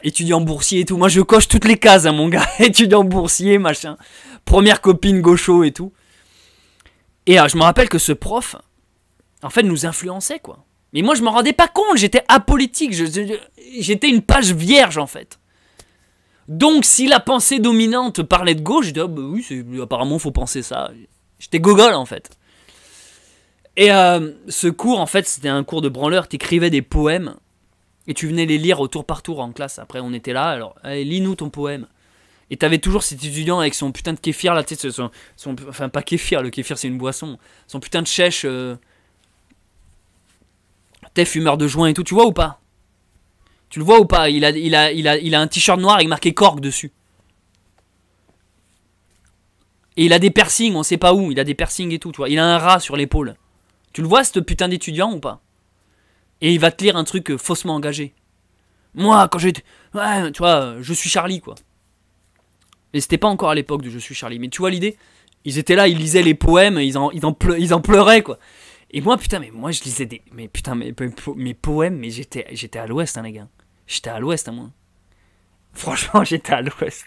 Étudiant boursier et tout. Moi je coche toutes les cases, hein, mon gars. Étudiant boursier, machin. Première copine gaucho et tout. Et je me rappelle que ce prof, en fait, nous influençait, quoi. Mais moi je m'en rendais pas compte, j'étais apolitique. J'étais une page vierge, en fait. Donc si la pensée dominante parlait de gauche, je disais, bah oui, apparemment faut penser ça. J'étais gogol, en fait. Et ce cours, en fait, c'était un cours de branleur. T'écrivais des poèmes. Et tu venais les lire au tour par tour en classe. Après, on était là. Alors, allez, lis-nous ton poème. Et t'avais toujours cet étudiant avec son putain de kéfir là. Tu sais, enfin, pas kéfir. Le kéfir, c'est une boisson. Son putain de chèche. T'es fumeur de joint et tout. Tu vois ou pas? Tu le vois ou pas? Il a un t-shirt noir avec marqué Korg dessus. Et il a des piercings. On sait pas où. Il a des piercings et tout. Tu vois. Il a un rat sur l'épaule. Tu le vois, ce putain d'étudiant ou pas? Et il va te lire un truc faussement engagé. Moi, quand j'étais... Ouais, tu vois, je suis Charlie, quoi. Et c'était pas encore à l'époque de Je suis Charlie. Mais tu vois l'idée? Ils étaient là, ils lisaient les poèmes, ils en pleuraient, quoi. Et moi, putain, mais moi, je lisais des... Mais putain, mes poèmes, mais j'étais à l'ouest, hein, les gars. J'étais à l'ouest, hein, moi. Franchement, j'étais à l'ouest.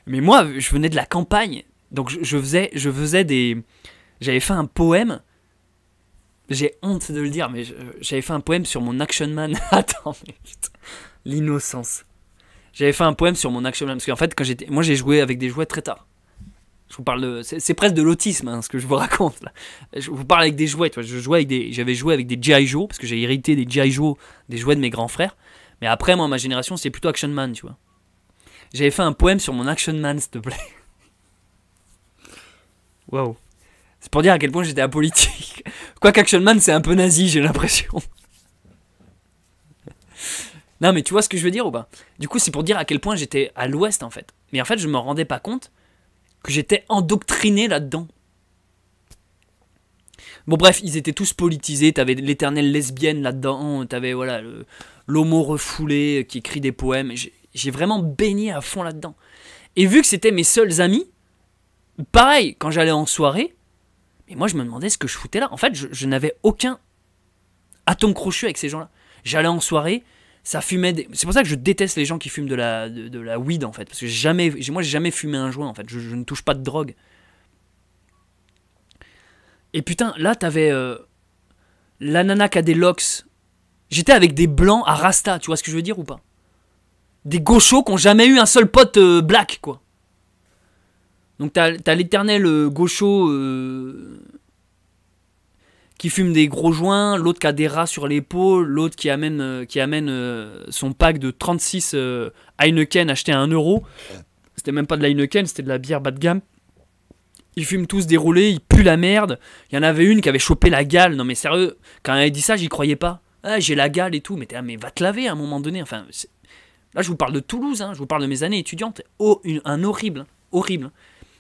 Mais moi, je venais de la campagne. Donc, je faisais des... J'avais fait un poème... J'ai honte de le dire, mais j'avais fait un poème sur mon Action Man. Attends, mais putain, l'innocence. J'avais fait un poème sur mon Action Man, parce qu'en fait, moi j'ai joué avec des jouets très tard. Je vous parle de... C'est presque de l'autisme, hein, ce que je vous raconte, là. Je vous parle avec des jouets, tu vois. J'avais joué avec des G.I. Joe, parce que j'ai hérité des G.I. Joe, des jouets de mes grands frères. Mais après, moi, ma génération, c'est plutôt Action Man, tu vois. J'avais fait un poème sur mon Action Man, s'il te plaît. Waouh. C'est pour dire à quel point j'étais apolitique. Quoique Action Man, c'est un peu nazi, j'ai l'impression. Non, mais tu vois ce que je veux dire ou pas? Du coup, c'est pour dire à quel point j'étais à l'ouest, en fait. Mais en fait, je me rendais pas compte que j'étais endoctriné là-dedans. Bon, bref, ils étaient tous politisés. T'avais l'éternelle lesbienne là-dedans. T'avais, voilà, l'homo refoulé qui écrit des poèmes. J'ai vraiment baigné à fond là-dedans. Et vu que c'était mes seuls amis, pareil, quand j'allais en soirée, mais moi, je me demandais ce que je foutais là. En fait, je n'avais aucun atome crochu avec ces gens-là. J'allais en soirée, ça fumait... C'est pour ça que je déteste les gens qui fument de la weed, en fait. Parce que moi, j'ai jamais fumé un joint, en fait. Je ne touche pas de drogue. Et putain, là, t'avais la nana qui a des locks. J'étais avec des blancs à Rasta, tu vois ce que je veux dire ou pas? Des gauchos qui n'ont jamais eu un seul pote black, quoi. Donc t'as l'éternel gaucho qui fume des gros joints, l'autre qui a des rats sur l'épaule, l'autre qui amène son pack de 36 Heineken acheté à 1€. C'était même pas de la Heineken, c'était de la bière bas de gamme. Ils fument tous déroulés, ils puent la merde. Il y en avait une qui avait chopé la gale. Non mais sérieux, quand elle avait dit ça, j'y croyais pas. Ah, j'ai la gale et tout, mais mais va te laver à un moment donné. Enfin, là je vous parle de Toulouse, hein, je vous parle de mes années étudiantes. Un horrible, hein, horrible.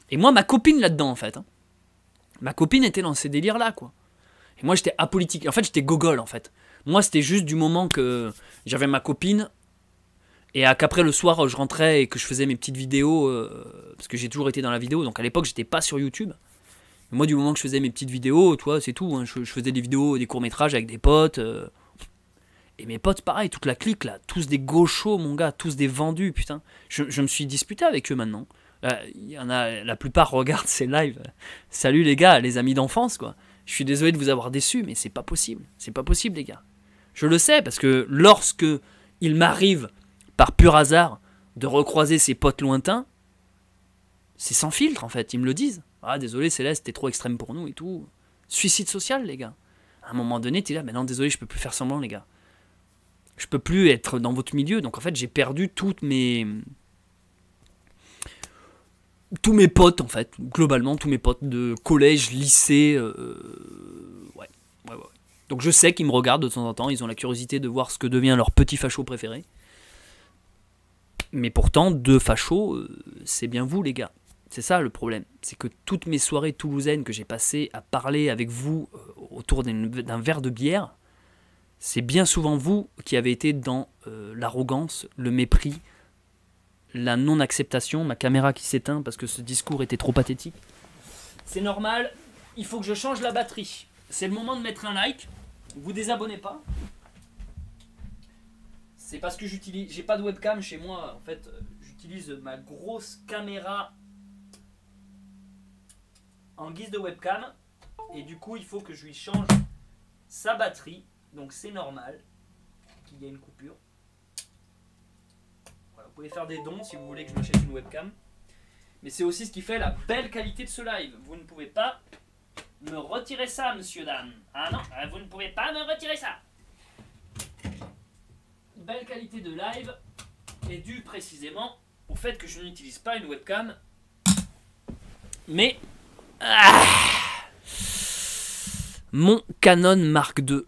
Et moi, ma copine là-dedans, en fait. Hein. Ma copine était dans ces délires-là, quoi. Et moi, j'étais apolitique. En fait, j'étais gogol, en fait. Moi, c'était juste du moment que j'avais ma copine et qu'après le soir, je rentrais et que je faisais mes petites vidéos, parce que j'ai toujours été dans la vidéo. Donc à l'époque, j'étais pas sur YouTube. Et moi, du moment que je faisais mes petites vidéos, toi, c'est tout. Hein. Je faisais des vidéos, des courts-métrages avec des potes. Et mes potes, pareil, toute la clique, là. Tous des gauchos, mon gars. Tous des vendus, putain. Je me suis disputé avec eux maintenant. Il y en a, la plupart regardent ces lives. Salut les gars, les amis d'enfance, quoi. Je suis désolé de vous avoir déçu, mais c'est pas possible. C'est pas possible, les gars. Je le sais, parce que lorsque il m'arrive, par pur hasard, de recroiser ces potes lointains, c'est sans filtre, en fait. Ils me le disent. Ah, désolé, Céleste, t'es trop extrême pour nous et tout. Suicide social, les gars. À un moment donné, t'es là, mais non, désolé, je peux plus faire semblant, les gars. Je peux plus être dans votre milieu. Donc, en fait, j'ai perdu tous mes potes, en fait, globalement, tous mes potes de collège, lycée, ouais. Donc je sais qu'ils me regardent de temps en temps, ils ont la curiosité de voir ce que devient leur petit facho préféré. Mais pourtant, deux fachos, c'est bien vous, les gars. C'est ça le problème. C'est que toutes mes soirées toulousaines que j'ai passées à parler avec vous autour d'un verre de bière, c'est bien souvent vous qui avez été dans l'arrogance, le mépris, la non-acceptation, ma caméra qui s'éteint parce que ce discours était trop pathétique. C'est normal, il faut que je change la batterie. C'est le moment de mettre un like. Vous désabonnez pas. C'est parce que j'ai pas de webcam chez moi. En fait, j'utilise ma grosse caméra en guise de webcam. Et du coup, il faut que je lui change sa batterie. Donc c'est normal qu'il y ait une coupure. Vous pouvez faire des dons si vous voulez que je m'achète une webcam. Mais c'est aussi ce qui fait la belle qualité de ce live. Vous ne pouvez pas me retirer ça, monsieur, dame. Ah non, vous ne pouvez pas me retirer ça. Belle qualité de live est due précisément au fait que je n'utilise pas une webcam. Mais... mon Canon Mark II.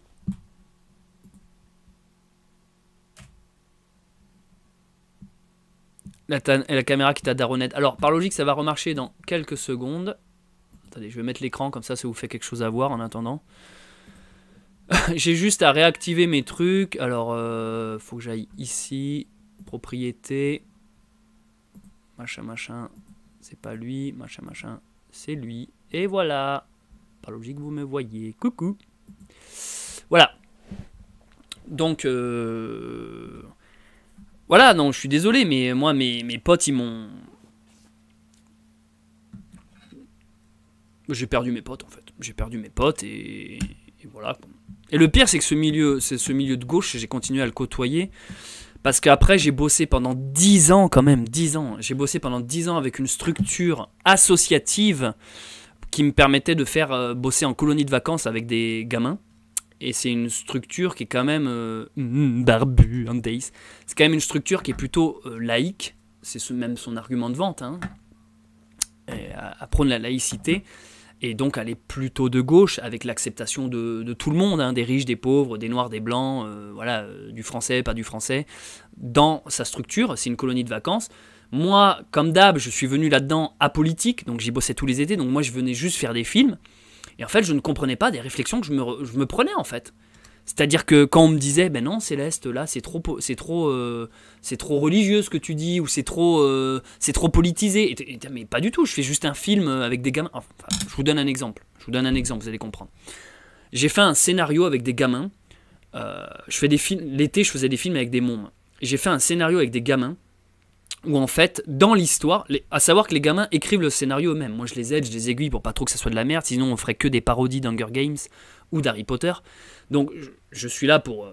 La caméra qui t'a daronnette. Alors, par logique, ça va remarcher dans quelques secondes. Attendez, je vais mettre l'écran, comme ça vous fait quelque chose à voir en attendant. J'ai juste à réactiver mes trucs. Alors, faut que j'aille ici. Propriété. Machin. C'est pas lui. Machin. C'est lui. Et voilà. Par logique, vous me voyez. Coucou. Voilà. Donc, voilà, non, je suis désolé, mais moi, mes potes, ils m'ont... J'ai perdu mes potes, en fait. J'ai perdu mes potes et voilà. Et le pire, c'est que ce milieu de gauche, j'ai continué à le côtoyer. Parce qu'après, j'ai bossé pendant 10 ans, quand même, 10 ans. J'ai bossé pendant 10 ans avec une structure associative qui me permettait de faire bosser en colonie de vacances avec des gamins. Et c'est une structure qui est quand même... barbu, un days. C'est quand même une structure qui est plutôt laïque. C'est même son argument de vente. Hein. À prône la laïcité. Et donc elle est plutôt de gauche, avec l'acceptation de tout le monde. Hein, des riches, des pauvres, des noirs, des blancs. Voilà, du français, pas du français. Dans sa structure, c'est une colonie de vacances. Moi, comme d'hab, je suis venu là-dedans apolitique. Donc j'y bossais tous les étés. Donc moi, je venais juste faire des films. Et en fait, je ne comprenais pas des réflexions que je me prenais, en fait. C'est-à-dire que quand on me disait, ben non, Céleste, là, c'est trop religieux ce que tu dis, ou c'est trop politisé. Mais pas du tout, je fais juste un film avec des gamins. Enfin, je vous donne un exemple, vous allez comprendre. J'ai fait un scénario avec des gamins. L'été, je faisais des films avec des mômes. J'ai fait un scénario avec des gamins, où en fait, dans l'histoire, à savoir que les gamins écrivent le scénario eux-mêmes. Moi, je les aide, je les aiguille pour pas trop que ça soit de la merde, sinon on ferait que des parodies d'Hunger Games ou d'Harry Potter. Donc, je suis là pour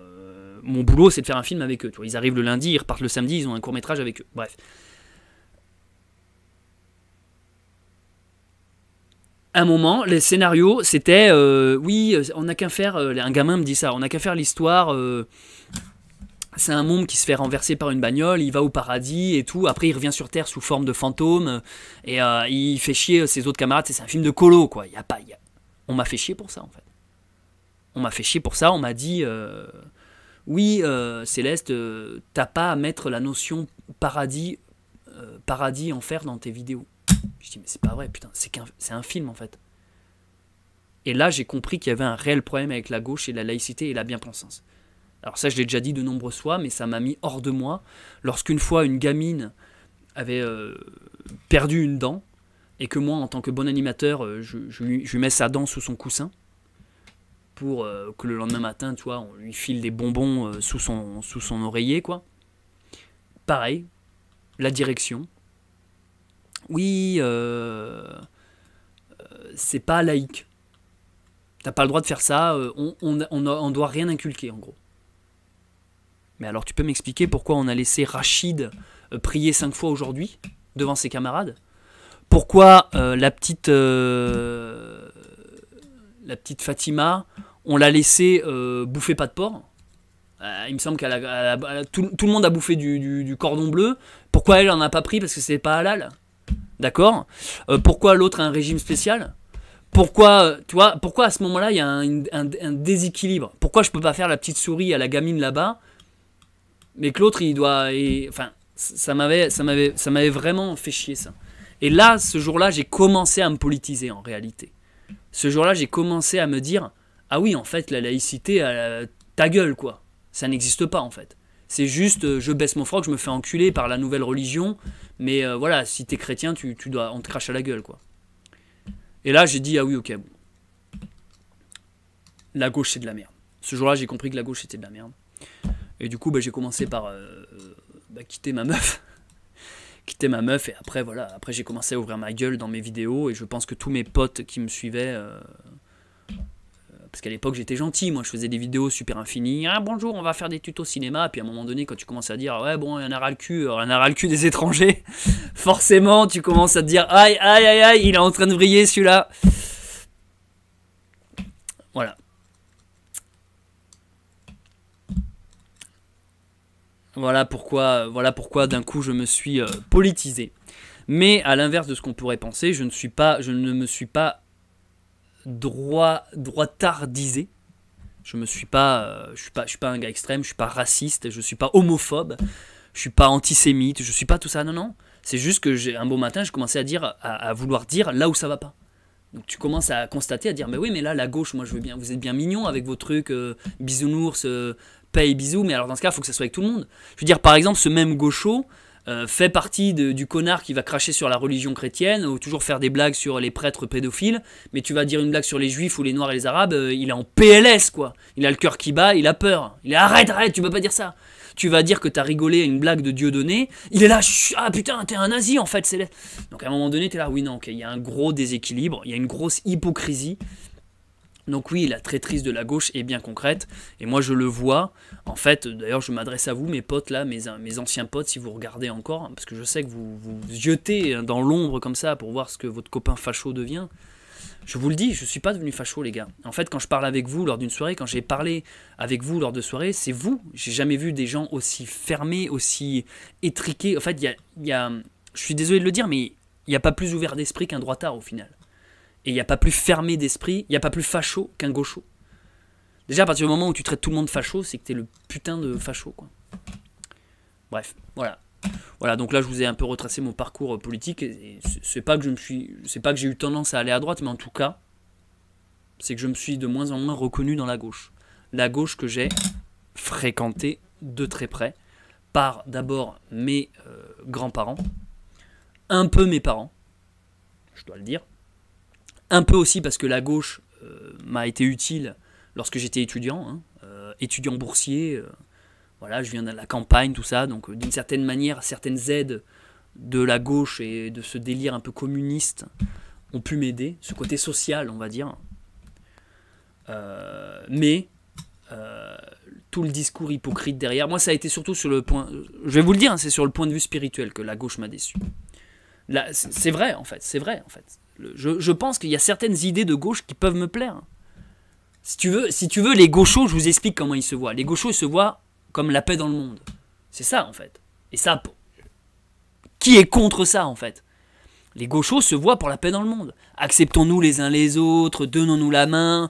mon boulot, c'est de faire un film avec eux. Tu vois, ils arrivent le lundi, ils repartent le samedi, ils ont un court-métrage avec eux. Bref. À un moment, les scénarios, c'était oui, on n'a qu'à faire. Un gamin me dit ça, on n'a qu'à faire l'histoire. C'est un môme qui se fait renverser par une bagnole, il va au paradis et tout. Après, il revient sur Terre sous forme de fantôme et il fait chier ses autres camarades. C'est un film de colo, quoi. On m'a fait chier pour ça, en fait. On m'a fait chier pour ça. On m'a dit oui, Céleste, t'as pas à mettre la notion paradis, enfer dans tes vidéos. Je dis mais c'est pas vrai, putain, c'est un film en fait. Et là, j'ai compris qu'il y avait un réel problème avec la gauche et la laïcité et la bien-pensance. Alors ça, je l'ai déjà dit de nombreuses fois, mais ça m'a mis hors de moi. Lorsqu'une fois, une gamine avait perdu une dent, et que moi, en tant que bon animateur, je lui mets sa dent sous son coussin, pour que le lendemain matin, tu vois, on lui file des bonbons sous son oreiller, quoi. Pareil, la direction. Oui, c'est pas laïque. T'as pas le droit de faire ça, on doit rien inculquer, en gros. Mais alors, tu peux m'expliquer pourquoi on a laissé Rachid prier 5 fois aujourd'hui, devant ses camarades? Pourquoi la petite Fatima, on l'a laissé bouffer pas de porc? Il me semble tout le monde a bouffé du cordon bleu. Pourquoi elle en a pas pris? Parce que c'est pas halal. D'accord. Pourquoi l'autre a un régime spécial? Pourquoi, tu vois, pourquoi à ce moment-là il y a un déséquilibre? Pourquoi je peux pas faire la petite souris à la gamine là-bas, mais que l'autre il doit, enfin, ça m'avait vraiment fait chier ça. Et là, ce jour-là, j'ai commencé à me politiser en réalité. Ce jour-là, j'ai commencé à me dire ah oui, en fait, la laïcité, ta gueule quoi, ça n'existe pas en fait. C'est juste, je baisse mon froc, je me fais enculer par la nouvelle religion, mais voilà, si t'es chrétien, on te crache à la gueule quoi. Et là, j'ai dit, ah oui, ok, bon. La gauche, c'est de la merde. Ce jour-là, j'ai compris que la gauche, c'était de la merde. Et du coup, j'ai commencé par quitter ma meuf. Quitter ma meuf, et après, voilà. Après, j'ai commencé à ouvrir ma gueule dans mes vidéos, et je pense que tous mes potes qui me suivaient... parce qu'à l'époque, j'étais gentil. Moi, je faisais des vidéos super infinies. Ah, bonjour, on va faire des tutos cinéma. Puis à un moment donné, quand tu commences à dire, ouais, bon, il y en a ras le cul des étrangers, forcément, tu commences à te dire, aïe, aïe, aïe, aïe, il est en train de vriller celui-là. Voilà. Voilà pourquoi d'un coup, je me suis politisé. Mais à l'inverse de ce qu'on pourrait penser, je ne me suis pas droitardisé. Je suis pas un gars extrême, je suis pas raciste, je suis pas homophobe, je suis pas antisémite, je suis pas tout ça, non. C'est juste que un beau matin, je commençais à vouloir dire là où ça va pas. Donc tu commences à constater, à dire mais oui, mais là la gauche, moi je veux bien, vous êtes bien mignons avec vos trucs bisounours, paix et bisous, mais alors dans ce cas, il faut que ça soit avec tout le monde. Je veux dire, par exemple, ce même gaucho fait partie du connard qui va cracher sur la religion chrétienne ou toujours faire des blagues sur les prêtres pédophiles, mais tu vas dire une blague sur les juifs ou les noirs et les arabes, il est en PLS quoi. Il a le cœur qui bat, il a peur. Il est arrête, tu peux pas dire ça. Tu vas dire que t'as rigolé à une blague de Dieudonné, il est là, ah putain, t'es un nazi en fait. Donc à un moment donné, t'es là, oui, non, ok, il y a un gros déséquilibre, il y a une grosse hypocrisie. Donc oui, la traîtrise de la gauche est bien concrète, et moi je le vois, en fait, d'ailleurs je m'adresse à vous, mes potes là, mes anciens potes, si vous regardez encore, parce que je sais que vous jetez dans l'ombre comme ça pour voir ce que votre copain facho devient. Je vous le dis, je suis pas devenu facho les gars. En fait, quand je parle avec vous lors d'une soirée, quand j'ai parlé avec vous lors de soirées, c'est vous. J'ai jamais vu des gens aussi fermés, aussi étriqués. En fait, je suis désolé de le dire, mais il n'y a pas plus ouvert d'esprit qu'un droitard au final. Et il n'y a pas plus fermé d'esprit, il n'y a pas plus facho qu'un gaucho. Déjà, à partir du moment où tu traites tout le monde facho, c'est que t'es le putain de facho, quoi. Bref, voilà. Voilà, donc là, je vous ai un peu retracé mon parcours politique. Et c'est pas que j'ai eu tendance à aller à droite, mais en tout cas, c'est que je me suis de moins en moins reconnu dans la gauche. La gauche que j'ai fréquentée de très près par d'abord mes grands-parents, un peu mes parents, je dois le dire. Un peu aussi parce que la gauche m'a été utile lorsque j'étais étudiant, étudiant boursier, voilà, je viens de la campagne, tout ça, donc d'une certaine manière, certaines aides de la gauche et de ce délire un peu communiste ont pu m'aider, ce côté social, on va dire. Mais tout le discours hypocrite derrière. Moi, ça a été surtout sur le point... Je vais vous le dire, hein, c'est sur le point de vue spirituel que la gauche m'a déçu. Là, c'est vrai, en fait. C'est vrai, en fait. Je pense qu'il y a certaines idées de gauche qui peuvent me plaire. Si tu veux, les gauchos, je vous explique comment ils se voient. Les gauchos, ils se voient comme la paix dans le monde. C'est ça, en fait. Et ça, qui est contre ça, en fait? Les gauchos se voient pour la paix dans le monde. Acceptons-nous les uns les autres, donnons-nous la main,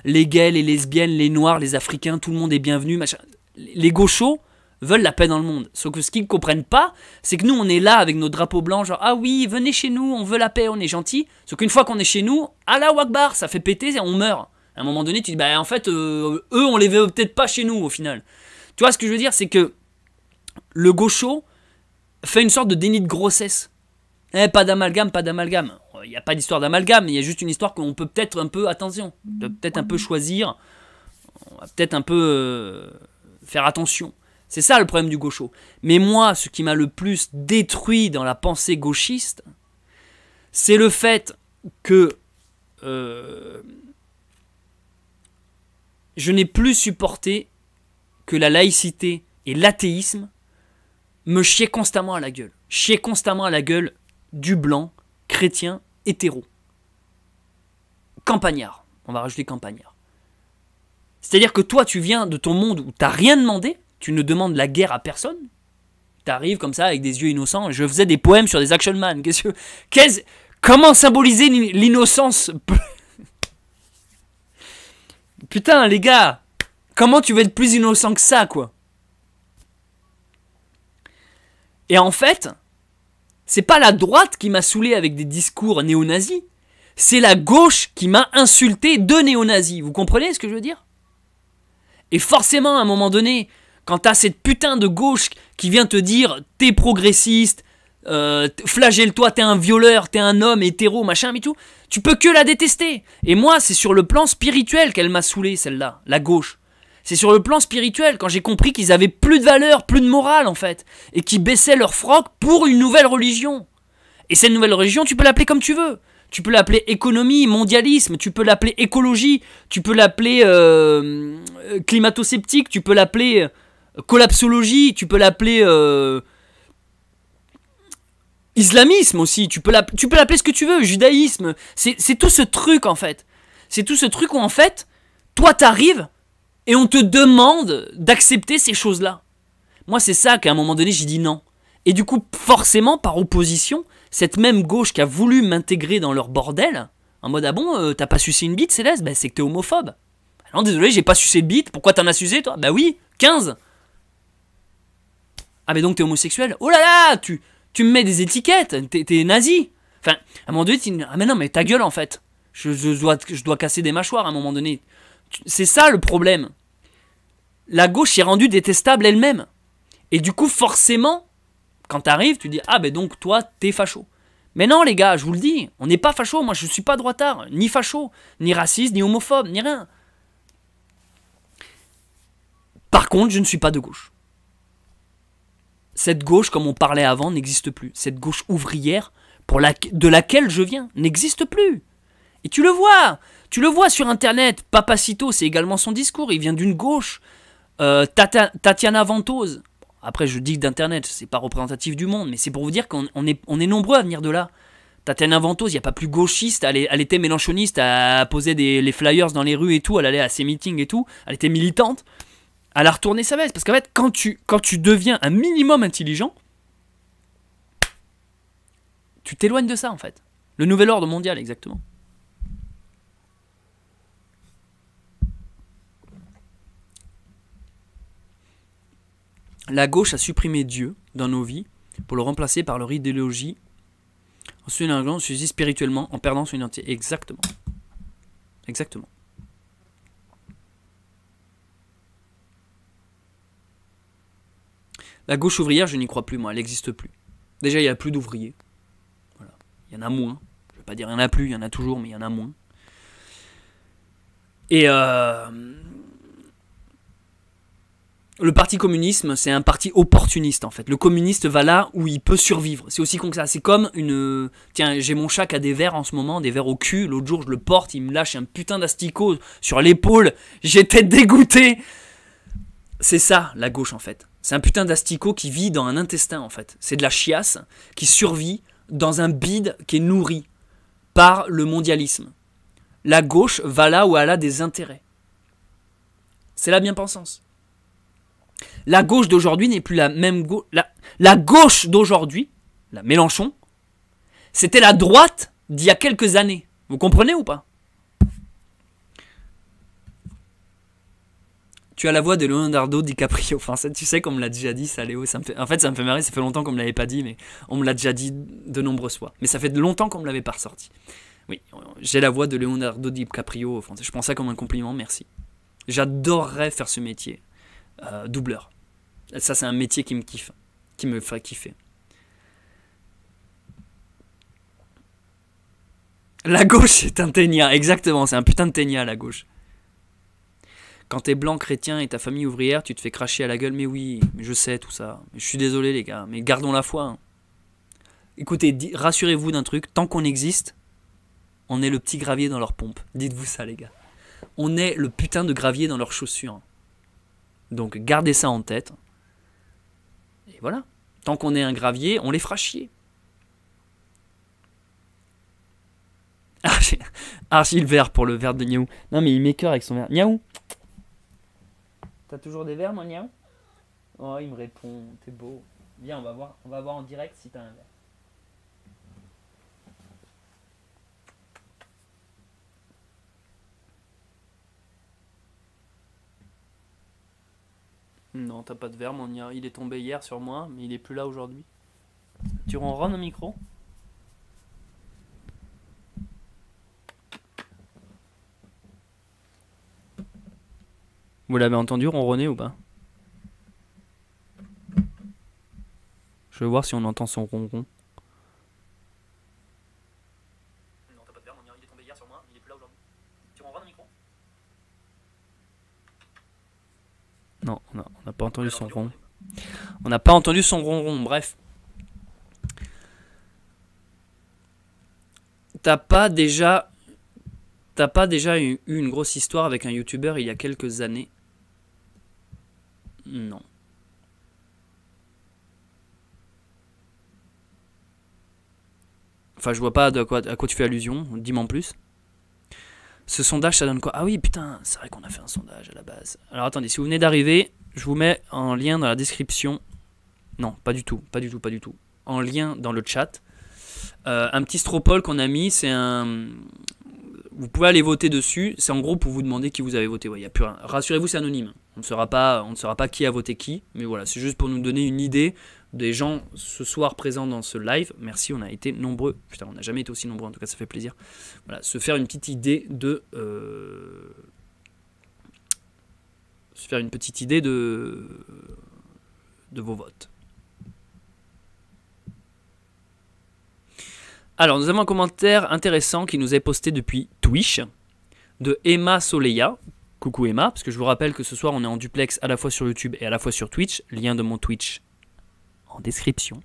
les gays, les lesbiennes, les noirs, les africains, tout le monde est bienvenu, machin. Les gauchos veulent la paix dans le monde. Sauf que ce qu'ils ne comprennent pas, c'est que nous, on est là avec nos drapeaux blancs, genre, ah oui, venez chez nous, on veut la paix, on est gentil. Sauf qu'une fois qu'on est chez nous, Allah Akbar, ça fait péter, on meurt. À un moment donné, tu dis, bah en fait, eux, on les veut peut-être pas chez nous, au final. Tu vois, ce que je veux dire, c'est que le gaucho fait une sorte de déni de grossesse. Pas d'amalgame, pas d'amalgame. Il n'y a pas d'histoire d'amalgame, il y a juste une histoire qu'on peut peut-être un peu, attention, peut-être un peu choisir, on va peut-être un peu faire attention. C'est ça le problème du gaucho. Mais moi, ce qui m'a le plus détruit dans la pensée gauchiste, c'est le fait que je n'ai plus supporté que la laïcité et l'athéisme me chiaient constamment à la gueule. Chiaient constamment à la gueule du blanc, chrétien, hétéro. Campagnard. On va rajouter campagnard. C'est-à-dire que toi, tu viens de ton monde où tu n'as rien demandé, tu ne demandes la guerre à personne. Tu arrives comme ça avec des yeux innocents. Je faisais des poèmes sur des action man. Comment symboliser l'innocence? Putain, les gars, comment tu veux être plus innocent que ça, quoi? Et en fait, c'est pas la droite qui m'a saoulé avec des discours néo-nazis, c'est la gauche qui m'a insulté de néo-nazis. Vous comprenez ce que je veux dire? Et forcément, à un moment donné, quand t'as cette putain de gauche qui vient te dire t'es progressiste, flagelle-toi, t'es un violeur, t'es un homme hétéro, machin, mais tout, tu peux que la détester. Et moi, c'est sur le plan spirituel qu'elle m'a saoulé, celle-là, la gauche. C'est sur le plan spirituel, quand j'ai compris qu'ils avaient plus de valeur, plus de morale, en fait, et qu'ils baissaient leur froc pour une nouvelle religion. Et cette nouvelle religion, tu peux l'appeler comme tu veux. Tu peux l'appeler économie, mondialisme, tu peux l'appeler écologie, tu peux l'appeler climato-sceptique, tu peux l'appeler collapsologie, tu peux l'appeler islamisme aussi, tu peux l'appeler ce que tu veux, judaïsme. C'est tout ce truc, en fait. C'est tout ce truc où, en fait, toi, t'arrives et on te demande d'accepter ces choses-là. Moi, c'est ça qu'à un moment donné, j'ai dit non. Et du coup, forcément, par opposition, cette même gauche qui a voulu m'intégrer dans leur bordel, en mode, ah bon, t'as pas sucé une bite, Céleste? Ben, c'est que t'es homophobe. Non, désolé, j'ai pas sucé de bite. Pourquoi t'en as sucé, toi? Bah oui, 15. Ah, mais donc t'es homosexuel? Oh là là, tu me mets des étiquettes, t'es nazi. Enfin, à un moment donné, tu dis, ah mais non, mais ta gueule, en fait. Je dois casser des mâchoires à un moment donné. C'est ça le problème. La gauche est rendue détestable elle-même. Et du coup, forcément, quand t'arrives, tu dis, ah ben donc toi, t'es facho. Mais non les gars, je vous le dis, on n'est pas facho, moi je suis pas droitard, ni facho, ni raciste, ni homophobe, ni rien. Par contre, je ne suis pas de gauche. Cette gauche, comme on parlait avant, n'existe plus. Cette gauche ouvrière, de laquelle je viens, n'existe plus. Et tu le vois sur internet, Papacito, c'est également son discours, il vient d'une gauche. Tatiana Ventose, après je dis que d'internet, c'est pas représentatif du monde, mais c'est pour vous dire qu'on est nombreux à venir de là. Tatiana Ventose, il n'y a pas plus gauchiste, elle était mélanchoniste, elle posait les flyers dans les rues et tout, elle allait à ses meetings et tout, elle était militante, elle a retourné sa veste, parce qu'en fait, quand tu deviens un minimum intelligent, tu t'éloignes de ça en fait. Le nouvel ordre mondial, exactement. La gauche a supprimé Dieu dans nos vies pour le remplacer par leur idéologie. Ensuite, on se dit spirituellement en perdant son identité. Exactement. Exactement. La gauche ouvrière, je n'y crois plus, moi. Elle n'existe plus. Déjà, il n'y a plus d'ouvriers. Voilà. Il y en a moins. Je ne vais pas dire il y en a plus, il y en a toujours, mais il y en a moins. Et le parti communisme, c'est un parti opportuniste en fait. Le communiste va là où il peut survivre. C'est aussi con que ça. C'est comme une... Tiens, j'ai mon chat qui a des vers en ce moment, des vers au cul. L'autre jour, je le porte, il me lâche un putain d'asticot sur l'épaule. J'étais dégoûté. C'est ça, la gauche, en fait. C'est un putain d'asticot qui vit dans un intestin, en fait. C'est de la chiasse qui survit dans un bide qui est nourri par le mondialisme. La gauche va là où elle a des intérêts. C'est la bien-pensance. La gauche d'aujourd'hui n'est plus la même gauche. La gauche d'aujourd'hui, la Mélenchon, c'était la droite d'il y a quelques années. Vous comprenez ou pas? Tu as la voix de Leonardo DiCaprio. Enfin, ça, tu sais qu'on me l'a déjà dit, ça, Léo. En fait, ça me fait marrer. Ça fait longtemps qu'on me l'avait pas dit, mais on me l'a déjà dit de nombreuses fois. Mais ça fait longtemps qu'on me l'avait pas ressorti. Oui, j'ai la voix de Leonardo DiCaprio au français. Je prends ça comme un compliment, merci. J'adorerais faire ce métier. Doubleur. Ça, c'est un métier qui me kiffe. Qui me fait kiffer. La gauche est un ténia, exactement. C'est un putain de ténia, la gauche. Quand t'es blanc, chrétien et ta famille ouvrière, tu te fais cracher à la gueule. Mais oui, mais je sais tout ça. Je suis désolé, les gars. Mais gardons la foi. Hein. Écoutez, rassurez-vous d'un truc. Tant qu'on existe, on est le petit gravier dans leur pompe. Dites-vous ça, les gars. On est le putain de gravier dans leurs chaussures. Donc, gardez ça en tête. Et voilà. Tant qu'on est un gravier, on les fera chier. Archie le verre pour le verre de Niaou. Non, mais il met cœur avec son verre. Niaou. T'as toujours des verres, mon Niaou? Oh, il me répond. T'es beau. Viens, on va voir en direct si t'as un verre. Non, t'as pas de verre, mon Niaou. Il est tombé hier sur moi, mais il est plus là aujourd'hui. Tu ronronnes au micro? Vous l'avez entendu ronronner ou pas? Je vais voir si on entend son ronron. Non, t'as pas de verre, mon il est tombé hier sur moi, il est plus là aujourd'hui. Tu ronronnes au micro? Non, on n'a pas entendu son ronron. On n'a pas entendu son ronron, bref. T'as pas déjà eu une grosse histoire avec un youtubeur il y a quelques années? Non. Enfin, je vois pas à quoi tu fais allusion. Dis-moi en plus. Ce sondage, ça donne quoi? Ah oui, putain, c'est vrai qu'on a fait un sondage à la base. Alors attendez, si vous venez d'arriver, je vous mets en lien dans la description. Non, pas du tout. En lien dans le chat. Un petit stropole qu'on a mis, c'est un... Vous pouvez aller voter dessus. C'est en gros pour vous demander qui vous avez voté. Ouais, y a plus rien. Rassurez-vous, c'est anonyme. On ne saura pas qui a voté qui. Mais voilà, c'est juste pour nous donner une idée des gens ce soir présents dans ce live. Merci, on a été nombreux. Putain, on n'a jamais été aussi nombreux. En tout cas, ça fait plaisir. Voilà, se faire une petite idée de... se faire une petite idée de vos votes. Alors, nous avons un commentaire intéressant qui nous est posté depuis Twitch de Emma Soleya. Coucou Emma, parce que je vous rappelle que ce soir on est en duplex à la fois sur YouTube et à la fois sur Twitch. Lien de mon Twitch en description.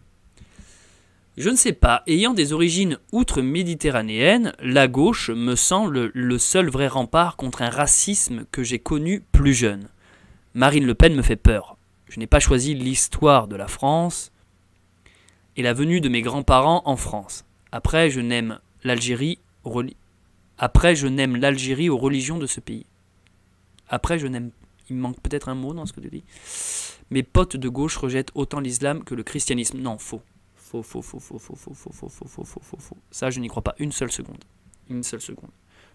Je ne sais pas, ayant des origines outre-méditerranéennes, la gauche me semble le seul vrai rempart contre un racisme que j'ai connu plus jeune. Marine Le Pen me fait peur. Je n'ai pas choisi l'histoire de la France et la venue de mes grands-parents en France. Après, je n'aime l'Algérie aux religions de ce pays. Après, je n'aime... Il me manque peut-être un mot dans ce que tu dis. Mes potes de gauche rejettent autant l'islam que le christianisme. Non, faux. Faux. Ça, je n'y crois pas une seule seconde.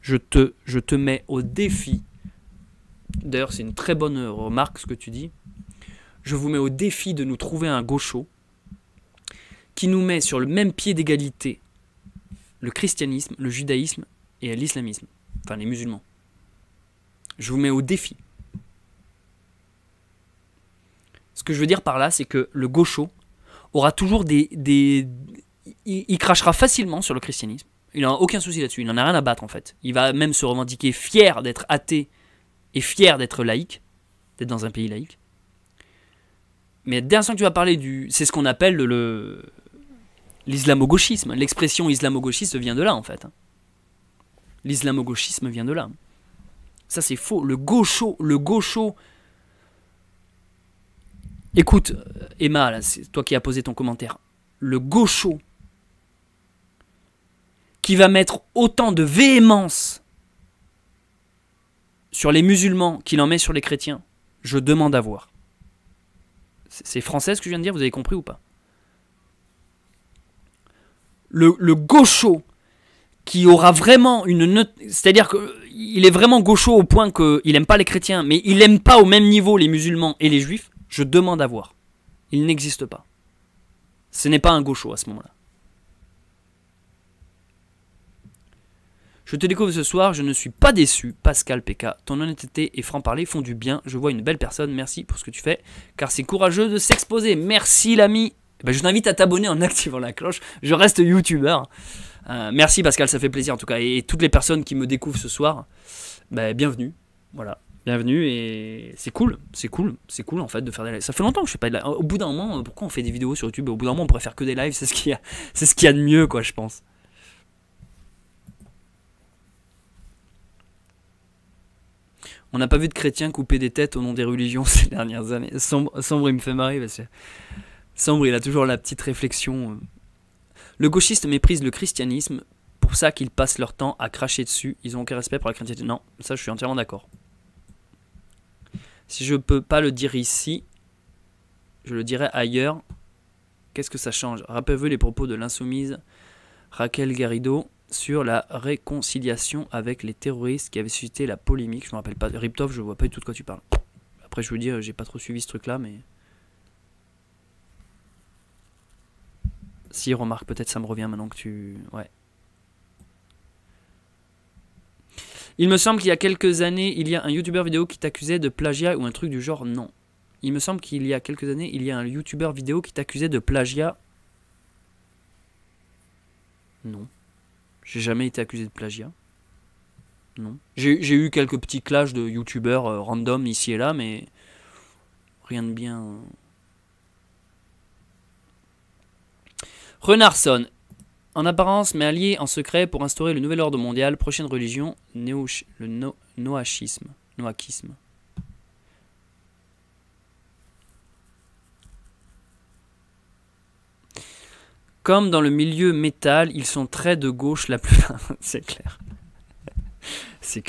Je te mets au défi. D'ailleurs, c'est une très bonne remarque ce que tu dis. Je vous mets au défi de nous trouver un gaucho qui nous met sur le même pied d'égalité le christianisme, le judaïsme et l'islamisme. Enfin, les musulmans. Je vous mets au défi. Ce que je veux dire par là, c'est que le gaucho aura toujours il crachera facilement sur le christianisme. Il n'a aucun souci là-dessus. Il n'en a rien à battre, en fait. Il va même se revendiquer fier d'être athée et fier d'être laïque, d'être dans un pays laïque. Mais dès l'instant que tu vas parler du... C'est ce qu'on appelle l'islamo-gauchisme. L'expression islamo-gauchiste vient de là, en fait. L'islamo-gauchisme vient de là. Ça, c'est faux. Le gaucho Écoute, Emma, là, c'est toi qui as posé ton commentaire. Le gaucho qui va mettre autant de véhémence sur les musulmans qu'il en met sur les chrétiens, je demande à voir. C'est français ce que je viens de dire, vous avez compris ou pas? Le gaucho qui aura vraiment une... C'est-à-dire qu'il est vraiment gaucho au point qu'il n'aime pas les chrétiens, mais il n'aime pas au même niveau les musulmans et les juifs, je demande à voir. Il n'existe pas. Ce n'est pas un gaucho à ce moment-là. Je te découvre ce soir, je ne suis pas déçu, Pascal PK. Ton honnêteté et franc-parler font du bien. Je vois une belle personne, merci pour ce que tu fais, car c'est courageux de s'exposer. Merci l'ami. Ben, je t'invite à t'abonner en activant la cloche. Je reste youtubeur. Merci Pascal, ça fait plaisir en tout cas. Et toutes les personnes qui me découvrent ce soir, ben, bienvenue. Voilà, bienvenue et c'est cool en fait de faire des lives. Ça fait longtemps que je fais pas de live. Au bout d'un moment, pourquoi on fait des vidéos sur YouTube? Au bout d'un moment, on pourrait faire que des lives. C'est ce qu'il y a de mieux, quoi, je pense. On n'a pas vu de chrétiens couper des têtes au nom des religions ces dernières années. Sombre, il me fait marrer parce que Sombre, il a toujours la petite réflexion. Le gauchiste méprise le christianisme, pour ça qu'ils passent leur temps à cracher dessus. Ils ont aucun respect pour la chrétienté. Non, ça je suis entièrement d'accord. Si je peux pas le dire ici, je le dirai ailleurs. Qu'est-ce que ça change? Rappelez-vous les propos de l'insoumise Raquel Garrido sur la réconciliation avec les terroristes qui avaient suscité la polémique. Je me rappelle pas. Riptov, je vois pas du tout de quoi tu parles. Après, je vous dis, j'ai pas trop suivi ce truc-là, mais... Si, remarque, peut-être ça me revient maintenant que tu... Ouais. Il me semble qu'il y a quelques années, il y a un youtubeur vidéo qui t'accusait de plagiat ou un truc du genre. Non. Il me semble qu'il y a quelques années, il y a un youtubeur vidéo qui t'accusait de plagiat. Non. J'ai jamais été accusé de plagiat. Non. J'ai eu quelques petits clashs de youtubeurs random ici et là, mais rien de bien. Renardson, en apparence mais allié en secret pour instaurer le nouvel ordre mondial, prochaine religion, le noachisme. Comme dans le milieu métal, ils sont très de gauche la plupart. C'est clair. C'est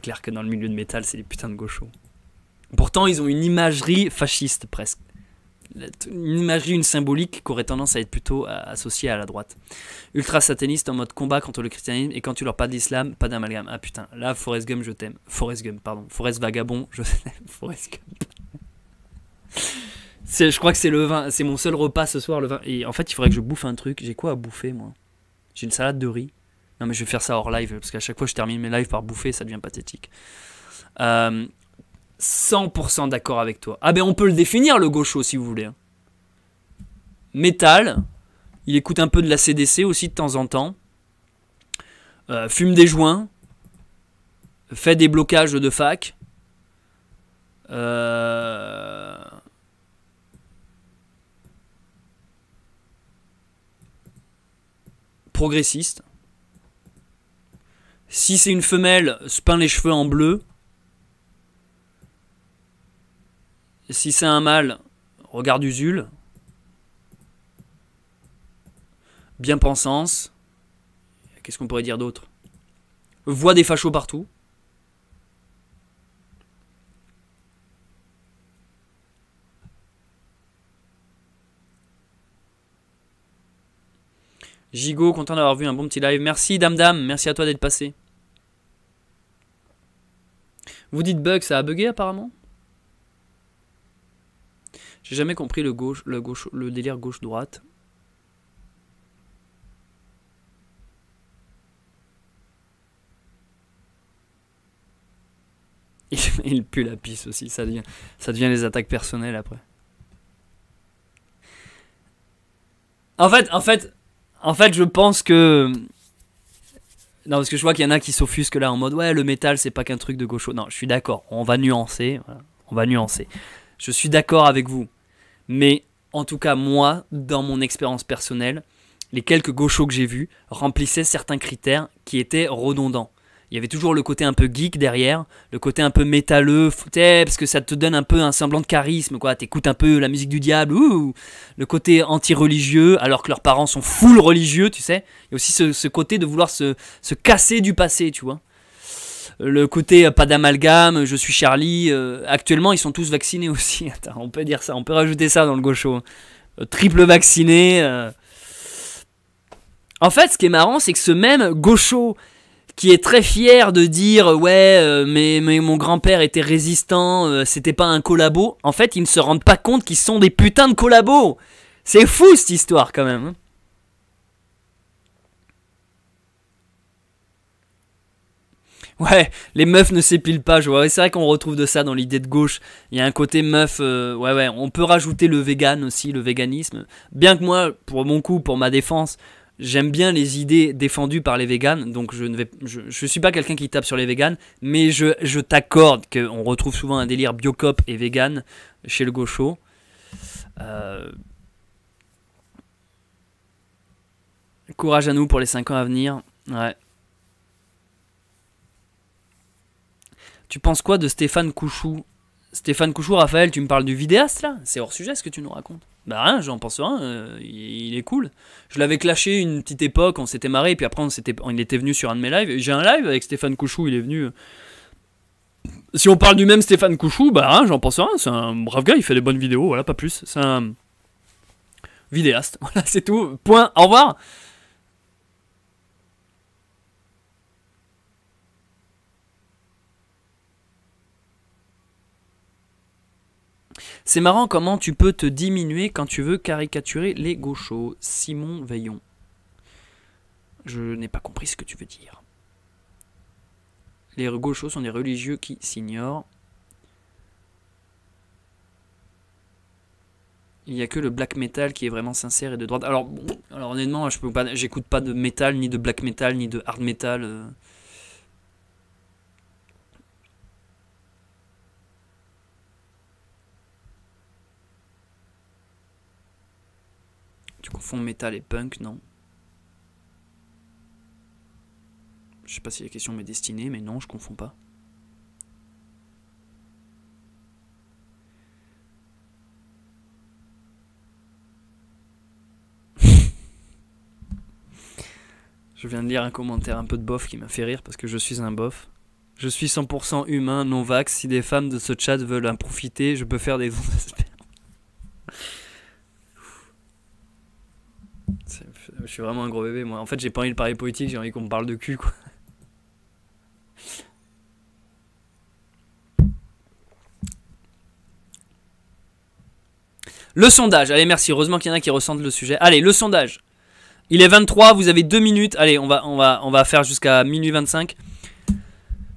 clair que dans le milieu de métal, c'est des putains de gauchos. Pourtant, ils ont une imagerie fasciste presque. Une imagerie, une symbolique qui aurait tendance à être plutôt associée à la droite. Ultra sataniste en mode combat contre le christianisme, et quand tu leur parles d'islam, pas d'amalgame. Ah putain, là Forrest Gump je t'aime. Forrest Vagabond, je t'aime. Forrest Gump. Je crois que c'est le vin, c'est mon seul repas ce soir, le vin. Et en fait il faudrait que je bouffe un truc. J'ai quoi à bouffer moi? J'ai une salade de riz. Non mais je vais faire ça hors live, parce qu'à chaque fois je termine mes lives par bouffer, ça devient pathétique. 100% d'accord avec toi. Ah ben on peut le définir le gaucho si vous voulez. Métal, il écoute un peu de la CDC aussi de temps en temps. Fume des joints. Fait des blocages de fac. Progressiste. Si c'est une femelle, se peint les cheveux en bleu. Si c'est un mâle, regarde Usul. Bien pensance. Qu'est-ce qu'on pourrait dire d'autre? Voit des fachos partout. Gigot, content d'avoir vu un bon petit live. Merci Dame, merci à toi d'être passé. Vous dites bug, ça a bugué apparemment? J'ai jamais compris le délire gauche-droite. Il pue la pisse aussi, ça devient les attaques personnelles après. En fait, je pense que... Non, parce que je vois qu'il y en a qui s'offusquent là en mode ouais, le métal c'est pas qu'un truc de gaucho. Non, je suis d'accord, on va nuancer. Voilà. On va nuancer. Je suis d'accord avec vous. Mais en tout cas, moi, dans mon expérience personnelle, les quelques gauchos que j'ai vus remplissaient certains critères qui étaient redondants. Il y avait toujours le côté un peu geek derrière, le côté un peu métalleux, parce que ça te donne un peu un semblant de charisme, quoi. T'écoutes un peu la musique du diable, le côté anti-religieux, alors que leurs parents sont full religieux, tu sais. Il y a aussi ce côté de vouloir se casser du passé, tu vois. Le côté pas d'amalgame, je suis Charlie. Actuellement, ils sont tous vaccinés aussi. Attends, on peut dire ça, on peut rajouter ça dans le gaucho. Triple vacciné. En fait, ce qui est marrant, c'est que ce même gaucho qui est très fier de dire ouais, mais mon grand-père était résistant, c'était pas un collabo. En fait, ils ne se rendent pas compte qu'ils sont des putains de collabos. C'est fou cette histoire quand même. Ouais, les meufs ne s'épilent pas, je vois. C'est vrai qu'on retrouve de ça dans l'idée de gauche. Il y a un côté meuf, ouais, on peut rajouter le vegan aussi, le véganisme. Bien que moi, pour mon coup, pour ma défense, j'aime bien les idées défendues par les véganes. Donc je suis pas quelqu'un qui tape sur les véganes, mais je t'accorde qu'on retrouve souvent un délire biocop et vegan chez le gaucho. Courage à nous pour les 5 ans à venir. Ouais. Tu penses quoi de Stéphane Couchou? Stéphane Couchou, Raphaël, tu me parles du vidéaste là? C'est hors sujet ce que tu nous racontes. Bah rien, j'en pense rien, il est cool. Je l'avais clashé une petite époque, on s'était marré, puis après il était venu sur un de mes lives. J'ai un live avec Stéphane Couchou, il est venu. Si on parle du même Stéphane Couchou, bah rien, j'en pense rien, c'est un brave gars, il fait des bonnes vidéos, voilà, pas plus. C'est un vidéaste, voilà, c'est tout. Point, au revoir. C'est marrant comment tu peux te diminuer quand tu veux caricaturer les gauchos. Simon Veillon. Je n'ai pas compris ce que tu veux dire. Les gauchos sont des religieux qui s'ignorent. Il n'y a que le black metal qui est vraiment sincère et de droite. Alors honnêtement, j'écoute pas de metal, ni de black metal, ni de hard metal. Tu confonds metal et punk, non? Je sais pas si la question m'est destinée, mais non, je confonds pas. Je viens de lire un commentaire un peu de bof qui m'a fait rire parce que je suis un bof. Je suis 100% humain, non-vax. Si des femmes de ce chat veulent en profiter, je peux faire des dons d'espère. Je suis vraiment un gros bébé, moi. En fait, j'ai pas envie de parler politique, j'ai envie qu'on me parle de cul, quoi. Le sondage. Allez, merci. Heureusement qu'il y en a qui ressentent le sujet. Allez, le sondage. Il est 23, vous avez 2 minutes. Allez, on va faire jusqu'à minuit 25.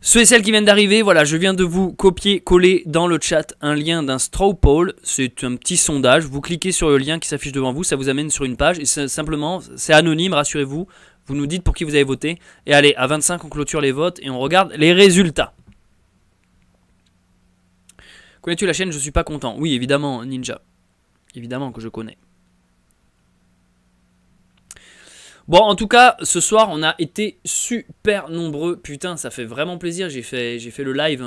Ceux et celles qui viennent d'arriver, voilà, je viens de vous copier-coller dans le chat un lien d'un straw poll. C'est un petit sondage. Vous cliquez sur le lien qui s'affiche devant vous, ça vous amène sur une page. Et simplement, c'est anonyme, rassurez-vous. Vous nous dites pour qui vous avez voté. Et allez, à 25, on clôture les votes et on regarde les résultats. Connais-tu la chaîne? Je suis pas content. Oui, évidemment, Ninja. Évidemment que je connais. Bon, en tout cas, ce soir, on a été super nombreux. Putain, ça fait vraiment plaisir. J'ai fait le live,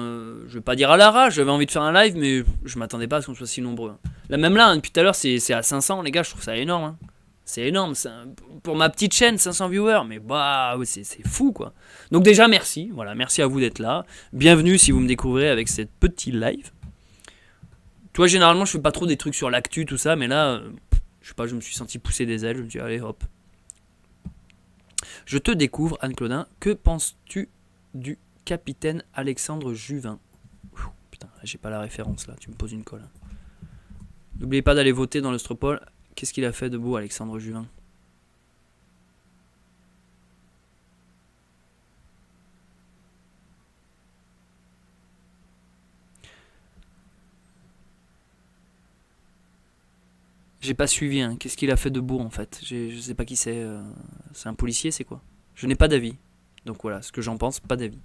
je vais pas dire à l'arrache, j'avais envie de faire un live, mais je m'attendais pas à ce qu'on soit si nombreux. Là, même là, depuis tout à l'heure, c'est à 500, les gars, je trouve ça énorme. Hein. C'est énorme. Pour ma petite chaîne, 500 viewers, mais bah, c'est fou, quoi. Donc déjà, merci. Voilà, merci à vous d'être là. Bienvenue si vous me découvrez avec cette petite live. Toi, généralement, je fais pas trop des trucs sur l'actu, tout ça, mais là, je sais pas, je me suis senti pousser des ailes. Je me suis dit, allez, hop. Je te découvre, Anne-Claudin. Que penses-tu du capitaine Alexandre Juvin? Putain, j'ai pas la référence là, tu me poses une colle. N'oubliez pas d'aller voter dans le Stropole. Qu'est-ce qu'il a fait de beau, Alexandre Juvin? J'ai pas suivi, hein. Qu'est-ce qu'il a fait de beau en fait? Je sais pas qui c'est. C'est un policier, c'est quoi? Je n'ai pas d'avis. Donc voilà, ce que j'en pense, pas d'avis.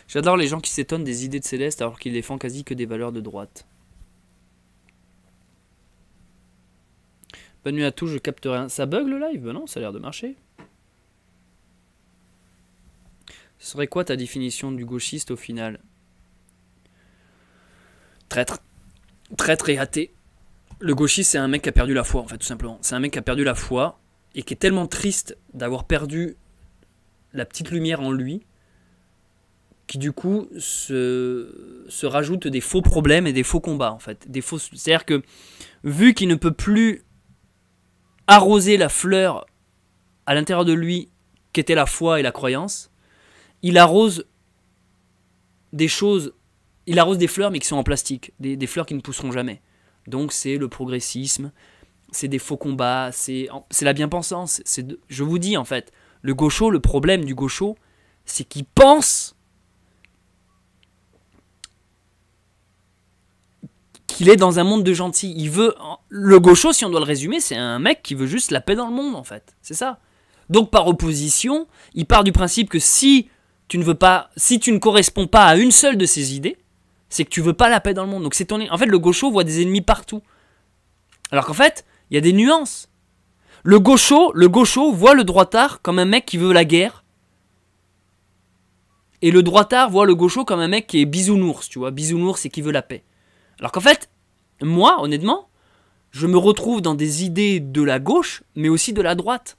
J'adore les gens qui s'étonnent des idées de Céleste alors qu'il défend quasi que des valeurs de droite. Bonne nuit à tous, je capte rien. Ça bug le live? Ben non, ça a l'air de marcher. Ce serait quoi ta définition du gauchiste au final? Traître. Traître et athée. Le gauchiste, c'est un mec qui a perdu la foi, en fait, tout simplement. C'est un mec qui a perdu la foi et qui est tellement triste d'avoir perdu la petite lumière en lui qui, du coup, se rajoute des faux problèmes et des faux combats, en fait. C'est-à-dire que, vu qu'il ne peut plus arroser la fleur à l'intérieur de lui qu'était la foi et la croyance, il arrose des choses, il arrose des fleurs mais qui sont en plastique, des fleurs qui ne pousseront jamais. Donc c'est le progressisme, c'est des faux combats, c'est la bien-pensance. Je vous dis en fait, le gaucho, le problème du gaucho, c'est qu'il pense qu'il est dans un monde de gentils. Le gaucho, si on doit le résumer, c'est un mec qui veut juste la paix dans le monde en fait. C'est ça. Donc par opposition, il part du principe que si tu ne corresponds pas à une seule de ces idées, c'est que tu veux pas la paix dans le monde. Donc en fait, le gaucho voit des ennemis partout. Alors qu'en fait, il y a des nuances. Le gaucho voit le droitard comme un mec qui veut la guerre. Et le droitard voit le gaucho comme un mec qui est bisounours, tu vois. Bisounours et qui veut la paix. Alors qu'en fait, moi, honnêtement, je me retrouve dans des idées de la gauche, mais aussi de la droite.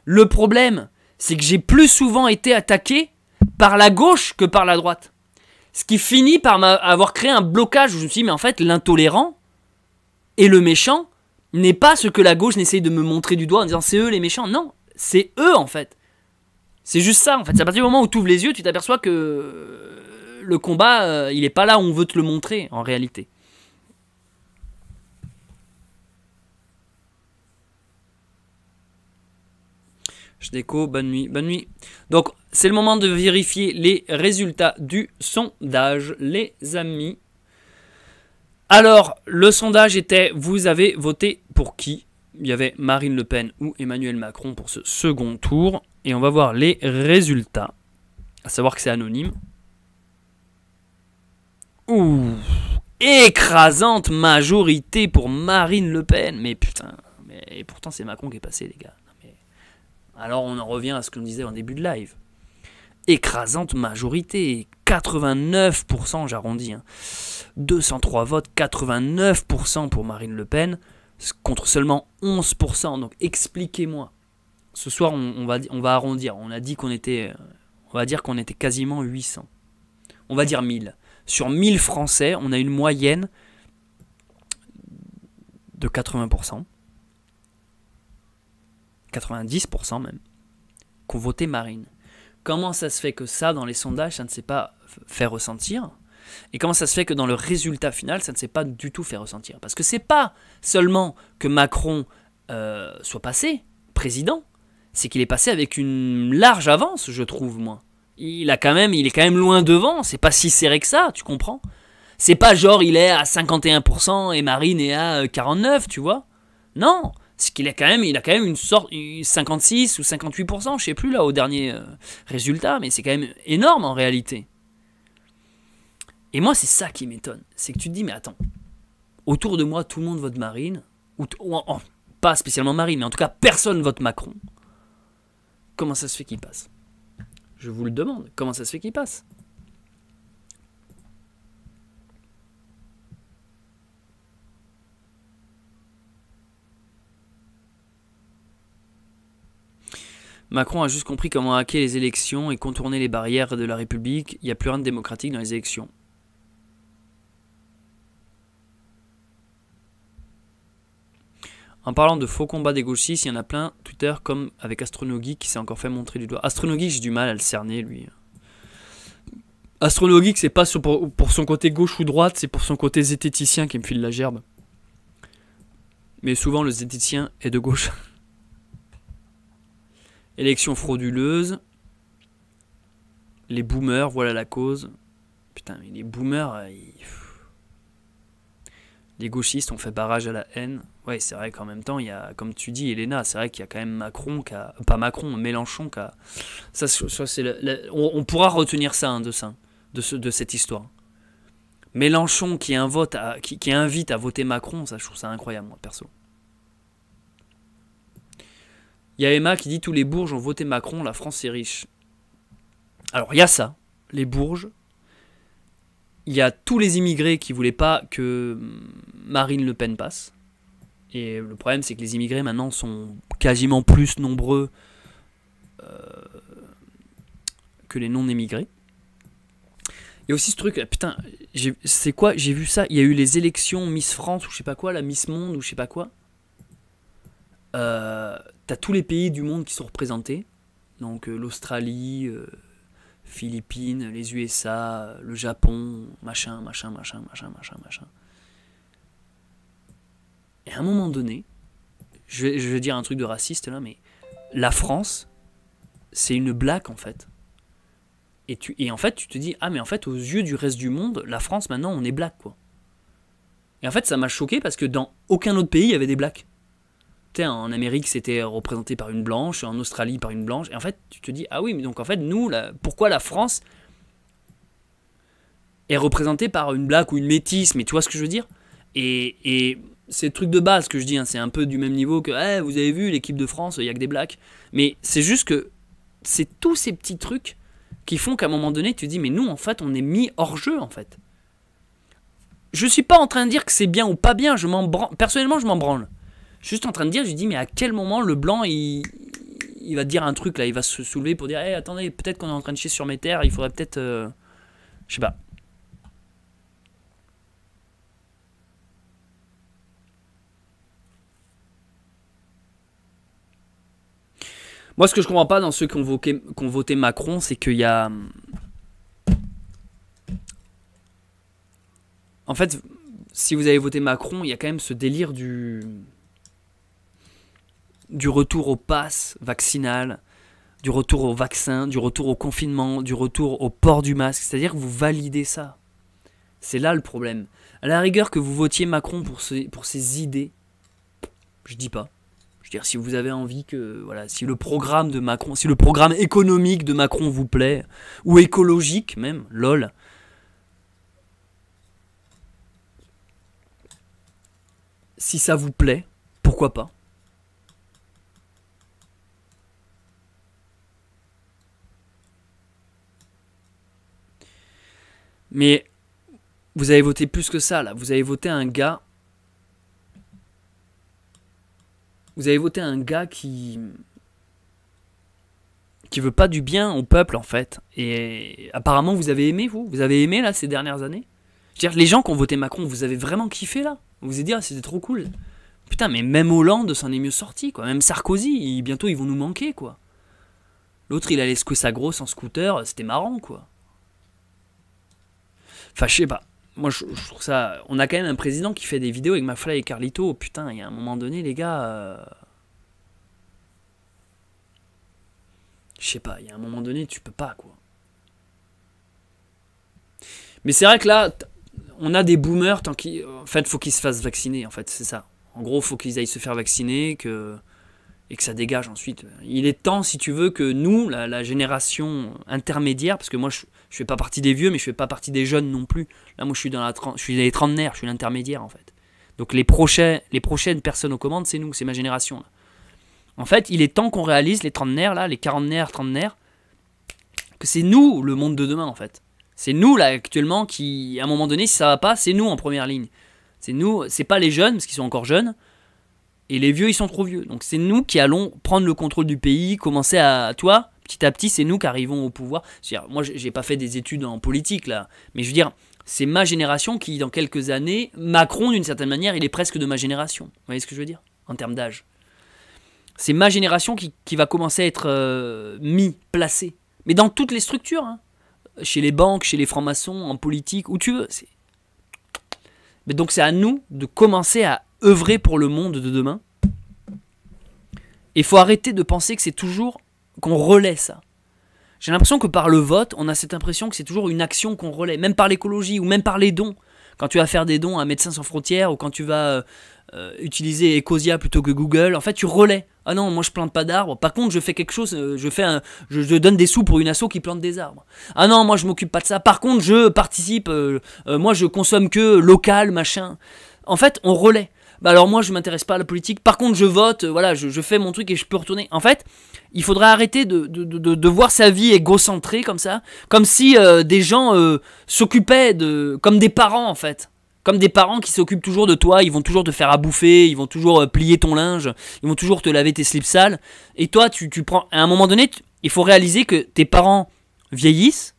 Le problème, c'est que j'ai plus souvent été attaqué par la gauche que par la droite. Ce qui finit par avoir créé un blocage où je me suis dit, mais en fait, l'intolérant et le méchant n'est pas ce que la gauche n'essaye de me montrer du doigt en disant c'est eux les méchants. Non, c'est eux en fait. C'est juste ça en fait. C'est à partir du moment où tu ouvres les yeux, tu t'aperçois que le combat, il n'est pas là où on veut te le montrer en réalité. Je déco, bonne nuit, bonne nuit. Donc, c'est le moment de vérifier les résultats du sondage, les amis. Alors, le sondage était, vous avez voté pour qui? Il y avait Marine Le Pen ou Emmanuel Macron pour ce second tour. Et on va voir les résultats. À savoir que c'est anonyme. Ouh, écrasante majorité pour Marine Le Pen. Mais putain, et pourtant c'est Macron qui est passé, les gars. Alors on en revient à ce qu'on disait en début de live. Écrasante majorité, 89%, j'arrondis. 203 votes, 89% pour Marine Le Pen, contre seulement 11%. Donc expliquez-moi. Ce soir, on va arrondir. On va dire qu'on était quasiment 800. On va dire 1000. Sur 1000 Français, on a une moyenne de 80%. 90% même, qu'on votait Marine. Comment ça se fait que ça, dans les sondages, ça ne s'est pas fait ressentir? Et comment ça se fait que dans le résultat final, ça ne s'est pas du tout fait ressentir? Parce que c'est pas seulement que Macron soit passé président, c'est qu'il est passé avec une large avance, je trouve, moi. Il est quand même loin devant, c'est pas si serré que ça, tu comprends? C'est pas genre il est à 51% et Marine est à 49%, tu vois? Non, c'est qu'il a quand même une sorte 56 ou 58%, je sais plus là au dernier résultat, mais c'est quand même énorme en réalité. Et moi c'est ça qui m'étonne, c'est que tu te dis mais attends, autour de moi tout le monde vote Marine, ou pas spécialement Marine, mais en tout cas personne vote Macron. Comment ça se fait qu'il passe? Je vous le demande, comment ça se fait qu'il passe? Macron a juste compris comment hacker les élections et contourner les barrières de la République. Il n'y a plus rien de démocratique dans les élections. En parlant de faux combats des gauchistes, il y en a plein. Twitter, comme avec Astronogeek qui s'est encore fait montrer du doigt. Astronogeek, j'ai du mal à le cerner, lui. Astronogeek, c'est pas pour son côté gauche ou droite, c'est pour son côté zététicien qui me file la gerbe. Mais souvent, le zététicien est de gauche. Élection frauduleuse. Les boomers, voilà la cause. Putain, mais les boomers, les gauchistes ont fait barrage à la haine. Ouais, c'est vrai qu'en même temps, il y a, comme tu dis, Elena, c'est vrai qu'il y a quand même Macron, pas Macron, Mélenchon, ça c'est on pourra retenir ça, de cette histoire. Mélenchon qui invite à voter Macron, ça, je trouve ça incroyable, moi, perso. Il y a Emma qui dit tous les bourges ont voté Macron, la France est riche. Alors il y a ça, les Bourges. Il y a tous les immigrés qui voulaient pas que Marine Le Pen passe. Et le problème, c'est que les immigrés maintenant sont quasiment plus nombreux que les non-émigrés. Il y a aussi ce truc, putain, c'est quoi, j'ai vu ça, il y a eu les élections Miss France ou je sais pas quoi, la Miss Monde ou je sais pas quoi. T'as tous les pays du monde qui sont représentés. Donc l'Australie, Philippines, les USA, le Japon, machin. Et à un moment donné, je vais dire un truc de raciste là, mais la France, c'est une blague en fait. Et en fait, tu te dis, ah mais en fait, aux yeux du reste du monde, la France maintenant, on est black quoi. Et en fait, ça m'a choqué parce que dans aucun autre pays, il y avait des blacks. Tu sais, en Amérique, c'était représenté par une blanche, en Australie par une blanche. Et en fait, tu te dis, ah oui, mais donc en fait, nous, pourquoi la France est représentée par une black ou une métisse, mais tu vois ce que je veux dire. Et c'est le truc de base que je dis, hein, c'est un peu du même niveau que, vous avez vu, l'équipe de France, il n'y a que des blacks. Mais c'est juste que c'est tous ces petits trucs qui font qu'à un moment donné, tu te dis, mais nous, en fait, on est mis hors jeu, en fait. Je suis pas en train de dire que c'est bien ou pas bien, personnellement, je m'en branle. Je suis juste en train de dire, je dis, mais à quel moment le blanc, il va dire un truc, là, il va se soulever pour dire, attendez, peut-être qu'on est en train de chier sur mes terres, il faudrait peut-être, je sais pas. Moi, ce que je comprends pas dans ceux qui ont voté Macron, c'est qu'il y a... En fait, si vous avez voté Macron, il y a quand même ce délire du retour au pass vaccinal, du retour au vaccin, du retour au confinement, du retour au port du masque. C'est-à-dire que vous validez ça. C'est là le problème. À la rigueur que vous votiez Macron pour ses idées, je dis pas. Je veux dire, si vous avez envie que, voilà, si le programme de Macron, si le programme économique de Macron vous plaît, ou écologique même, lol. Si ça vous plaît, pourquoi pas. Mais vous avez voté plus que ça, là. Vous avez voté un gars... Vous avez voté un gars qui veut pas du bien au peuple, en fait. Et apparemment, vous avez aimé, vous avez aimé, là, ces dernières années. Je veux dire, les gens qui ont voté Macron, vous avez vraiment kiffé, là. Vous vous êtes dit, c'était trop cool. Putain, mais même Hollande s'en est mieux sorti, quoi. Même Sarkozy, bientôt, ils vont nous manquer, quoi. L'autre, il allait secouer sa grosse en scooter, c'était marrant, quoi. Enfin, je sais pas. Moi, je trouve ça... On a quand même un président qui fait des vidéos avec McFly et Carlito. Putain, il y a un moment donné, les gars... Je sais pas, il y a un moment donné, tu peux pas, quoi. Mais c'est vrai que là, on a des boomers, en fait, faut qu'ils se fassent vacciner, en fait, c'est ça. En gros, faut qu'ils aillent se faire vacciner, et que ça dégage ensuite. Il est temps, si tu veux, que nous, la génération intermédiaire, parce que moi, je fais pas partie des vieux, mais je fais pas partie des jeunes non plus. Là, moi, je suis dans les trentenaires, je suis l'intermédiaire, en fait. Donc, les prochaines personnes aux commandes, c'est nous, c'est ma génération. Là. En fait, il est temps qu'on réalise, les trentenaires, là, les quarantenaires, trentenaires, que c'est nous, le monde de demain, en fait. C'est nous, là, actuellement, qui, à un moment donné, si ça va pas, c'est nous en première ligne. C'est nous, c'est pas les jeunes, parce qu'ils sont encore jeunes, et les vieux, ils sont trop vieux. Donc c'est nous qui allons prendre le contrôle du pays, commencer à... Toi, petit à petit, c'est nous qui arrivons au pouvoir. C'est-à-dire, moi, j'ai pas fait des études en politique, là. Mais je veux dire, c'est ma génération qui, dans quelques années... Macron, d'une certaine manière, il est presque de ma génération. Vous voyez ce que je veux dire? En termes d'âge. C'est ma génération qui va commencer à être placée. Mais dans toutes les structures. Hein. Chez les banques, chez les francs-maçons, en politique, où tu veux. Mais donc c'est à nous de commencer à œuvrer pour le monde de demain. Et il faut arrêter de penser que c'est toujours qu'on relaie ça. J'ai l'impression que par le vote, on a cette impression que c'est toujours une action qu'on relaie, même par l'écologie ou même par les dons. Quand tu vas faire des dons à Médecins Sans Frontières ou quand tu vas utiliser Ecosia plutôt que Google, en fait tu relais. Ah non, moi je plante pas d'arbres. Par contre, je fais quelque chose, je donne des sous pour une asso qui plante des arbres. Ah non, moi je m'occupe pas de ça. Par contre, je participe, moi je consomme que local, machin. En fait, on relaie. bah alors moi je m'intéresse pas à la politique, par contre je vote, voilà, je fais mon truc et je peux retourner. En fait, il faudrait arrêter de voir sa vie égocentrée comme ça, comme si des gens s'occupaient comme des parents en fait. Comme des parents qui s'occupent toujours de toi, ils vont toujours te faire à bouffer, ils vont toujours plier ton linge, ils vont toujours te laver tes slips sales. Et toi, tu prends. À un moment donné, il faut réaliser que tes parents vieillissent,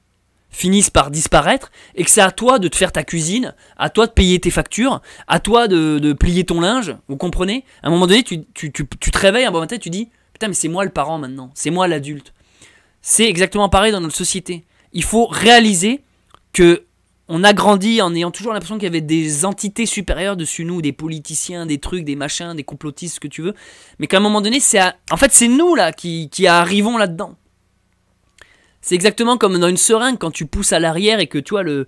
finissent par disparaître, et que c'est à toi de te faire ta cuisine, à toi de payer tes factures, à toi de plier ton linge, vous comprenez? À un moment donné, tu te réveilles un bon matin, tu dis, putain mais c'est moi le parent maintenant, c'est moi l'adulte. C'est exactement pareil dans notre société. Il faut réaliser que on a grandi en ayant toujours l'impression qu'il y avait des entités supérieures dessus nous, des politiciens, des trucs, des machins, des complotistes, ce que tu veux, mais qu'à un moment donné, en fait c'est nous là qui arrivons là-dedans. C'est exactement comme dans une seringue, quand tu pousses à l'arrière et que tu vois le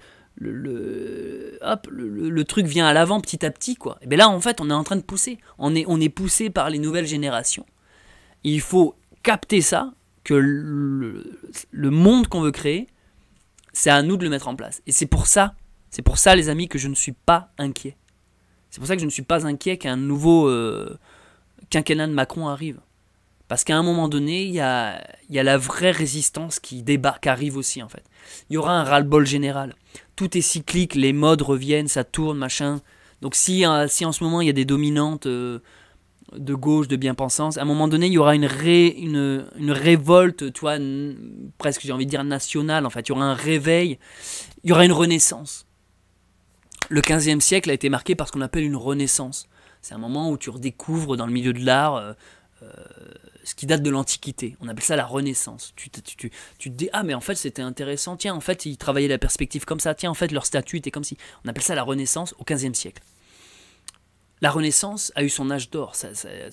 truc vient à l'avant petit à petit, quoi. Et bien là, en fait, on est en train de pousser. On est poussé par les nouvelles générations. Il faut capter ça, que le monde qu'on veut créer, c'est à nous de le mettre en place. Et c'est pour ça, les amis, que je ne suis pas inquiet. C'est pour ça que je ne suis pas inquiet qu'un nouveau quinquennat de Macron arrive. Parce qu'à un moment donné, il y a la vraie résistance qui arrive aussi en fait. Il y aura un ras-le-bol général. Tout est cyclique, les modes reviennent, ça tourne, machin. Donc si en ce moment il y a des dominantes de gauche, de bien-pensance, à un moment donné il y aura une révolte, tu vois, presque j'ai envie de dire nationale en fait. Il y aura un réveil, il y aura une renaissance. Le 15e siècle a été marqué par ce qu'on appelle une renaissance. C'est un moment où tu redécouvres dans le milieu de l'art ce qui date de l'Antiquité. On appelle ça la Renaissance. Tu te dis, ah mais en fait c'était intéressant, tiens en fait ils travaillaient la perspective comme ça, tiens en fait leur statut était comme si. On appelle ça la Renaissance au 15e siècle. La Renaissance a eu son âge d'or,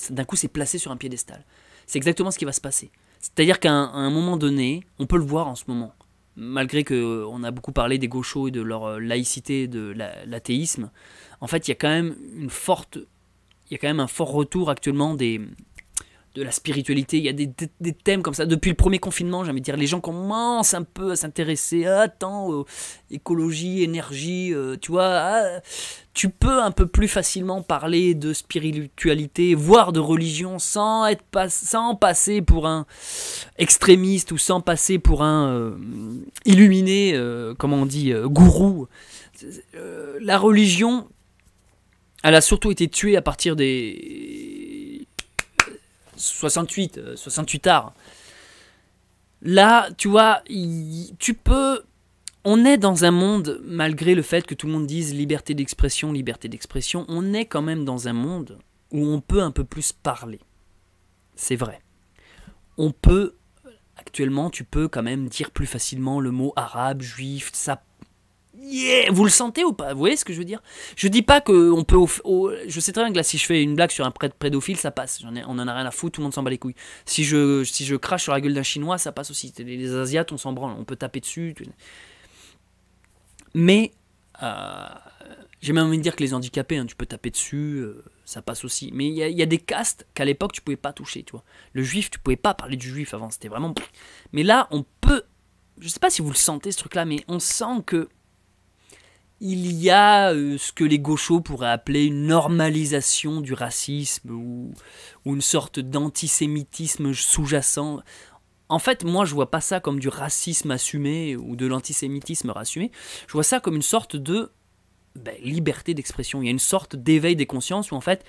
d'un coup c'est placé sur un piédestal. C'est exactement ce qui va se passer. C'est-à-dire qu'à un moment donné, on peut le voir en ce moment, malgré qu'on a beaucoup parlé des gauchos et de leur laïcité, de l'athéisme, en fait il y a quand même un fort retour actuellement de la spiritualité. Il y a des thèmes comme ça. Depuis le premier confinement, j'ai envie de dire, les gens commencent un peu à s'intéresser à écologie, énergie, tu vois. Tu peux un peu plus facilement parler de spiritualité, voire de religion, sans passer pour un extrémiste ou sans passer pour un illuminé, comment on dit, gourou. La religion, elle a surtout été tuée à partir des 68 arts. Là, tu vois, on est dans un monde, malgré le fait que tout le monde dise liberté d'expression, on est quand même dans un monde où on peut un peu plus parler. C'est vrai. Actuellement, tu peux quand même dire plus facilement le mot arabe, juif, ça. Yeah, vous le sentez ou pas? Vous voyez ce que je veux dire? Je dis pas qu'on peut... je sais très bien que là, si je fais une blague sur un pédophile, ça passe. On en a rien à foutre, tout le monde s'en bat les couilles. Si je crache sur la gueule d'un Chinois, ça passe aussi. Les Asiates, on s'en branle, on peut taper dessus. Mais, j'ai même envie de dire que les handicapés, hein, tu peux taper dessus, ça passe aussi. Mais il y a des castes qu'à l'époque, tu pouvais pas toucher, tu vois. Le juif, tu pouvais pas parler du juif avant, c'était vraiment... Mais là, on peut... Je sais pas si vous le sentez, ce truc-là, mais on sent que il y a ce que les gauchos pourraient appeler une normalisation du racisme ou une sorte d'antisémitisme sous-jacent. En fait, moi, je vois pas ça comme du racisme assumé ou de l'antisémitisme assumé. Je vois ça comme une sorte de liberté d'expression. Il y a une sorte d'éveil des consciences où, en fait,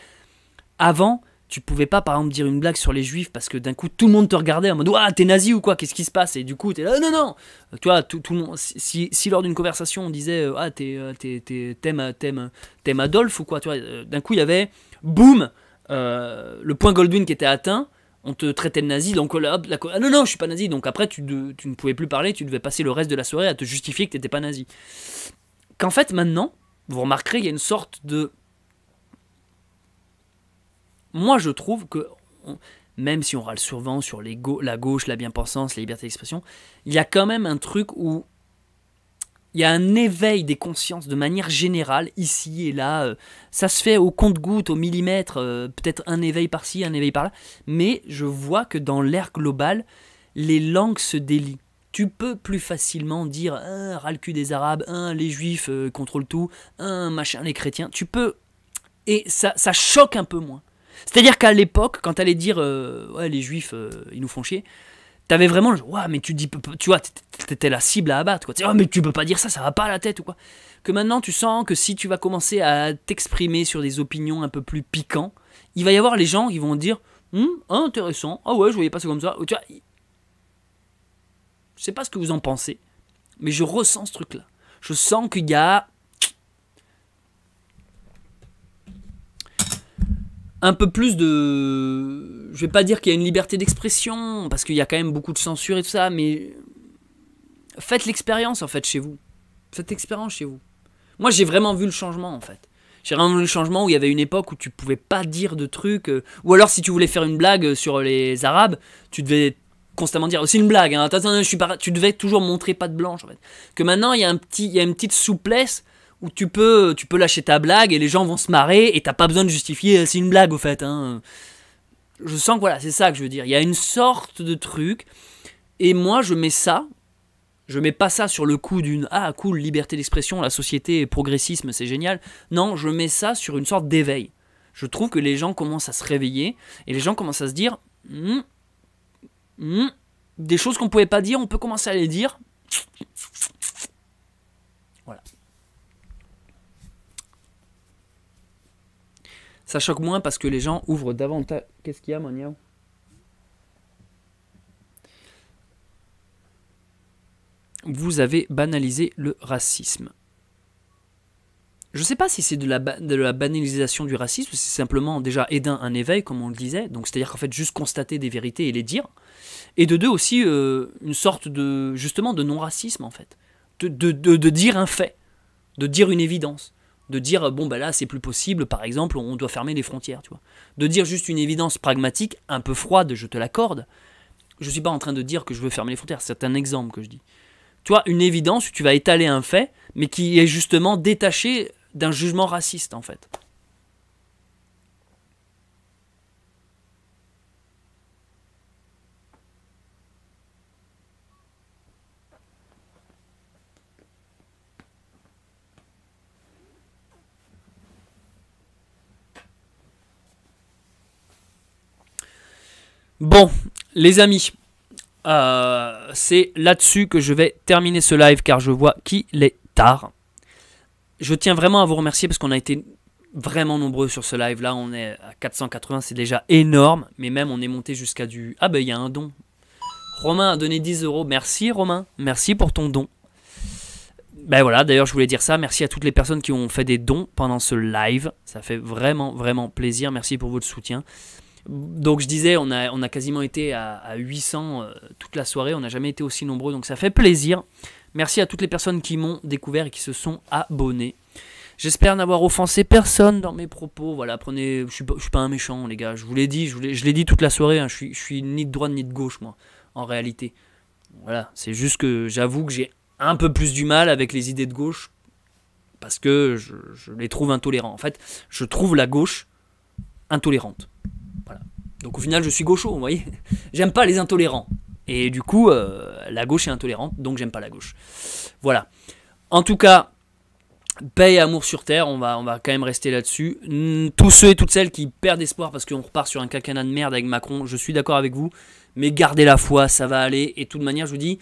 avant, tu pouvais pas, par exemple, dire une blague sur les juifs parce que d'un coup, tout le monde te regardait en mode « Ah, t'es nazi ou quoi? Qu'est-ce qui se passe ?» Et du coup, t'es là « Non !» Tu vois, tout le monde, si lors d'une conversation, on disait « Ah, t'aimes Adolphe ou quoi ?» Tu vois, d'un coup, il y avait, boum, le point Goldwyn qui était atteint, on te traitait de nazi, donc là, hop, ah non, je suis pas nazi. Donc après, tu ne pouvais plus parler, tu devais passer le reste de la soirée à te justifier que t'étais pas nazi. Qu'en fait, maintenant, vous remarquerez, il y a une sorte de... Moi, je trouve que, même si on râle souvent sur la gauche, la bien-pensance, la liberté d'expression, il y a quand même un truc où il y a un éveil des consciences de manière générale, ici et là. Ça se fait au compte-gouttes, au millimètre, peut-être un éveil par-ci, un éveil par-là. Mais je vois que dans l'ère globale, les langues se délient. Tu peux plus facilement dire ras le cul des Arabes, les Juifs contrôlent tout, machin, les chrétiens. Tu peux Et ça choque un peu moins. C'est-à-dire qu'à l'époque, quand t'allais dire ouais, les juifs, ils nous font chier, t'avais vraiment le genre, ouais, mais tu vois, t'étais la cible à abattre, quoi. Oh, mais tu peux pas dire ça, ça va pas à la tête ou quoi. Que maintenant, tu sens que si tu vas commencer à t'exprimer sur des opinions un peu plus piquants, il va y avoir les gens qui vont dire, intéressant, ah ouais, je voyais pas ça comme ça. Tu vois, je sais pas ce que vous en pensez, mais je ressens ce truc-là. Je sens qu'il y a un peu plus de... Je vais pas dire qu'il y a une liberté d'expression, parce qu'il y a quand même beaucoup de censure et tout ça, mais faites l'expérience en fait chez vous. Faites l'expérience chez vous. Moi j'ai vraiment vu le changement en fait. J'ai vraiment vu le changement où il y avait une époque où tu pouvais pas dire de trucs, ou alors si tu voulais faire une blague sur les Arabes, tu devais constamment dire, c'est une blague, hein, attends, je suis pas... tu devais toujours montrer patte blanche en fait. Que maintenant il y a une petite souplesse où tu peux lâcher ta blague et les gens vont se marrer et t'as pas besoin de justifier, c'est une blague au fait. Hein. Je sens que voilà, c'est ça que je veux dire. Il y a une sorte de truc et moi je mets pas ça sur le coup d'une ah cool, liberté d'expression, la société, progressisme, c'est génial. Non, je mets ça sur une sorte d'éveil. Je trouve que les gens commencent à se réveiller et les gens commencent à se dire des choses qu'on pouvait pas dire, on peut commencer à les dire. Voilà. Ça choque moins parce que les gens ouvrent davantage. Qu'est-ce qu'il y a, Moniao? Vous avez banalisé le racisme. Je ne sais pas si c'est de la banalisation du racisme, ou si c'est simplement déjà un éveil, comme on le disait, donc c'est-à-dire qu'en fait juste constater des vérités et les dire, et de deux aussi une sorte de justement de non-racisme en fait, de dire un fait, de dire une évidence. De dire, bon, bah là, c'est plus possible, par exemple, on doit fermer les frontières, tu vois. De dire juste une évidence pragmatique, un peu froide, je te l'accorde. Je ne suis pas en train de dire que je veux fermer les frontières, c'est un exemple que je dis. Tu vois, une évidence où tu vas étaler un fait, mais qui est justement détaché d'un jugement raciste, en fait. Bon, les amis, c'est là-dessus que je vais terminer ce live car je vois qu'il est tard. Je tiens vraiment à vous remercier parce qu'on a été vraiment nombreux sur ce live. Là, on est à 480, c'est déjà énorme. Mais même, on est monté jusqu'à du... Ah ben, il y a un don. Romain a donné 10 €. Merci Romain, merci pour ton don. Ben voilà, d'ailleurs, je voulais dire ça. Merci à toutes les personnes qui ont fait des dons pendant ce live. Ça fait vraiment, vraiment plaisir. Merci pour votre soutien. Donc je disais, on a quasiment été à 800 toute la soirée, on n'a jamais été aussi nombreux, donc ça fait plaisir. Merci à toutes les personnes qui m'ont découvert et qui se sont abonnés. J'espère n'avoir offensé personne dans mes propos. Voilà, prenez, je suis pas un méchant les gars, je vous l'ai dit, je l'ai dit toute la soirée, hein, je suis ni de droite ni de gauche moi, en réalité. Voilà, c'est juste que j'avoue que j'ai un peu plus du mal avec les idées de gauche, parce que je les trouve intolérants. En fait, je trouve la gauche intolérante. Donc au final, je suis gaucho, vous voyez. J'aime pas les intolérants. Et du coup, la gauche est intolérante, donc j'aime pas la gauche. Voilà. En tout cas, paix et amour sur terre, on va quand même rester là-dessus. Tous ceux et toutes celles qui perdent espoir parce qu'on repart sur un quinquennat de merde avec Macron, je suis d'accord avec vous. Mais gardez la foi, ça va aller. Et de toute manière, je vous dis,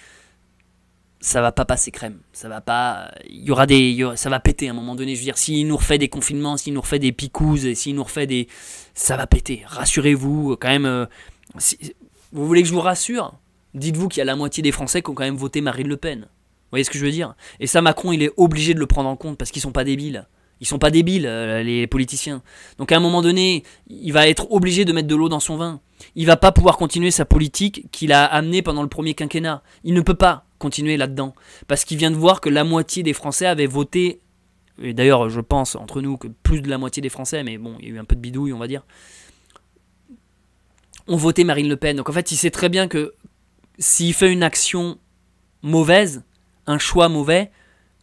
ça va pas passer crème. Ça va pas. Ça va péter à un moment donné. Je veux dire, s'il nous refait des confinements, s'il nous refait des picouzes, s'il nous refait des. Ça va péter. Rassurez-vous, quand même. Vous voulez que je vous rassure? Dites-vous qu'il y a la moitié des Français qui ont quand même voté Marine Le Pen. Vous voyez ce que je veux dire? Et ça, Macron, il est obligé de le prendre en compte parce qu'ils sont pas débiles. Ils sont pas débiles, les politiciens. Donc à un moment donné, il va être obligé de mettre de l'eau dans son vin. Il va pas pouvoir continuer sa politique qu'il a amenée pendant le premier quinquennat. Il ne peut pas continuer là-dedans. Parce qu'il vient de voir que la moitié des Français avaient voté, et d'ailleurs je pense entre nous que plus de la moitié des Français, mais bon, il y a eu un peu de bidouille on va dire, ont voté Marine Le Pen. Donc en fait il sait très bien que s'il fait une action mauvaise, un choix mauvais,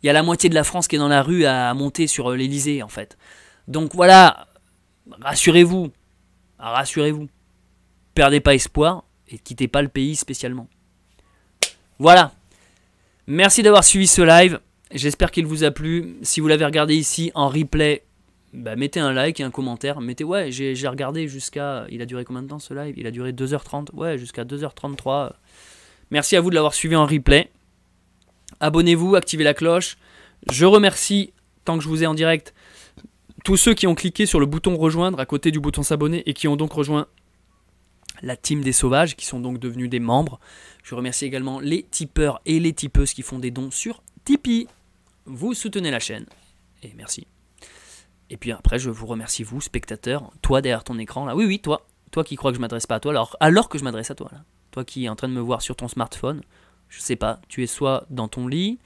il y a la moitié de la France qui est dans la rue à monter sur l'Elysée en fait. Donc voilà, rassurez-vous, perdez pas espoir et quittez pas le pays spécialement. Voilà, merci d'avoir suivi ce live, j'espère qu'il vous a plu. Si vous l'avez regardé ici en replay, bah, mettez un like et un commentaire. Mettez, ouais, j'ai regardé jusqu'à... Il a duré combien de temps ce live? Il a duré 2h30. Ouais, jusqu'à 2h33. Merci à vous de l'avoir suivi en replay. Abonnez-vous, activez la cloche. Je remercie, tant que je vous ai en direct, tous ceux qui ont cliqué sur le bouton rejoindre à côté du bouton s'abonner et qui ont donc rejoint la team des sauvages, qui sont donc devenus des membres. Je remercie également les tipeurs et les tipeuses qui font des dons sur Tipeee. Vous soutenez la chaîne. Et merci. Et puis après, je vous remercie vous, spectateurs, toi derrière ton écran là. Oui, oui, toi qui crois que je m'adresse pas à toi, alors que je m'adresse à toi là. Toi qui es en train de me voir sur ton smartphone, je sais pas, tu es soit dans ton lit,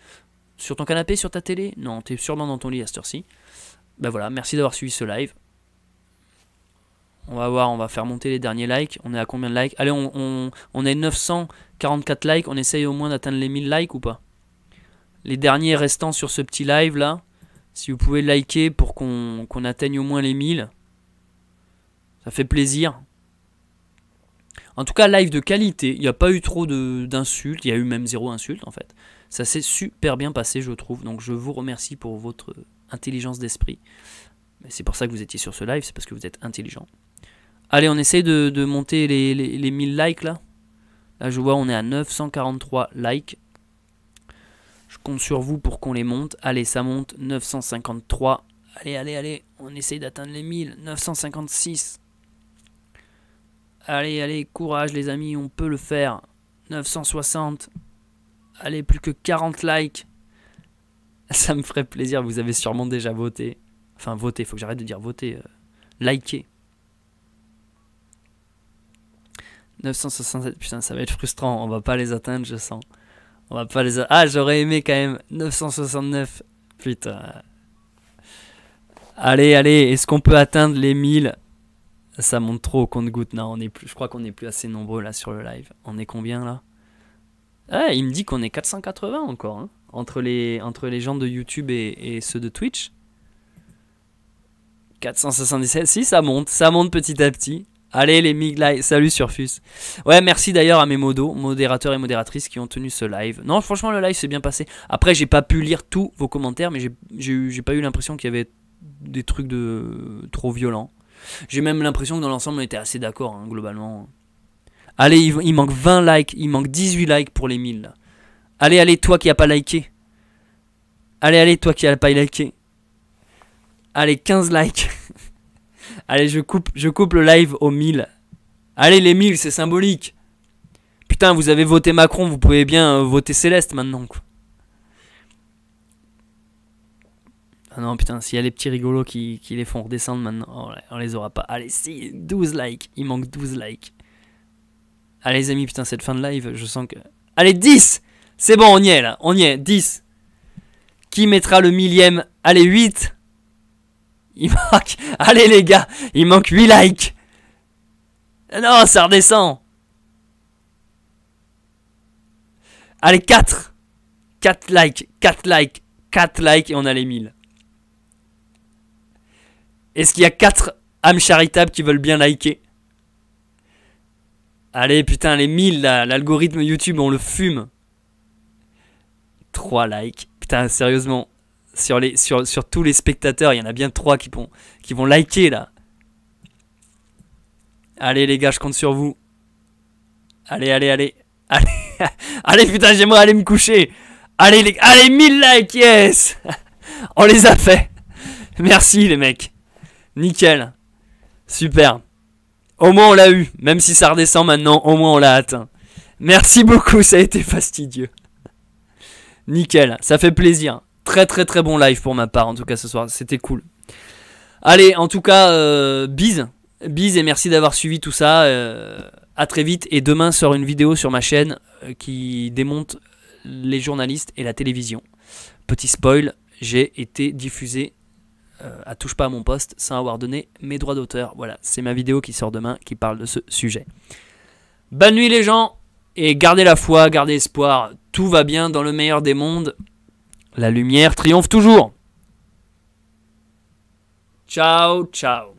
sur ton canapé, sur ta télé. Non, tu es sûrement dans ton lit à cette heure-ci. Ben voilà, merci d'avoir suivi ce live. On va voir, on va faire monter les derniers likes. On est à combien de likes? Allez, on est 944 likes. On essaye au moins d'atteindre les 1000 likes ou pas? Les derniers restants sur ce petit live là. Si vous pouvez liker pour qu'on atteigne au moins les 1000. Ça fait plaisir. En tout cas, live de qualité. Il n'y a pas eu trop d'insultes. Il y a eu même 0 insulte en fait. Ça s'est super bien passé, je trouve. Donc je vous remercie pour votre intelligence d'esprit. C'est pour ça que vous étiez sur ce live. C'est parce que vous êtes intelligent. Allez, on essaye de monter les 1000 likes là. Là, je vois, on est à 943 likes. Je compte sur vous pour qu'on les monte. Allez, ça monte. 953. Allez, allez, allez. On essaye d'atteindre les 1000. 956. Allez, allez, courage les amis, on peut le faire. 960. Allez, plus que 40 likes. Ça me ferait plaisir, vous avez sûrement déjà voté. Enfin, voté, faut que j'arrête de dire voter. Liker. 967, putain, ça va être frustrant. On va pas les atteindre, je sens. On va pas les atteindre. Ah, j'aurais aimé quand même. 969. Putain. Allez, allez, est-ce qu'on peut atteindre les 1000? Ça monte trop au compte-goutte. Non, on est plus, je crois qu'on n'est plus assez nombreux là sur le live. On est combien là? Ah, il me dit qu'on est 480 encore. Hein, entre les gens de YouTube et ceux de Twitch. 477. Si, ça monte petit à petit. Allez les mig likes, salut Surfus. Ouais, merci d'ailleurs à mes modérateurs et modératrices qui ont tenu ce live. Non, franchement le live s'est bien passé. Après j'ai pas pu lire tous vos commentaires, mais j'ai pas eu l'impression qu'il y avait des trucs trop violents. J'ai même l'impression que dans l'ensemble on était assez d'accord, hein, globalement. Allez, il manque 20 likes, il manque 18 likes pour les 1000 là. Allez, allez, toi qui n'as pas liké. Allez, allez, toi qui n'as pas liké. Allez, 15 likes. Allez, je coupe le live aux 1000. Allez, les 1000, c'est symbolique. Putain, vous avez voté Macron, vous pouvez bien voter Céleste maintenant, quoi. Ah non, putain, s'il y a les petits rigolos qui les font redescendre maintenant, on les aura pas. Allez, si, 12 likes. Il manque 12 likes. Allez, les amis, putain, cette fin de live, je sens que... Allez, 10. C'est bon, on y est, là. On y est, 10. Qui mettra le 1000e? Allez, 8. Il manque... Allez les gars, il manque 8 likes. Non, ça redescend. Allez, 4. 4 likes, 4 likes, 4 likes et on a les 1000. Est-ce qu'il y a 4 âmes charitables qui veulent bien liker? Allez, putain, les 1000 là, l'algorithme YouTube, on le fume. 3 likes. Putain, sérieusement. Sur tous les spectateurs, il y en a bien 3 qui vont liker là. Allez les gars, je compte sur vous. Allez, allez, allez. Allez, allez putain, j'aimerais aller me coucher. Allez, allez, 1000 likes, yes. On les a fait. Merci les mecs. Nickel. Super. Au moins on l'a eu. Même si ça redescend maintenant, au moins on l'a atteint. Merci beaucoup, ça a été fastidieux. Nickel, ça fait plaisir. Très très très bon live pour ma part en tout cas ce soir, c'était cool. Allez, en tout cas, bise et merci d'avoir suivi tout ça. À très vite et demain sort une vidéo sur ma chaîne qui démonte les journalistes et la télévision. Petit spoil, j'ai été diffusé à Touche pas à mon poste sans avoir donné mes droits d'auteur. Voilà, c'est ma vidéo qui sort demain qui parle de ce sujet. Bonne nuit les gens et gardez la foi, gardez espoir. Tout va bien dans le meilleur des mondes. La lumière triomphe toujours. Ciao, ciao.